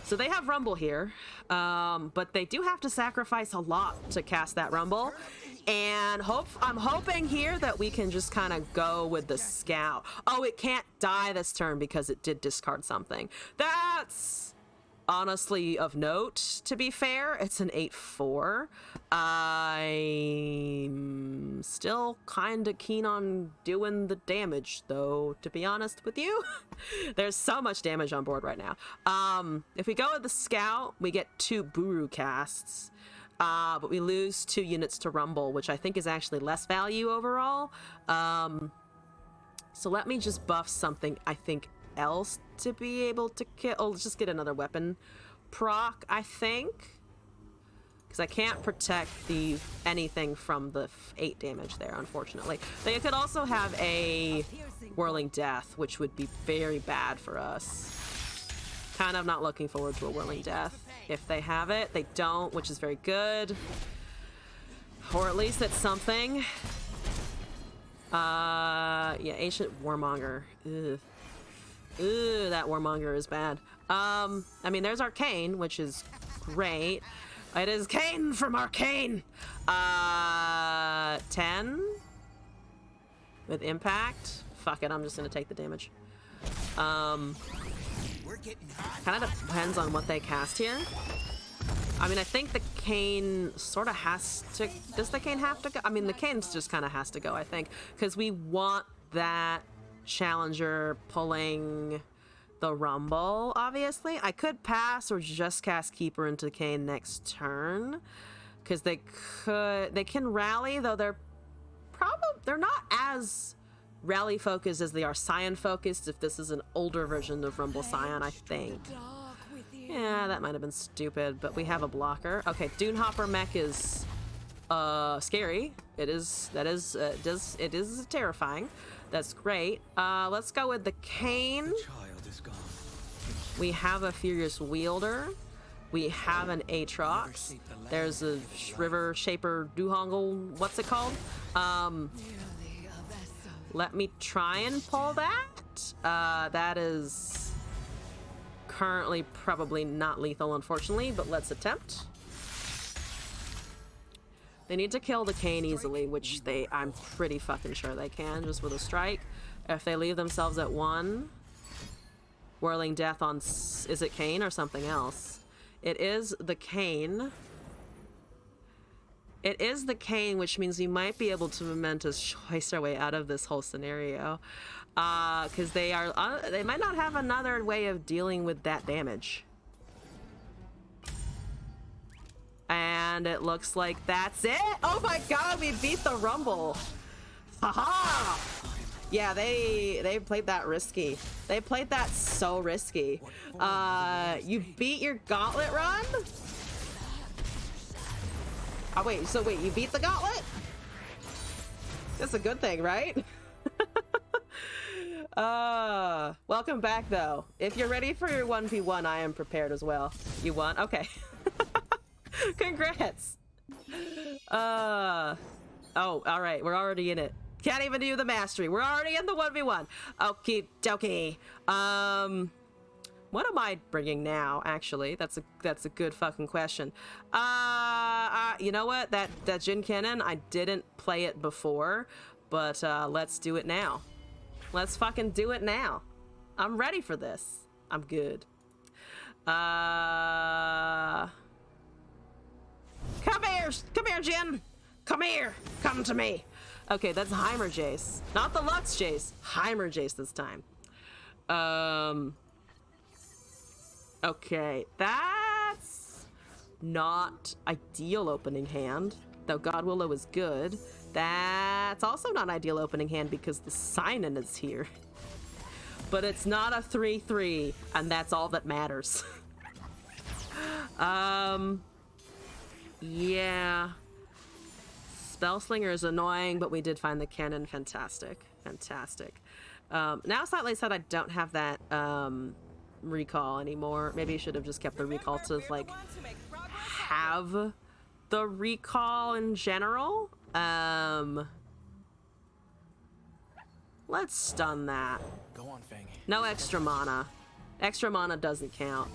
So they have Rumble here, but they do have to sacrifice a lot to cast that Rumble. And I'm hoping here that we can just kind of go with the Scout. Oh, it can't die this turn because it did discard something. That's honestly of note, to be fair. It's an 8/4. I'm still kind of keen on doing the damage, though, to be honest with you. There's so much damage on board right now. If we go with the Scout, we get 2 Buru casts. But we lose 2 units to Rumble, which I think is actually less value overall. So let me just buff something, I think, else to be able to kill. Oh, let's just get another weapon proc, I think. Because I can't protect anything from the 8 damage there, unfortunately. They could also have a Whirling Death, which would be very bad for us. Kind of not looking forward to a Whirling Death. If they have it, they don't, which is very good. Or at least it's something. Yeah, Ancient Warmonger. Ugh. Ugh, that Warmonger is bad. I mean, there's Arcane, which is great. It is Kane from Arcane! 10? With Impact? Fuck it, I'm just gonna take the damage. Kind of depends on what they cast here. I mean, I think the Cane sort of has to... Does the Cane have to go? I mean, the Cane just kind of has to go, I think. Because we want that Challenger pulling the Rumble, obviously. I could pass or just cast Keeper into Cane next turn. because they can rally, though they're not as rally focused as they are Scion focused. If this is an older version of Rumble Scion, I think. Yeah, that might have been stupid, but we have a blocker. Okay, Dunehopper mech is scary. It is terrifying. That's great. Let's go with the Cane. The child is gone. We have a Furious Wielder. We have an Aatrox. There's a River Shaper Duhongle. What's it called? Let me try and pull that. That is currently probably not lethal, unfortunately, but let's attempt. They need to kill the Cane easily, which I'm pretty fucking sure they can, just with a strike. If they leave themselves at 1, Whirling Death on... Is it Cane or something else? It is the Cane. It is the Cane, which means we might be able to momentous choice our way out of this whole scenario. Because they might not have another way of dealing with that damage. And it looks like that's it. Oh my god, we beat the Rumble. Haha! Yeah, they played that risky. They played that so risky. You beat your gauntlet run? Oh wait, you beat the gauntlet? That's a good thing, right? Welcome back though. If you're ready for your 1v1, I am prepared as well. You won? Okay. Congrats. Oh, all right, we're already in it. Can't even do the mastery. We're already in the 1v1. Okie dokie. What am I bringing now, actually? That's a good fucking question. You know what? That Jin Cannon, I didn't play it before, but let's do it now. Let's fucking do it now. I'm ready for this. I'm good. Come here, Jin. Come here. Come to me. Okay, that's Heimer Jace. Not the Lux Jace. Heimer Jace this time. Okay, that's not ideal opening hand, though God Willow is good. That's also not ideal opening hand because the Sign-In is here. But it's not a 3-3, and that's all that matters. Yeah. Spellslinger is annoying, but we did find the cannon. Fantastic. Fantastic. Now Slightly said I don't have that recall anymore. Maybe I should have just kept the recall to like have the recall in general. Let's stun that. Go on, Fang. No extra mana. Extra mana doesn't count.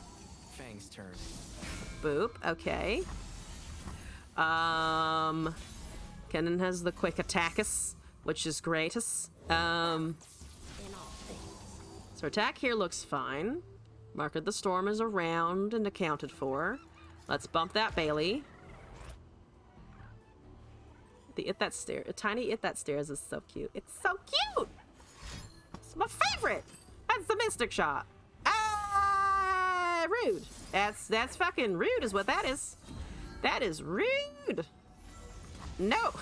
Fang's turn. Boop. Okay. Kennen has the quick attackus, which is greatest. So attack here looks fine. Mark of the Storm is around and accounted for. Let's bump that Bailey. The It That Stair, a tiny It That Stairs is so cute. It's so cute! It's my favorite! That's the Mystic Shot. Rude. That's fucking rude is what that is. That is rude. No.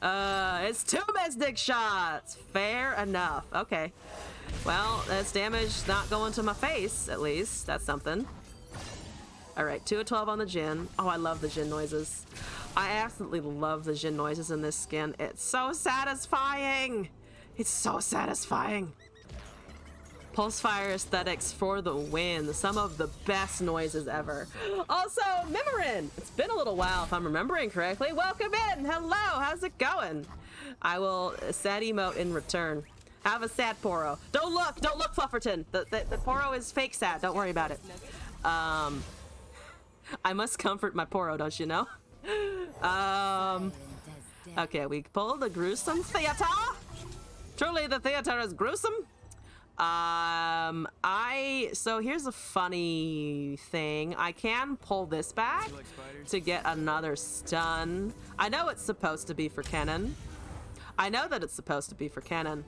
It's 2 Mystic Shots. Fair enough. Okay. Well, that's damage not going to my face, at least. That's something. Alright, 2 of 12 on the Jin. Oh, I love the Jin noises. I absolutely love the Jin noises in this skin. It's so satisfying. It's so satisfying. Pulsefire aesthetics for the win. Some of the best noises ever. Also, Mimirin. It's been a little while if I'm remembering correctly. Welcome in. Hello. How's it going? I will sad emote in return. Have a sad Poro. Don't look, Flufferton. The Poro is fake sad. Don't worry about it. I must comfort my Poro, don't you know? Okay, we pull the gruesome theater. Truly, the theater is gruesome. So here's a funny thing. I can pull this back to get another stun. I know it's supposed to be for Kennen. I know that it's supposed to be for Kennen.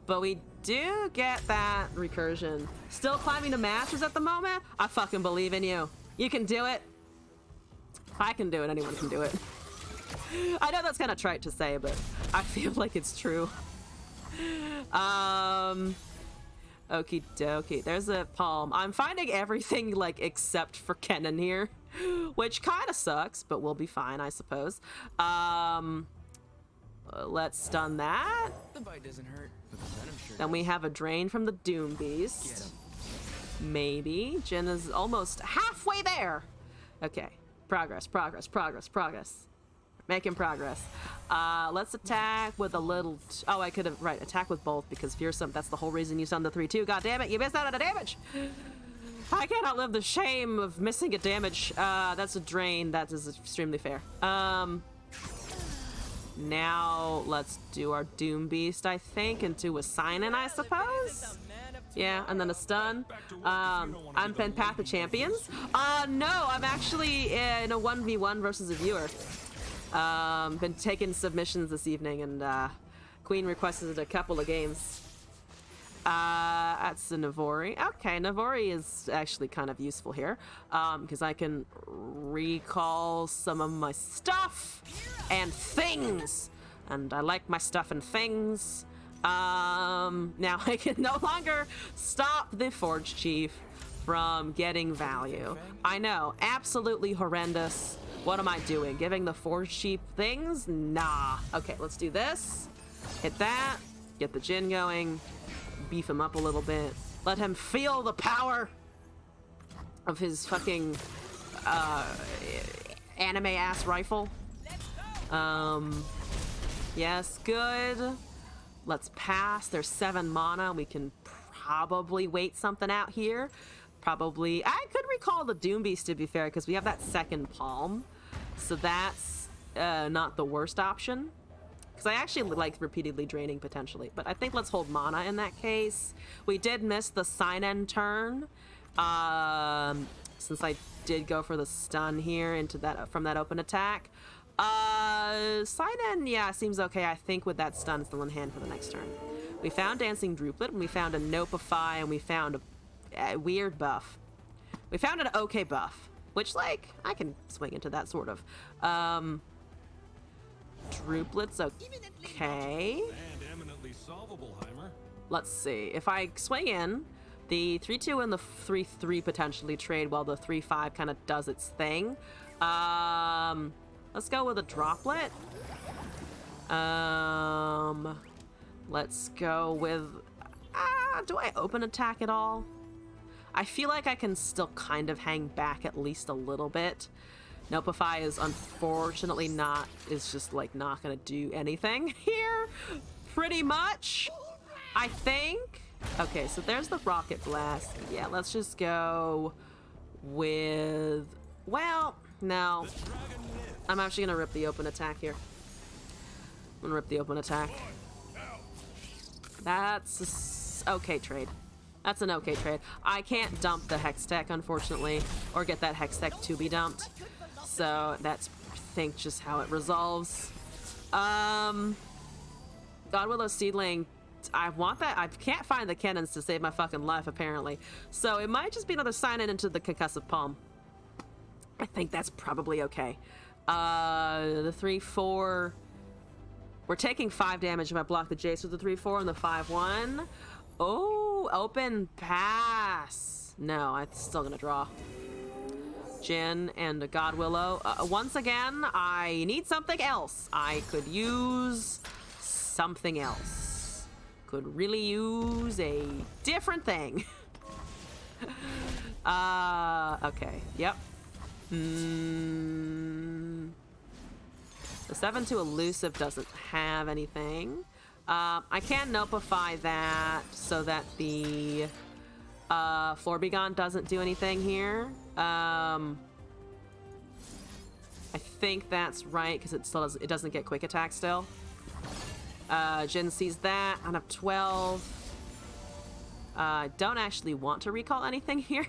But we do get that recursion. Still climbing to masters at the moment? I fucking believe in you. You can do it. If I can do it, anyone can do it. I know that's kind of trite to say, but I feel like it's true. Okie dokie. There's a palm. I'm finding everything, like, except for Kennen here, which kind of sucks, but we'll be fine, I suppose. Let's stun that. The bite doesn't hurt, but the venom sure Then we have a drain from the Doom Beast. Maybe. Jin is almost halfway there. Okay. Progress, progress, progress, progress. Making progress. Let's attack with a little... oh, I could have... right, attack with both because fearsome. That's the whole reason you stunned the 3-2. God damn it, you missed out on the damage. I cannot live the shame of missing a damage. That's a drain. That is extremely fair. Now let's do our Doom Beast, I think, and do a sign-in, I suppose? Yeah, and then a stun. I'm been Path of Champions. No, I'm actually in a 1v1 versus a viewer. Been taking submissions this evening, and Queen requested a couple of games. That's a Navori. Okay, Navori is actually kind of useful here, because I can recall some of my stuff and things, and I like my stuff and things. Now I can no longer stop the Forge Chief from getting value. I know, absolutely horrendous. What am I doing? Giving the Forge Chief things? Nah. Okay, let's do this. Hit that. Get the Jin going. Beef him up a little bit. Let him feel the power of his fucking anime-ass rifle. Yes, good. Let's pass. There's 7 mana. We can probably wait something out here. Probably. I could recall the Doom Beast, to be fair, because we have that second palm. So that's not the worst option. Because I actually like repeatedly draining, potentially. But I think let's hold mana in that case. We did miss the sign-in turn. Since I did go for the stun here into that from that open attack. Sign-in, yeah, seems okay. I think with that stun still in hand for the next turn. We found Dancing Druplet, and we found a Nopify, and we found a weird buff. We found an okay buff, which, like, I can swing into that, sort of. Druplet's okay. Let's see. If I swing in, the 3-2 and the 3-3 potentially trade while the 3-5 kind of does its thing. Let's go with a Droplet. Let's go with... do I open attack at all? I feel like I can still kind of hang back at least a little bit. Nopify is unfortunately not, is just like not gonna do anything here, pretty much, I think. Okay, so there's the Rocket Blast. Yeah, let's just go with, well, no. I'm actually gonna rip the open attack here. I'm gonna rip the open attack. That's a okay trade. That's an okay trade. I can't dump the Hex Tech, unfortunately, or get that Hex Tech to be dumped. So that's, I think, just how it resolves. Godwillow Seedling, I want that. I can't find the cannons to save my fucking life, apparently. So it might just be another sign-in into the Concussive Palm. I think that's probably okay. The 3-4... We're taking 5 damage if I block the Jace with the 3-4 and the 5-1. Oh, open pass. No, I'm still gonna draw. Jin and a Godwillow. Once again, I need something else. I could use something else. Could really use a different thing. Okay, yep. The 7-2 elusive doesn't have anything. I can Nopify that so that the Floorbegon doesn't do anything here. I think that's right because it still doesn't get quick attack still. Jin sees that. I have 12. Don't actually want to recall anything here.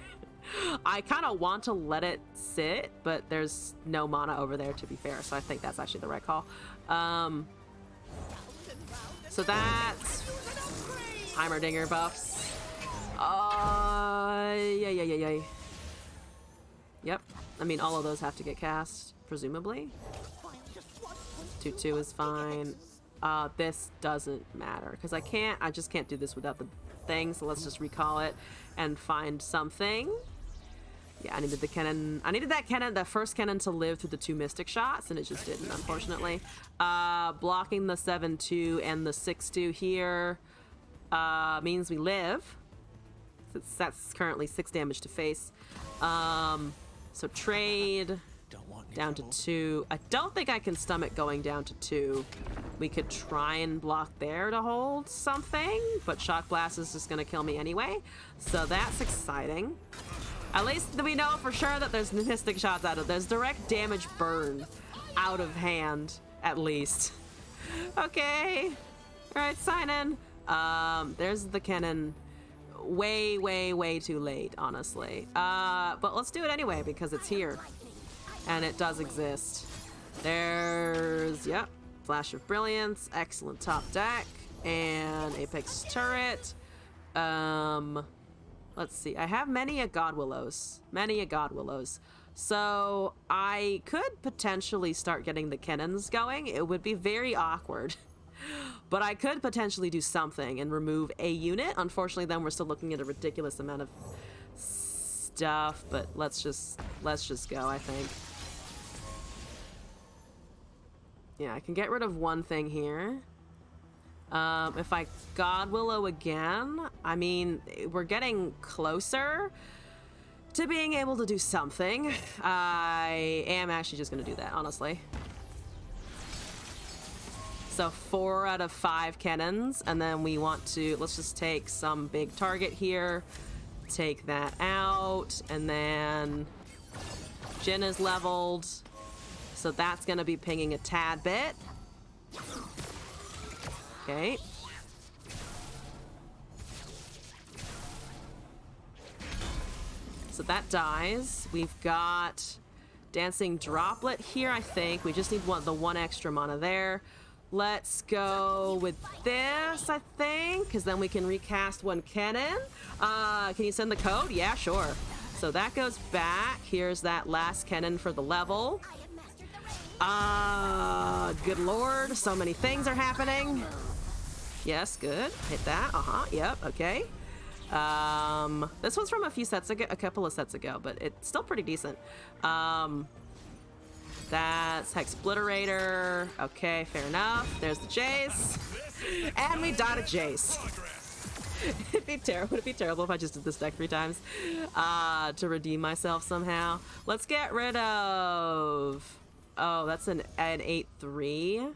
I kind of want to let it sit, but there's no mana over there, to be fair, so I think that's actually the right call. So that's Heimerdinger buffs. Yeah. Yep. I mean, all of those have to get cast, presumably. 2/2 is fine. This doesn't matter because I just can't do this without the thing. So let's just recall it and find something. Yeah, I needed the cannon. I needed that first cannon to live through the 2 mystic shots, and it just didn't, unfortunately. Blocking the 7/2 and the 6/2 here means we live. That's currently 6 damage to face. So trade down to 2. I don't think I can stomach going down to 2. We could try and block there to hold something, but Shock Blast is just going to kill me anyway. So that's exciting. At least we know for sure that there's mystic shots there's direct damage burn out of hand, at least. Okay. All right, sign in. There's the cannon. Way too late, honestly. But let's do it anyway because it's here. And it does exist. There's, yep, Flash of Brilliance, excellent top deck, and Apex Turret. Let's see. I have many a God Willows. So I could potentially start getting the cannons going. It would be very awkward. But I could potentially do something and remove a unit. Unfortunately, then we're still looking at a ridiculous amount of stuff. But let's just go, I think. Yeah, I can get rid of one thing here. If I God Willow again, I mean, we're getting closer to being able to do something. I am actually just going to do that, honestly. So 4 out of 5 cannons, and then we want to, let's just take some big target here, take that out, and then Jin is leveled, so that's going to be pinging a tad bit. Okay. So that dies. We've got Dancing Droplet here, I think. We just need the one extra mana there. Let's go with this, I think, because then we can recast one cannon. Can you send the code? Yeah, sure. So that goes back. Here's that last cannon for the level. Good lord, so many things are happening. Yes, good. Hit that. Yep, okay. This one's from a couple of sets ago, but it's still pretty decent. That's Hexbliterator. Okay, fair enough. There's the Jace. And we died a Jace. Would it be terrible if I just did this deck 3 times to redeem myself somehow? Let's get rid of... Oh, that's an 8/3.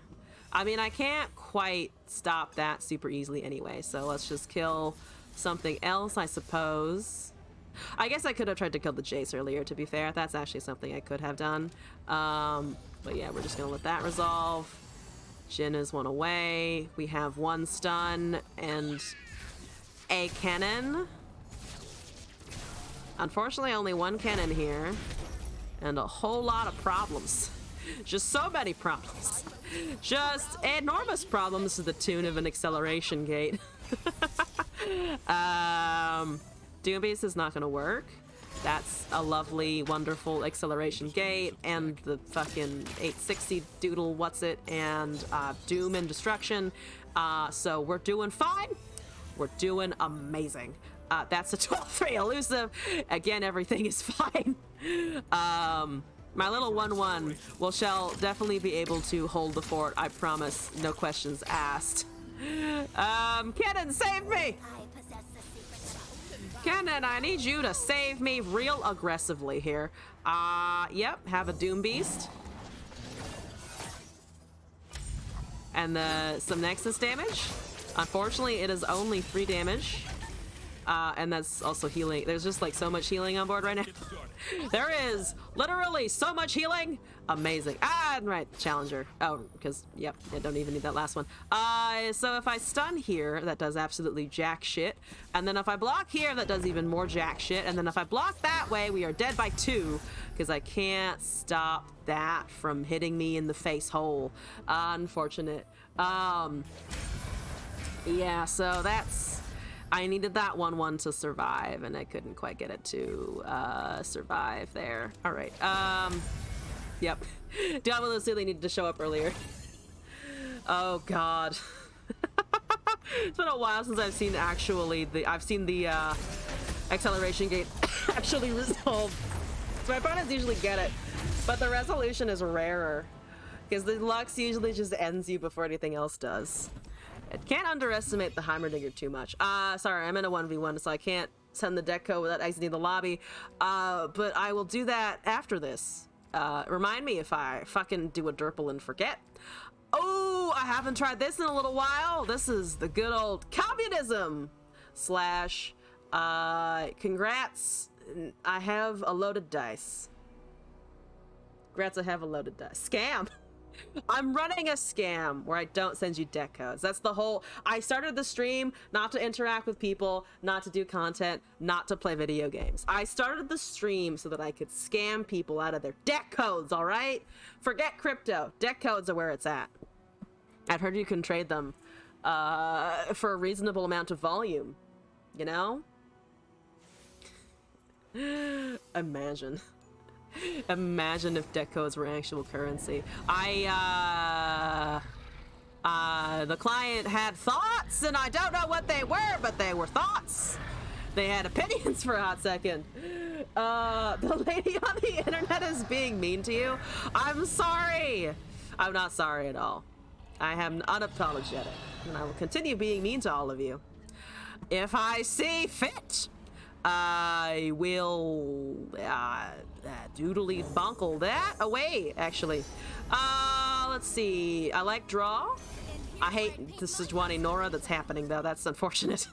I mean, I can't quite stop that super easily anyway, so let's just kill something else, I suppose. I guess I could have tried to kill the Jace earlier, to be fair. That's actually something I could have done. But yeah, we're just gonna let that resolve. Jin is 1 away. We have 1 stun and a cannon. Unfortunately, only 1 cannon here. And a whole lot of problems. Just so many problems. Just enormous problems to the tune of an acceleration gate. Doom Beast is not gonna work. That's a lovely, wonderful acceleration gate, and the fucking 860 doodle, and Doom and Destruction. So we're doing fine. We're doing amazing. That's a 12/3 elusive. Again, everything is fine. My little 1/1 shall definitely be able to hold the fort, I promise. No questions asked. Cannon, save me! Cannon, I need you to save me real aggressively here. Yep, have a Doom Beast. And some Nexus damage. Unfortunately, it is only 3 damage. And that's also healing. There's just like so much healing on board right now. There is literally so much healing. Amazing. Right, Challenger. Oh, because, yep, I don't even need that last one. So if I stun here, that does absolutely jack shit. And then if I block here, that does even more jack shit. And then if I block that way, we are dead by 2, because I can't stop that from hitting me in the face hole. Unfortunate. Yeah, so that's I needed that 1/1 to survive, and I couldn't quite get it to survive there. All right. Yep. Diablo Lucille needed to show up earlier. Oh God. It's been a while since I've seen the acceleration gate actually resolved. So my opponents usually get it, but the resolution is rarer because the Lux usually just ends you before anything else does. It can't underestimate the Heimerdinger too much. Sorry, I'm in a 1v1, so I can't send the deck code without exiting the lobby. But I will do that after this. Remind me if I fucking do a Derpal and forget. Oh, I haven't tried this in a little while. This is the good old communism slash, congrats, I have a loaded dice. Congrats, I have a loaded dice. Scam. I'm running a scam where I don't send you deck codes. That's the whole... I started the stream not to interact with people, not to do content, not to play video games. I started the stream so that I could scam people out of their deck codes, all right? Forget crypto. Deck codes are where it's at. I've heard you can trade them for a reasonable amount of volume, you know? Imagine. Imagine if deck codes were actual currency. The client had thoughts, and I don't know what they were, but they were thoughts. They had opinions for a hot second. The lady on the internet is being mean to you. I'm sorry. I'm not sorry at all. I am unapologetic, and I will continue being mean to all of you. If I see fit, I will doodly bunkle that away, actually. Let's see. I like draw. I hate the Sejuani Nora that's happening, though. That's unfortunate.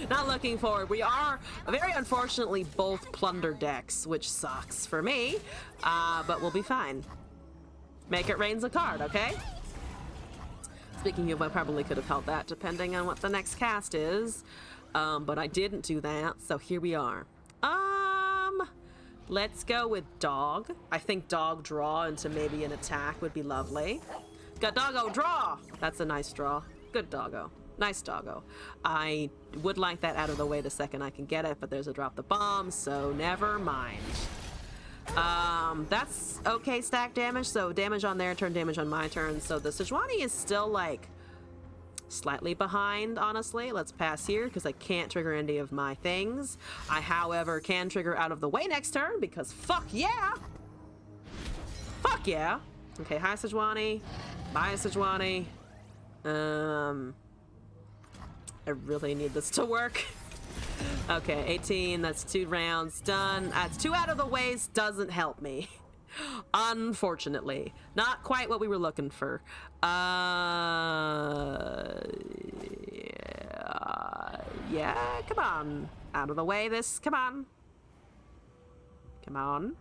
Not looking forward. We are, very unfortunately, both plunder decks, which sucks for me, but we'll be fine. Make it rain's a card, okay? Speaking of, I probably could have held that, depending on what the next cast is. But I didn't do that, so here we are. Let's go with dog. I think dog draw into maybe an attack would be lovely. Got doggo draw! That's a nice draw. Good doggo. Nice doggo. I would like that out of the way the second I can get it, but there's a drop the bomb, so never mind. That's okay stack damage, so damage on their turn, damage on my turn. So the Sejuani is still, like, slightly behind, honestly. Let's pass here because I can't trigger any of my things. I, however, can trigger out of the way next turn because fuck yeah! Fuck yeah! Okay, hi Sejuani. Bye Sejuani. I really need this to work. Okay, 18, that's 2 rounds done. That's 2 out of the ways, doesn't help me. Unfortunately. Not quite what we were looking for. Yeah, come on. Out of the way, this, come on. Come on.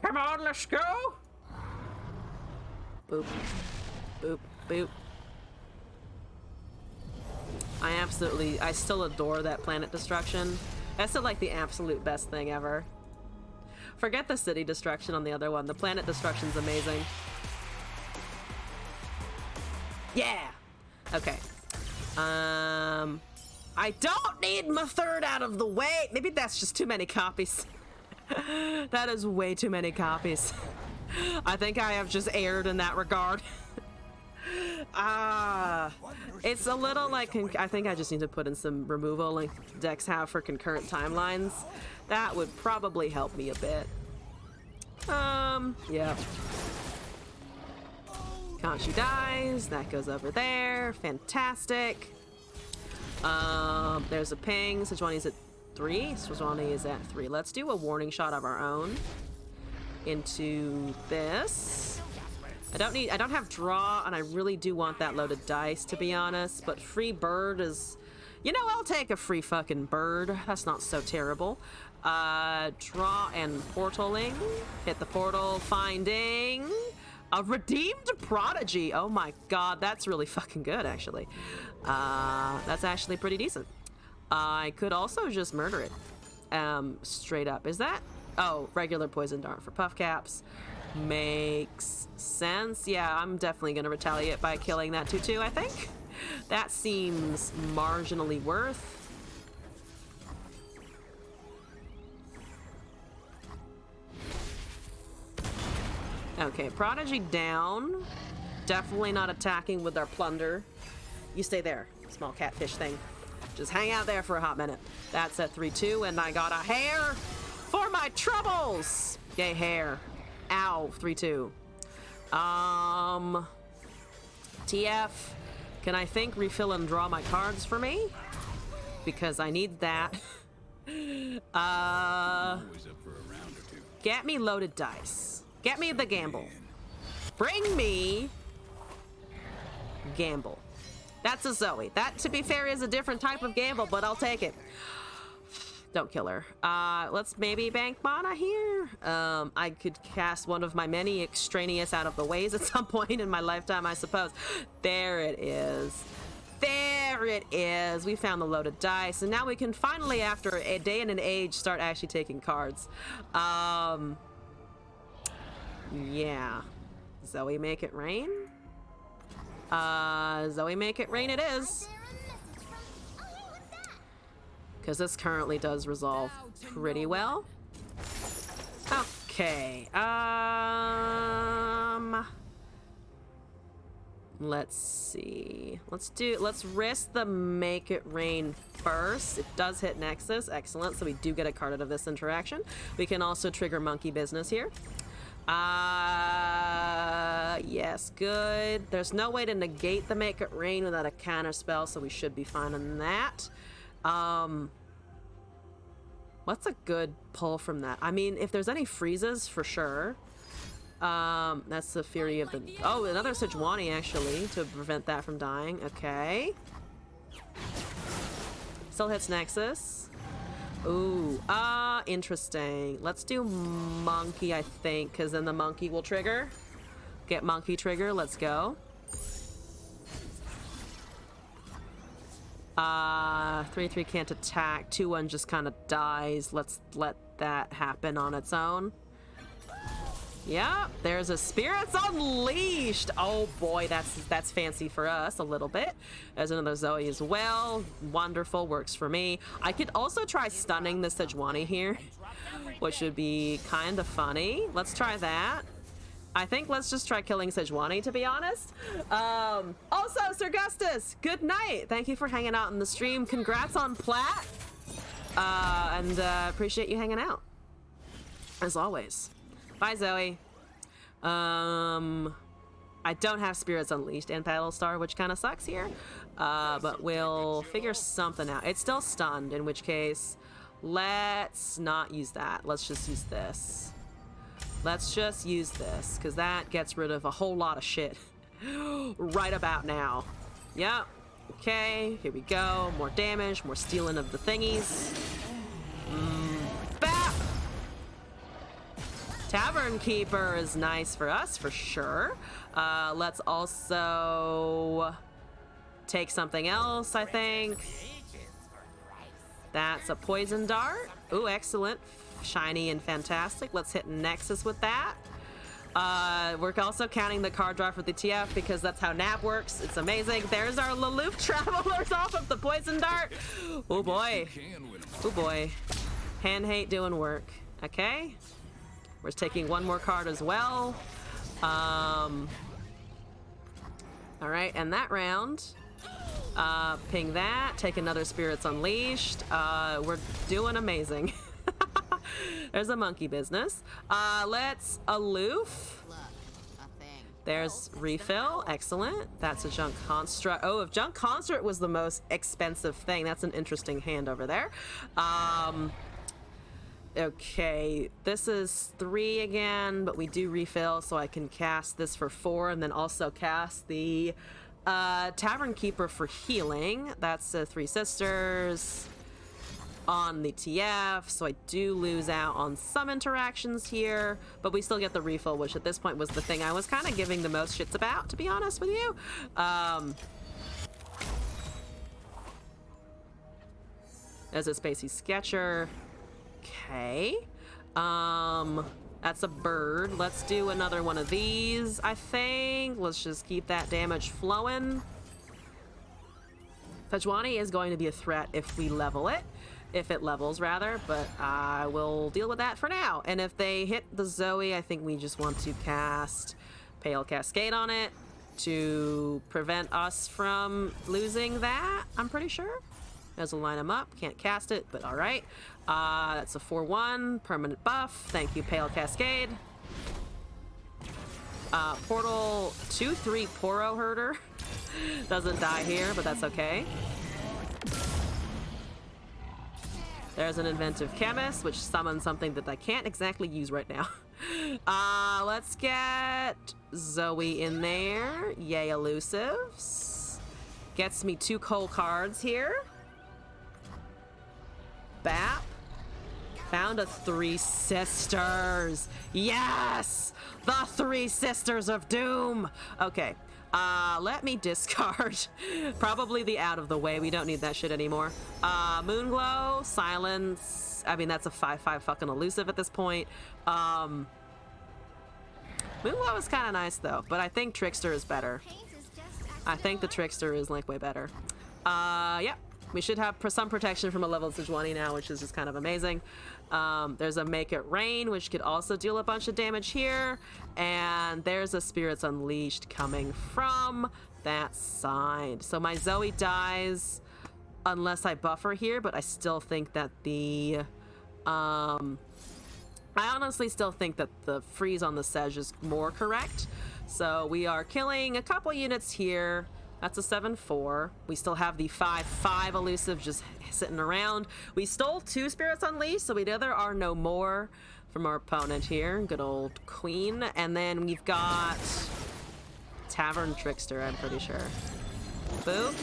Come on, let's go! Boop. Boop, boop. I still adore that planet destruction. That's still like the absolute best thing ever. Forget the city destruction on the other one. The planet destruction's amazing. Yeah! Okay. I don't need my third out of the way. Maybe that's just too many copies. That is way too many copies. I think I have just erred in that regard. It's a little like, I think I just need to put in some removal like decks have for concurrent timelines. That would probably help me a bit. Yeah. Kanshi dies, that goes over there, fantastic. There's a ping, Sejuani's at 3, Sejuani is at 3. Let's do a warning shot of our own into this. I don't have draw, and I really do want that loaded dice, to be honest, but free bird is, you know, I'll take a free fucking bird. That's not so terrible. Draw and portaling. Hit the portal, finding a redeemed prodigy. Oh my god, that's really fucking good, actually. That's actually pretty decent. I could also just murder it. Straight up. Is that? Oh, regular poison dart for puff caps. Makes sense. Yeah, I'm definitely gonna retaliate by killing that 2/2, I think. That seems marginally worth. Okay, Prodigy down. Definitely not attacking with our plunder. You stay there, small catfish thing. Just hang out there for a hot minute. That's a 3-2, and I got a hair for my troubles. Yay, hair. Ow, 3-2. TF, can I think refill and draw my cards for me? Because I need that. Get me loaded dice. Get me the gamble. Bring me gamble. That's a Zoe. That, to be fair, is a different type of gamble, but I'll take it. Don't kill her. Let's maybe bank mana here. I could cast one of my many extraneous out of the ways at some point in my lifetime, I suppose. There it is. There it is. We found the loaded dice, and now we can finally, after a day and an age, start actually taking cards. Yeah. Zoe, make it rain? Zoe, make it rain it is. Because this currently does resolve pretty well. Okay. Let's see. Let's risk the make it rain first. It does hit Nexus. Excellent. So we do get a card out of this interaction. We can also trigger monkey business here. Yes, good. There's no way to negate the make it rain without a counter spell, so we should be fine on that. What's a good pull from that? I mean, if there's any freezes, for sure. That's the Fury of the... Oh, another Sejuani, actually, to prevent that from dying. Okay. Still hits Nexus. Ooh, interesting. Let's do monkey, I think, because then the monkey will trigger. Get monkey trigger, let's go. 3-3 can't attack. 2-1 just kind of dies. Let's let that happen on its own. Yep, there's a Spirits Unleashed. Oh boy, that's fancy for us a little bit. There's another Zoe as well. Wonderful, works for me. I could also try stunning the Sejuani here, which would be kind of funny. Let's try that. I think let's just try killing Sejuani, to be honest. Also, Sir Gustus, good night. Thank you for hanging out in the stream. Congrats on Plat. And appreciate you hanging out, as always. Bye, Zoe. I don't have Spirits Unleashed and Battlestar, which kind of sucks here. But we'll figure something out. It's still stunned, in which case, let's not use that. Let's just use this. Let's just use this, because that gets rid of a whole lot of shit right about now. Yep. Okay, here we go. More damage, more stealing of the thingies. Bap! Tavern Keeper is nice for us, for sure. Let's also take something else, I think. That's a Poison Dart. Ooh, excellent. Shiny and fantastic. Let's hit Nexus with that. We're also counting the card draw for the TF because that's how NAP works. It's amazing. There's our Lelouch Travelers off of the Poison Dart. Oh boy. Oh boy. Hand hate doing work. Okay. We're taking one more card as well. All right, and that round, ping that, take another Spirits Unleashed. We're doing amazing. There's a monkey business. Let's aloof. There's refill. Excellent. That's a Junk Construct. Oh, if Junk Construct was the most expensive thing, that's an interesting hand over there. Okay, this is 3 again, but we do refill, so I can cast this for 4 and then also cast the Tavern Keeper for healing. That's 3 Sisters on the TF, so I do lose out on some interactions here, but we still get the refill, which at this point was the thing I was kind of giving the most shits about, to be honest with you. There's a Spacey Sketcher. Okay. That's a bird. Let's do another one of these, I think. Let's just keep that damage flowing. Sejuani is going to be a threat if we level it. if it levels rather, but I will deal with that for now. And if they hit the Zoe, I think we just want to cast Pale Cascade on it to prevent us from losing that, I'm pretty sure. As a line them up, can't cast it, but all right. That's a 4/1 permanent buff. Thank you, Pale Cascade. Portal 2/3 Poro Herder doesn't die here, but that's okay. There's an Inventive Chemist, which summons something that I can't exactly use right now. Let's get Zoe in there. Yay, elusives. Gets me 2 coal cards here. Bap. Found a 3 Sisters. Yes! The 3 Sisters of Doom. Okay. Let me discard probably the out of the way. We don't need that shit anymore. Moonglow, Silence. I mean, that's a 5/5 fucking elusive at this point. Moonglow is kind of nice though, but I think Trickster is better. I think the Trickster is like way better. Yeah. We should have some protection from a level Sejuani now, which is just kind of amazing. There's a Make It Rain, which could also deal a bunch of damage here. And there's a Spirits Unleashed coming from that side. So my Zoe dies unless I buffer here, but I still think that the... I honestly still think that the freeze on the Sej is more correct. So we are killing a couple units here. That's a 7/4. We still have the 5/5 elusive just sitting around. We stole 2 Spirits Unleashed, so we know there are no more from our opponent here. Good old Queen. And then we've got Tavern Trickster, I'm pretty sure. Boop.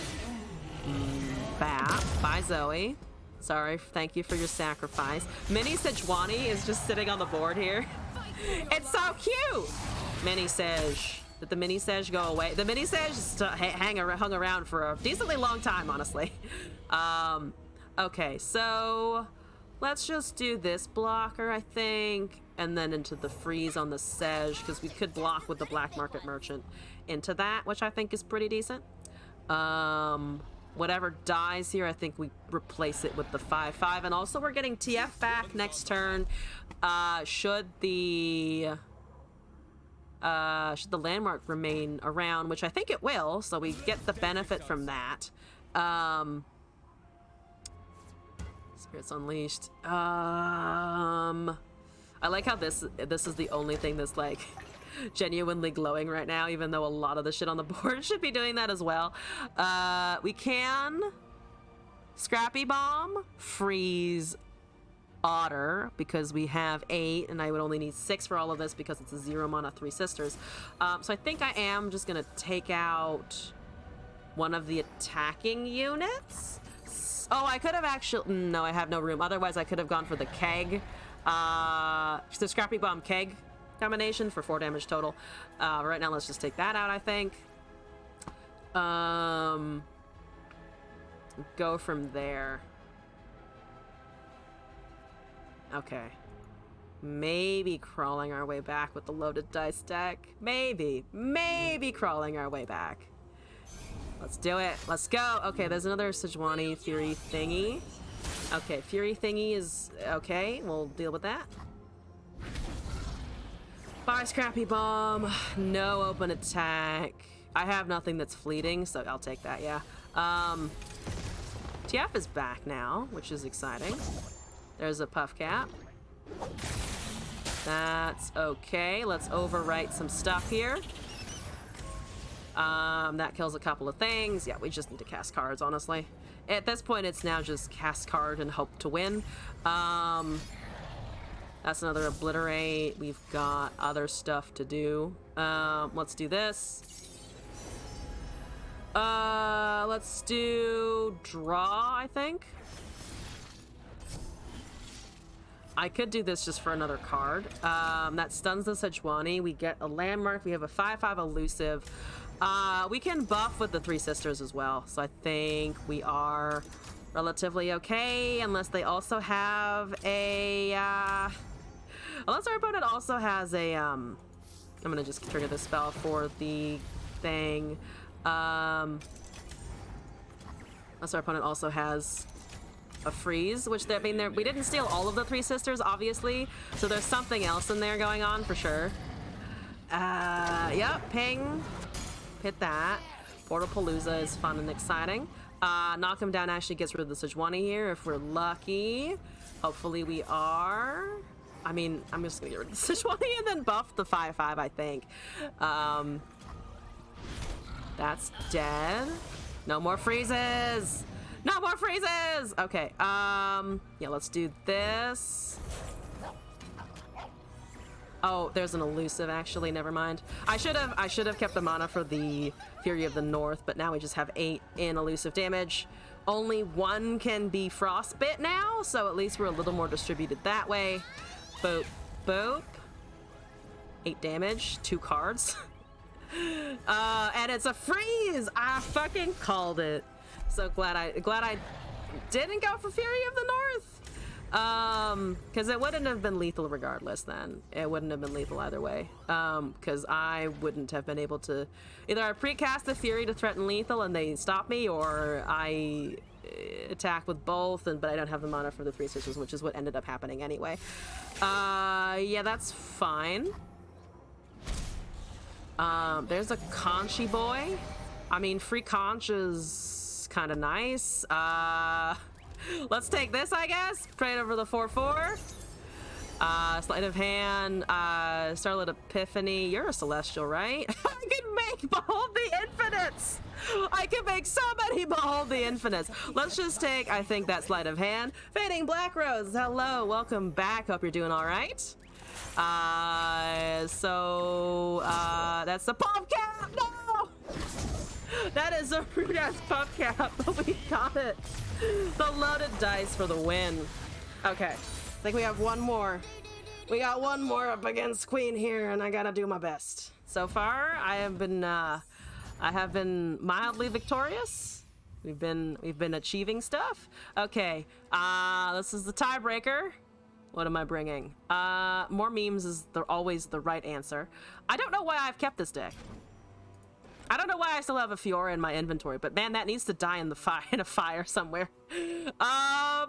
Bap. Bye, Zoe. Sorry, thank you for your sacrifice. Mini Sejuani is just sitting on the board here. It's so cute! Mini Sej. Did the mini Sej go away? The mini Sej just hung around for a decently long time, honestly. Okay, so let's just do this blocker, I think, and then into the freeze on the Sej, because we could block with the Black Market Merchant into that, which I think is pretty decent. Whatever dies here, I think we replace it with the 5/5, and also we're getting TF back next turn. Should the landmark remain around, which I think it will, so we get the benefit from that. Spirits Unleashed. I like how this is the only thing that's like genuinely glowing right now, even though a lot of the shit on the board should be doing that as well. We can Scrappy Bomb, freeze Otter, because we have 8 and I would only need 6 for all of this because it's a 0 mana 3 Sisters. So I think I am just gonna take out one of the attacking units. Oh, I could have actually... No, I have no room. Otherwise, I could have gone for the Keg. The Scrappy Bomb Keg combination for 4 damage total. Right now, let's just take that out, I think. Go from there. Okay. Maybe crawling our way back with the loaded dice deck. Maybe crawling our way back. Let's do it. Let's go. Okay, there's another Sejuani Fury thingy. Okay, Fury thingy is okay. We'll deal with that. Bye, Scrappy Bomb. No open attack. I have nothing that's fleeting, so I'll take that, yeah. TF is back now, which is exciting. There's a Puff Cap. That's okay. Let's overwrite some stuff here. That kills a couple of things. Yeah, we just need to cast cards, honestly. At this point, it's now just cast card and hope to win. That's another Obliterate. We've got other stuff to do. Let's do this. Let's do draw, I think. I could do this just for another card. That stuns the Sejuani. We get a landmark. We have a 5/5 elusive. We can buff with the 3 Sisters as well. So I think we are relatively okay, unless they also have a... unless our opponent also has a... I'm gonna just trigger this spell for the thing. Unless our opponent also has a freeze, which I mean, we didn't steal all of the Three Sisters, obviously, so there's something else in there going on for sure. Yep, ping. Hit that. Portapalooza is fun and exciting. Knock him down actually gets rid of the Sejuani here if we're lucky. Hopefully we are. I mean, I'm just gonna get rid of the Sejuani and then buff the 5/5, I think. That's dead. No more freezes! No more freezes! Okay, yeah, let's do this. Oh, there's an elusive, actually, never mind. I should have kept the mana for the Fury of the North, but now we just have 8 in elusive damage. Only 1 can be frostbit now, so at least we're a little more distributed that way. Boop, boop. 8 damage, 2 cards. And it's a freeze! I fucking called it. So glad I didn't go for Fury of the North. Because it wouldn't have been lethal regardless then. It wouldn't have been lethal either way. Because I wouldn't have been able to... Either I precast the Fury to threaten lethal and they stop me, or I attack with both, but I don't have the mana for the Three Sisters, which is what ended up happening anyway. Yeah, that's fine. There's a Conchi boy. I mean, free Conch is kind of nice. Let's take this, I guess. Trade over the 4/4. Sleight of hand. Starlit Epiphany. You're a Celestial, right? I can make Behold the Infinites! I can make so many Behold the Infinites. Let's just take, I think, that Sleight of Hand. Fading Black Rose. Hello, welcome back. Hope you're doing all right. That's the pop cap. No, that is a rude ass pop cap, but we got it. The loaded dice for the win. Okay, I think we have one more. We got one more up against Queen here, and I gotta do my best. So far, I have been mildly victorious. We've been achieving stuff. Okay, this is the tiebreaker. What am I bringing? More memes is always the right answer. I don't know why I've kept this deck. I don't know why I still have a Fiora in my inventory, but man, that needs to die in the in a fire somewhere. I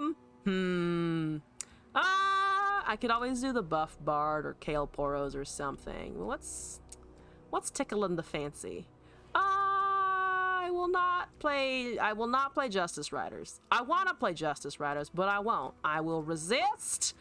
could always do the Buff Bard or Kale Poros or something. What's tickling the fancy? I will not play Justice Riders. I want to play Justice Riders, but I won't. I will resist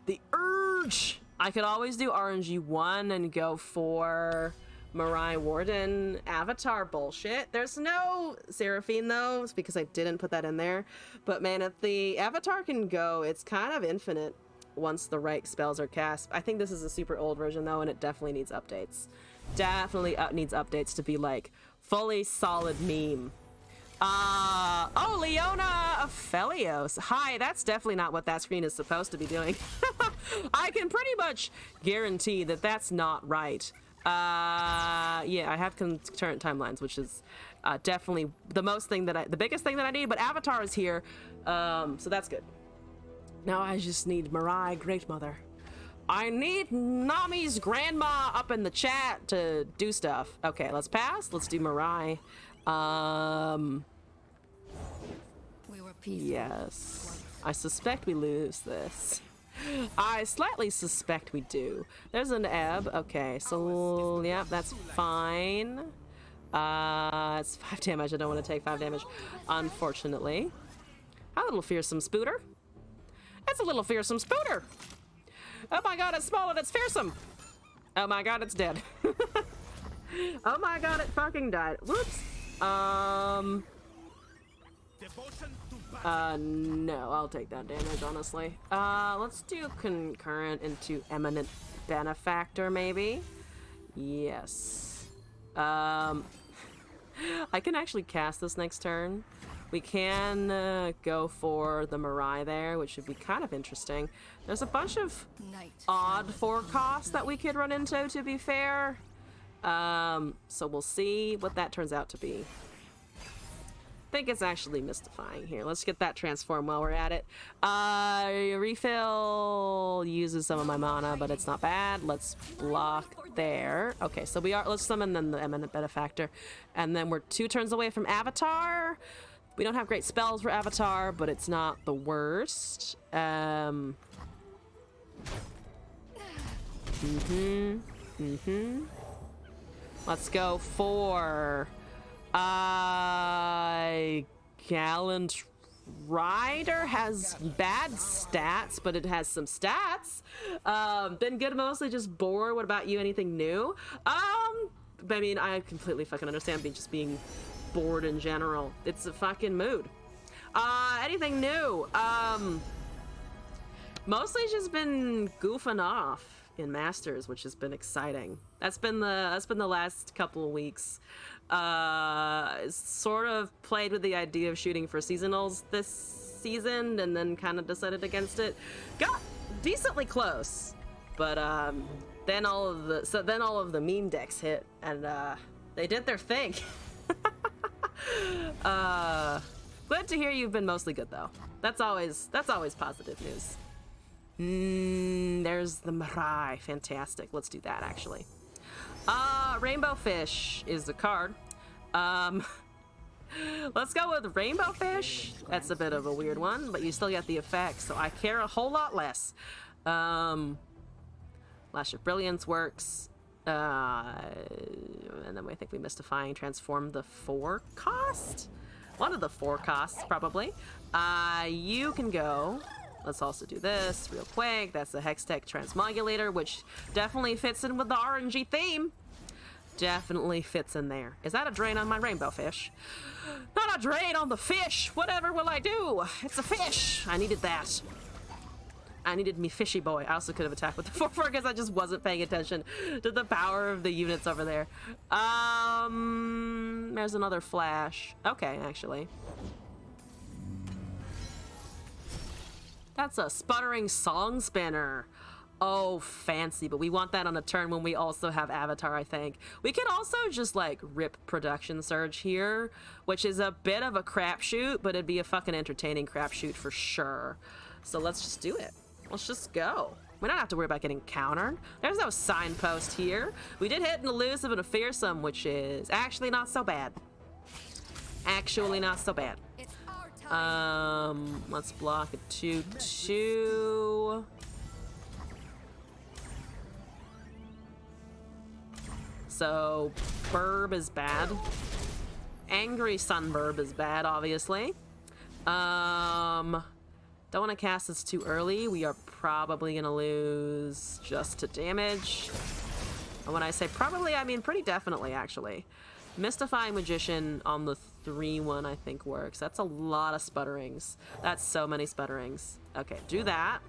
the urge. I could always do RNG1 and go for Mirai Warden Avatar bullshit. There's no Seraphine though, it's because I didn't put that in there. But man, if the Avatar can go, it's kind of infinite once the right spells are cast. I think this is a super old version though, and it definitely needs updates. Definitely needs updates to be like fully solid meme. Oh, Leona Aphelios. Hi, that's definitely not what that screen is supposed to be doing. I can pretty much guarantee that that's not right. Yeah, I have concurrent timelines, which is definitely the biggest thing that I need, but Avatar is here, so that's good. Now I just need Mirai Great Mother. I need Nami's grandma up in the chat to do stuff. Okay, let's pass. Let's do Mirai. We were peaceful. Yes. I suspect we lose this. I slightly suspect we do. There's an ebb. Okay, so yeah, that's fine. It's 5 damage. I don't want to take 5 damage, unfortunately. A little fearsome spooter. It's a little fearsome spooter. Oh my god, it's small and it's fearsome. Oh my god, it's dead. Oh my god, it fucking died. Whoops. No, I'll take that damage, honestly. Let's do concurrent into Eminent Benefactor, maybe? Yes. I can actually cast this next turn. We can go for the Mirai there, which would be kind of interesting. There's a bunch of odd forecasts that we could run into, to be fair. So we'll see what that turns out to be. I think it's actually mystifying here. Let's get that transform while we're at it. Refill uses some of my mana, but it's not bad. Let's block there. Okay, so let's summon then the Eminent Benefactor. And then we're 2 turns away from Avatar. We don't have great spells for Avatar, but it's not the worst. Let's go for Gallant Rider has bad stats, but it has some stats. Been good, mostly just bored. What about you? Anything new? I mean, I completely fucking understand just being bored in general. It's a fucking mood. Anything new? Mostly just been goofing off in Masters, which has been exciting. That's been the last couple of weeks. Sort of played with the idea of shooting for seasonals this season, and then kind of decided against it. Got decently close, but then all of the meme decks hit, and they did their thing. Glad to hear you've been mostly good though. That's always positive news. There's the Mirai. Fantastic. Let's do that actually. Rainbow Fish is the card. Let's go with Rainbow Fish. That's a bit of a weird one, but you still get the effect, so I care a whole lot less. Lash of Brilliance works. And then I think we Mystifying Transform the 4 cost? One of the 4 costs, probably. You can go. Let's also do this real quick. That's the Hextech Transmodulator, which definitely fits in with the RNG theme. Definitely fits in there. Is that a drain on my Rainbow Fish? Not a drain on the fish! Whatever will I do? It's a fish! I needed that. I needed me fishy boy. I also could have attacked with the 4/4 because I just wasn't paying attention to the power of the units over there. There's another flash. Okay, actually. That's a Sputtering Song Spinner. Oh, fancy, but we want that on a turn when we also have Avatar, I think. We could also just, like, rip Production Surge here, which is a bit of a crapshoot, but it'd be a fucking entertaining crapshoot for sure. So let's just do it. Let's just go. We don't have to worry about getting countered. There's no signpost here. We did hit an elusive and a fearsome, which is actually not so bad. Actually not so bad. Let's block a 2/2. So, Burb is bad. Angry Sunburb is bad, obviously. Don't want to cast this too early. We are probably going to lose just to damage. And when I say probably, I mean pretty definitely, actually. Mystifying Magician on the 3/1, I think, works. That's a lot of sputterings. That's so many sputterings. Okay, do that.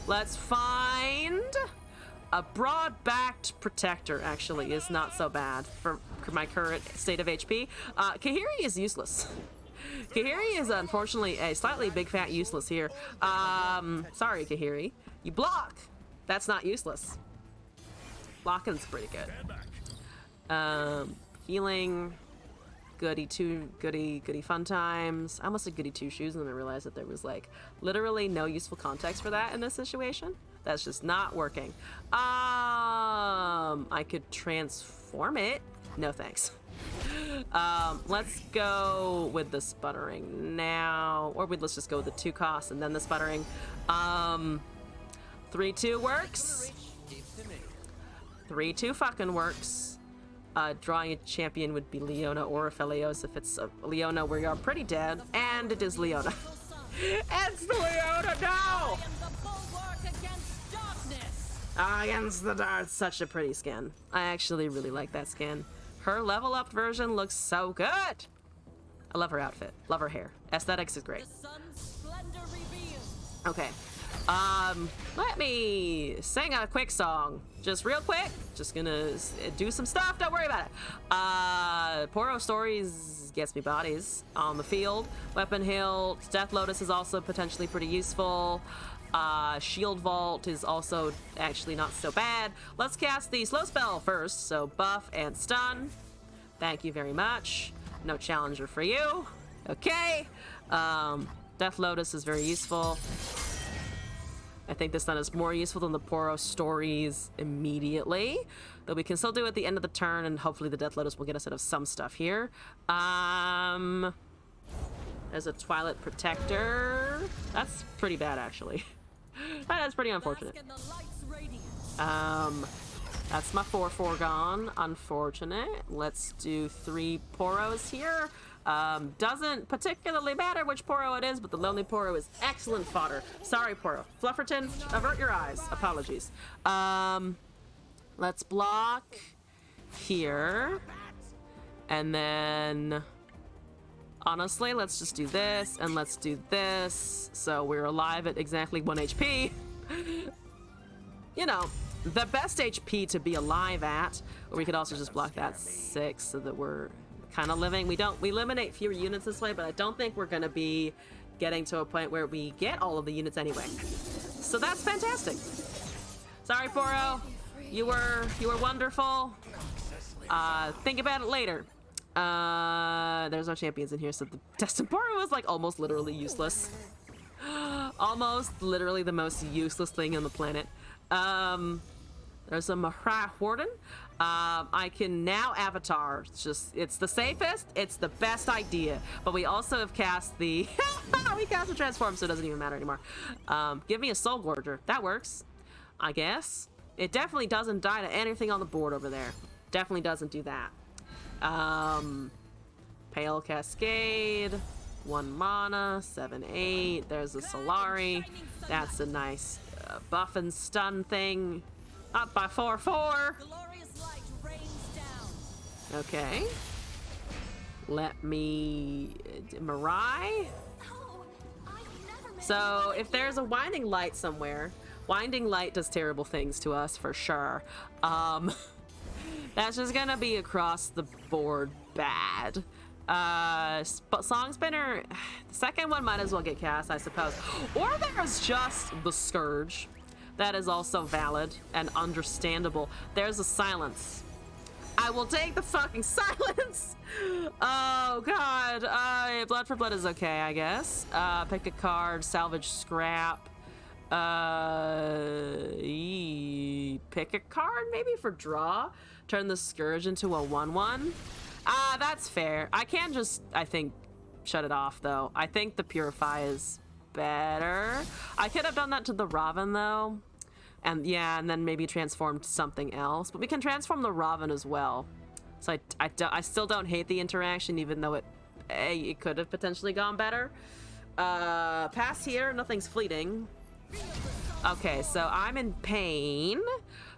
Let's find... A broad-backed protector, actually, is not so bad for my current state of HP. Kahiri is useless. Kahiri is, unfortunately, a slightly big fat useless here. Sorry, Kahiri. You block. That's not useless. Blocking's pretty good. Healing. Goody fun times. I almost said goody 2 shoes, and then I realized that there was, like, literally no useful context for that in this situation. That's just not working. I could transform it. No thanks. Let's go with the sputtering now. Or let's just go with the 2 costs and then the sputtering. 3/2 works. 3/2 fucking works. Drawing a champion would be Leona or Aphelios. If it's Leona, we are pretty dead. And it is Leona. It's Leona now! Against the dark. Such a pretty skin. I actually really like that skin. Her level up version looks so good. I love her outfit. Love her hair. Aesthetics is great. Okay. Let me sing a quick song. Just real quick. Just gonna do some stuff. Don't worry about it. Poro Stories gets me bodies on the field. Weapon Hill. Death Lotus is also potentially pretty useful. Shield Vault is also actually not so bad. Let's cast the slow spell first. So buff and stun. Thank you very much. No challenger for you. Okay. Death Lotus is very useful. I think this stun is more useful than the Poro Stories immediately. Though we can still do it at the end of the turn, and hopefully the Death Lotus will get us out of some stuff here. There's a Twilight Protector. That's pretty bad, actually. That is pretty unfortunate. That's my 4/4 gone. Unfortunate. Let's do 3 Poros here. Doesn't particularly matter which Poro it is, but the Lonely Poro is excellent fodder. Sorry, Poro. Flufferton, avert your eyes. Apologies. Let's block here. And then... honestly, let's just do this, and let's do this. So we're alive at exactly 1 HP. You know, the best HP to be alive at. Or we could also just block that 6 so that we're kind of living. We eliminate fewer units this way, but I don't think we're going to be getting to a point where we get all of the units anyway. So that's fantastic. Sorry, Poro. You were wonderful. Think about it later. There's our champions in here, so the Destined Poro is like almost literally useless. Almost literally the most useless thing on the planet. There's a Mahra Warden. I can now avatar. It's the safest, it's the best idea. But we also have cast the we cast the transform, so it doesn't even matter anymore. Give me a Soul Gorger. That works, I guess. It definitely doesn't die to anything on the board over there. Definitely doesn't do that. Pale Cascade, 1 mana, 7/8. There's a Solari. That's a nice buff and stun thing. Up by 4/4. Okay. Let me... Mirai? So, if there's a Winding Light somewhere, Winding Light does terrible things to us, for sure. That's just gonna be across the board bad. Song Spinner, the second one might as well get cast, I suppose. Or there's just the Scourge. That is also valid and understandable. There's a Silence. I will take the fucking Silence! Oh, God. Blood for Blood is okay, I guess. Pick a card, salvage scrap. Pick a card, maybe for draw. Turn the Scourge into a 1/1. That's fair. I can just, I think, shut it off, though. I think the Purify is better. I could have done that to the Raven, though. And yeah, and then maybe transformed something else. But we can transform the Raven as well. So I still don't hate the interaction, even though it could have potentially gone better. Pass here, nothing's fleeting. Okay, so I'm in pain.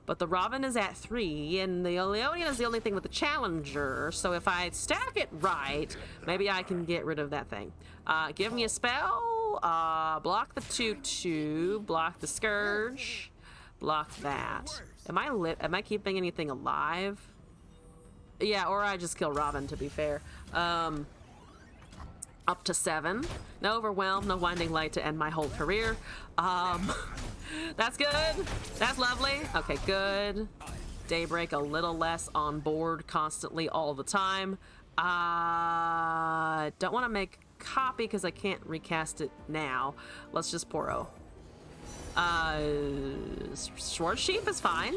But the Raven is at 3, and the Leonian is the only thing with the Challenger. So if I stack it right, maybe I can get rid of that thing. Give me a spell. Block the 2/2. Block the Scourge. Block that. Am I keeping anything alive? Yeah, or I just kill Raven, to be fair. Up to 7. No Overwhelm, no Winding Light to end my whole career. That's good. That's lovely. Okay, good. Daybreak a little less on board constantly all the time. Don't want to make copy because I can't recast it now. Let's just Poro. Sword Sheaf is fine.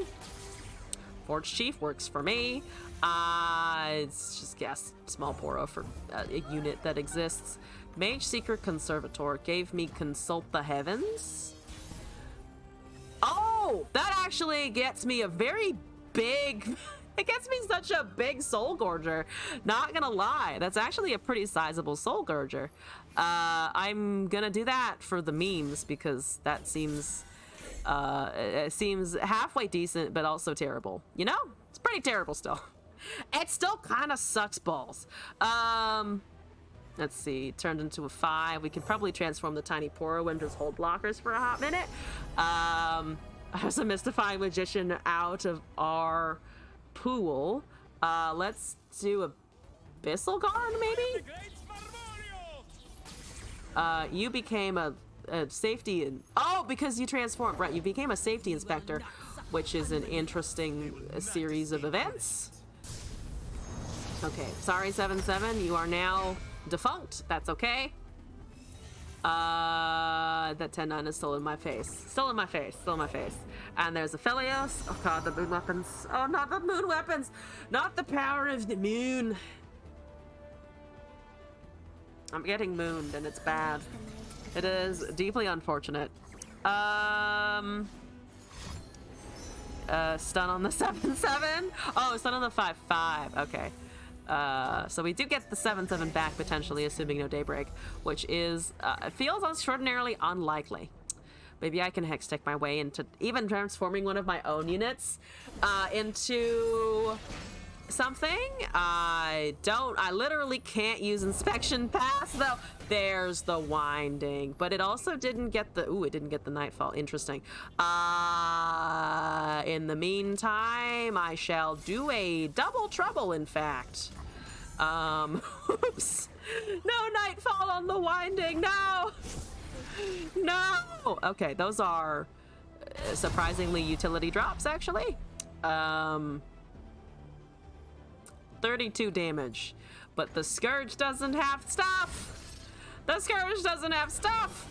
Forge Chief works for me. It's just, yes, small Poro for a unit that exists. Mage Seeker Conservator gave me Consult the Heavens. Oh, that actually gets me a very big... It gets me such a big Soul Gorger. Not gonna lie, that's actually a pretty sizable Soul Gorger. I'm gonna do that for the memes because that seems... it seems halfway decent, but also terrible. You know? It's pretty terrible still. It still kind of sucks balls. Let's see, turned into a 5. We can probably transform the Tiny Poro and just hold blockers for a hot minute. There's a Mystifying Magician out of our pool. Let's do Abyssal Guard, maybe? You became a safety... Oh, because you transformed. Right, you became a safety inspector, which is an interesting series of events. Okay, sorry, 7/7. You are now defunct. That's okay. That 10/9 is still in my face. Still in my face. Still in my face. And there's a Philios. Oh god, the moon weapons. Oh, not the moon weapons. Not the power of the moon. I'm getting mooned and it's bad. It is deeply unfortunate. Stun on the 7/7. Oh, stun on the 5/5. Okay. So we do get the 7/7 back potentially, assuming no daybreak, which is feels extraordinarily unlikely. Maybe I can hextech my way into even transforming one of my own units into something. I literally can't use inspection pass though. There's the winding, but it also didn't get the, it didn't get the nightfall. Interesting. In the meantime, I shall do a double trouble, in fact. Oops. No nightfall on the winding, no! No! Okay, those are surprisingly utility drops, actually. 32 damage, but the Scourge doesn't have stuff. The Scourge doesn't have stuff.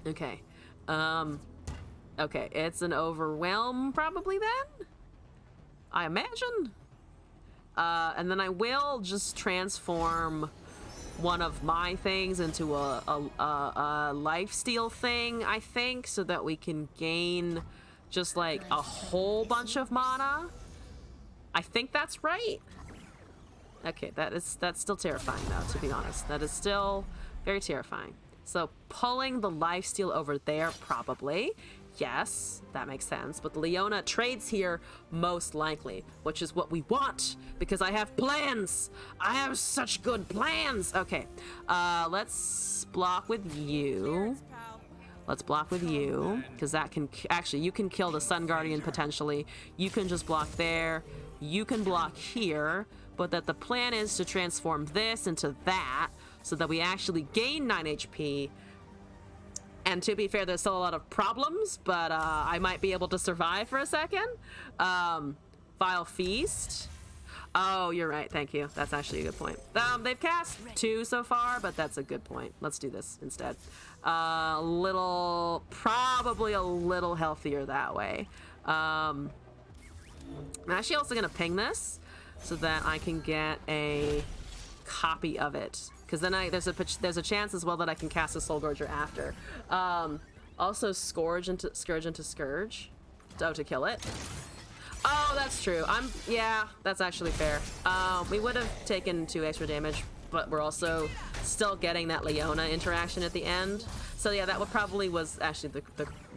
Okay. Okay, it's an overwhelm probably then, I imagine. And then I will just transform one of my things into a lifesteal thing, I think, so that we can gain just like a whole bunch of mana. I think that's right. Okay, that's still terrifying though, to be honest. That is still very terrifying. So pulling the lifesteal over there, probably. Yes, that makes sense. But Leona trades here most likely, which is what we want because I have plans. I have such good plans. Okay, let's block with you. Let's block with you because that can actually, you can kill the Sun Guardian potentially. You can just block there. You can block here, but that the plan is to transform this into that so that we actually gain 9 HP. And to be fair, there's still a lot of problems, but I might be able to survive for a second. Vile Feast. Oh, you're right. Thank you. That's actually a good point. They've cast 2 so far, but that's a good point. Let's do this instead. Probably a little healthier that way. I'm actually also going to ping this so that I can get a copy of it. Because then there's a chance as well that I can cast a Soul Gorger after. Also Scourge into Scourge. Oh, to kill it. Oh, that's true. Yeah, that's actually fair. We would have taken 2 extra damage, but we're also still getting that Leona interaction at the end. So yeah, that probably was actually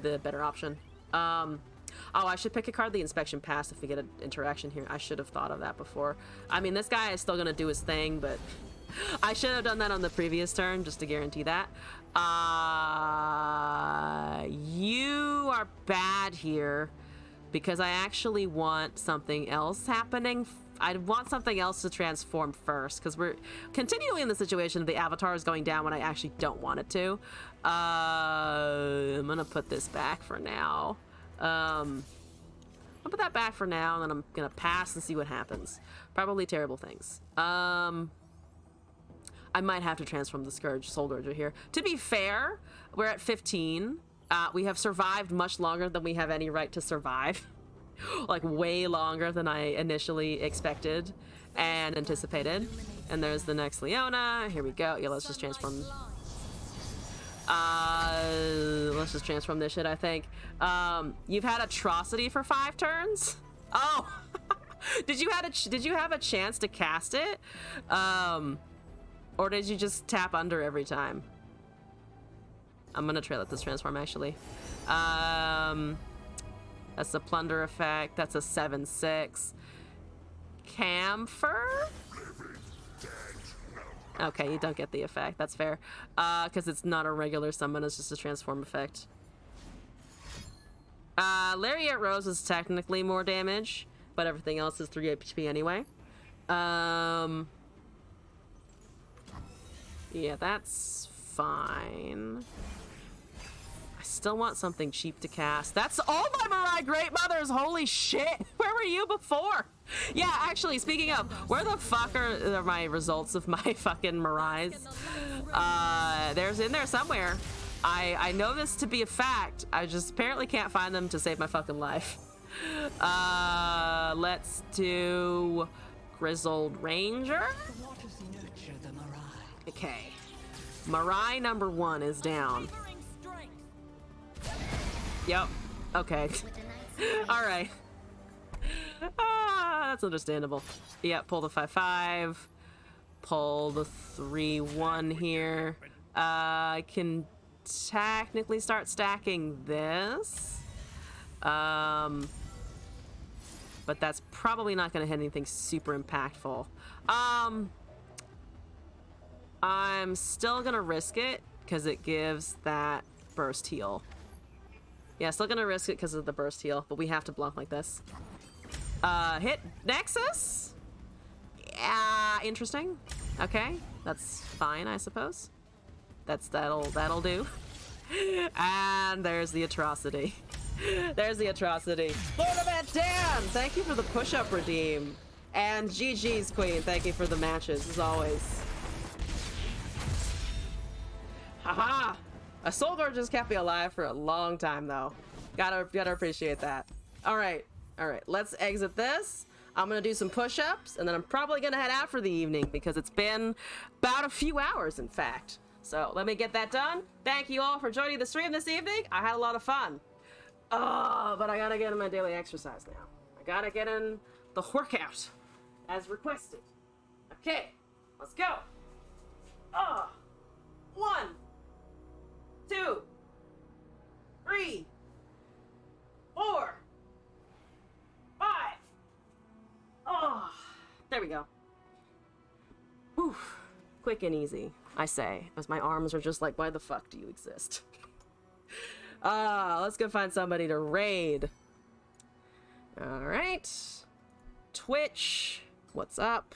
the better option. Oh, I should pick a card, the Inspection Pass, if we get an interaction here. I should have thought of that before. I mean, this guy is still gonna do his thing, but I should have done that on the previous turn just to guarantee that. You are bad here because I actually want something else happening. I want something else to transform first because we're continually in the situation that the avatar is going down when I actually don't want it to. I'm gonna put this back for now. I'll put that back for now, and then I'm gonna pass and see what happens. Probably terrible things. I might have to transform the Soul Gorger here. To be fair, we're at 15. We have survived much longer than we have any right to survive. Like way longer than I initially expected and anticipated. And there's the next Leona. Here we go. Yeah, let's just transform. Let's just transform this shit, I think. You've had Atrocity for 5 turns? Oh! Did you have a chance to cast it? Or did you just tap under every time? I'm gonna trail at this transform, actually. That's a Plunder effect. That's a 7/6. Camphor? Okay, you don't get the effect. That's fair. Because it's not a regular summon, it's just a transform effect. Lariat Rose is technically more damage, but everything else is 3 HP anyway. Yeah, that's fine. I still want something cheap to cast. That's all my Mirai Great Mothers! Holy shit! Where were you before? Yeah, actually, speaking of, where the fuck are my results of my fucking Mirais? There's in there somewhere. I know this to be a fact. I just apparently can't find them to save my fucking life. Let's do Grizzled Ranger. Okay. Mirai number 1 is down. Yep. Okay. Alright. That's understandable. Yep, pull the 5-5. Pull the 3-1 here. I can technically start stacking this. But that's probably not going to hit anything super impactful. I'm still going to risk it because it gives that burst heal. Yeah, still going to risk it because of the burst heal, but we have to block like this. Hit Nexus? Yeah, interesting. Okay, that's fine, I suppose. That'll do. And there's the atrocity. There's the atrocity. Lord of Ed Dan, thank you for the push-up redeem. And GG's Queen, thank you for the matches, as always. Haha! A Soul just kept me alive for a long time, though. Gotta appreciate that. Alright, let's exit this. I'm gonna do some push-ups, and then I'm probably gonna head out for the evening, because it's been about a few hours, in fact. So, let me get that done. Thank you all for joining the stream this evening. I had a lot of fun. Oh, but I gotta get in my daily exercise now. I gotta get in the workout, as requested. Okay, let's go. 1, 2, 3, 4, 5. Oh, there we go. Whew. Quick and easy, I say, as my arms are just like, why the fuck do you exist? Let's go find somebody to raid. All right. Twitch, what's up?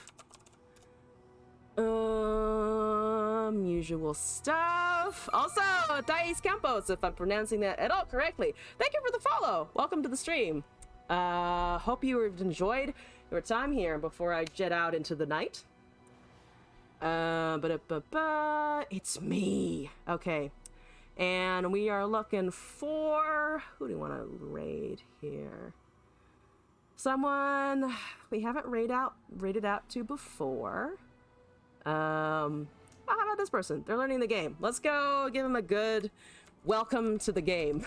Usual stuff. Also, Thais Campos, if I'm pronouncing that at all correctly. Thank you for the follow. Welcome to the stream. Hope you have enjoyed your time here before I jet out into the night. It's me. Okay. And we are looking for... Who do you want to raid here? Someone we haven't raided out to before. How about this person? They're learning the game. Let's go give them a good welcome to the game.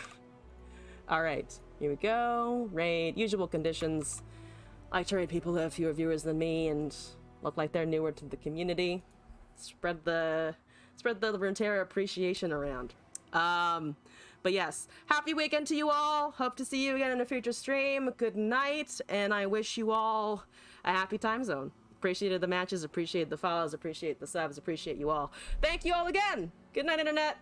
All right, here we go. Raid, usual conditions. I like to raid people who have fewer viewers than me and look like they're newer to the community. Spread the Runeterra appreciation around. But yes, happy weekend to you all. Hope to see you again in a future stream. Good night, and I wish you all a happy time zone. Appreciated the matches, appreciate the follows, appreciate the subs, appreciate you all. Thank you all again. Good night, Internet.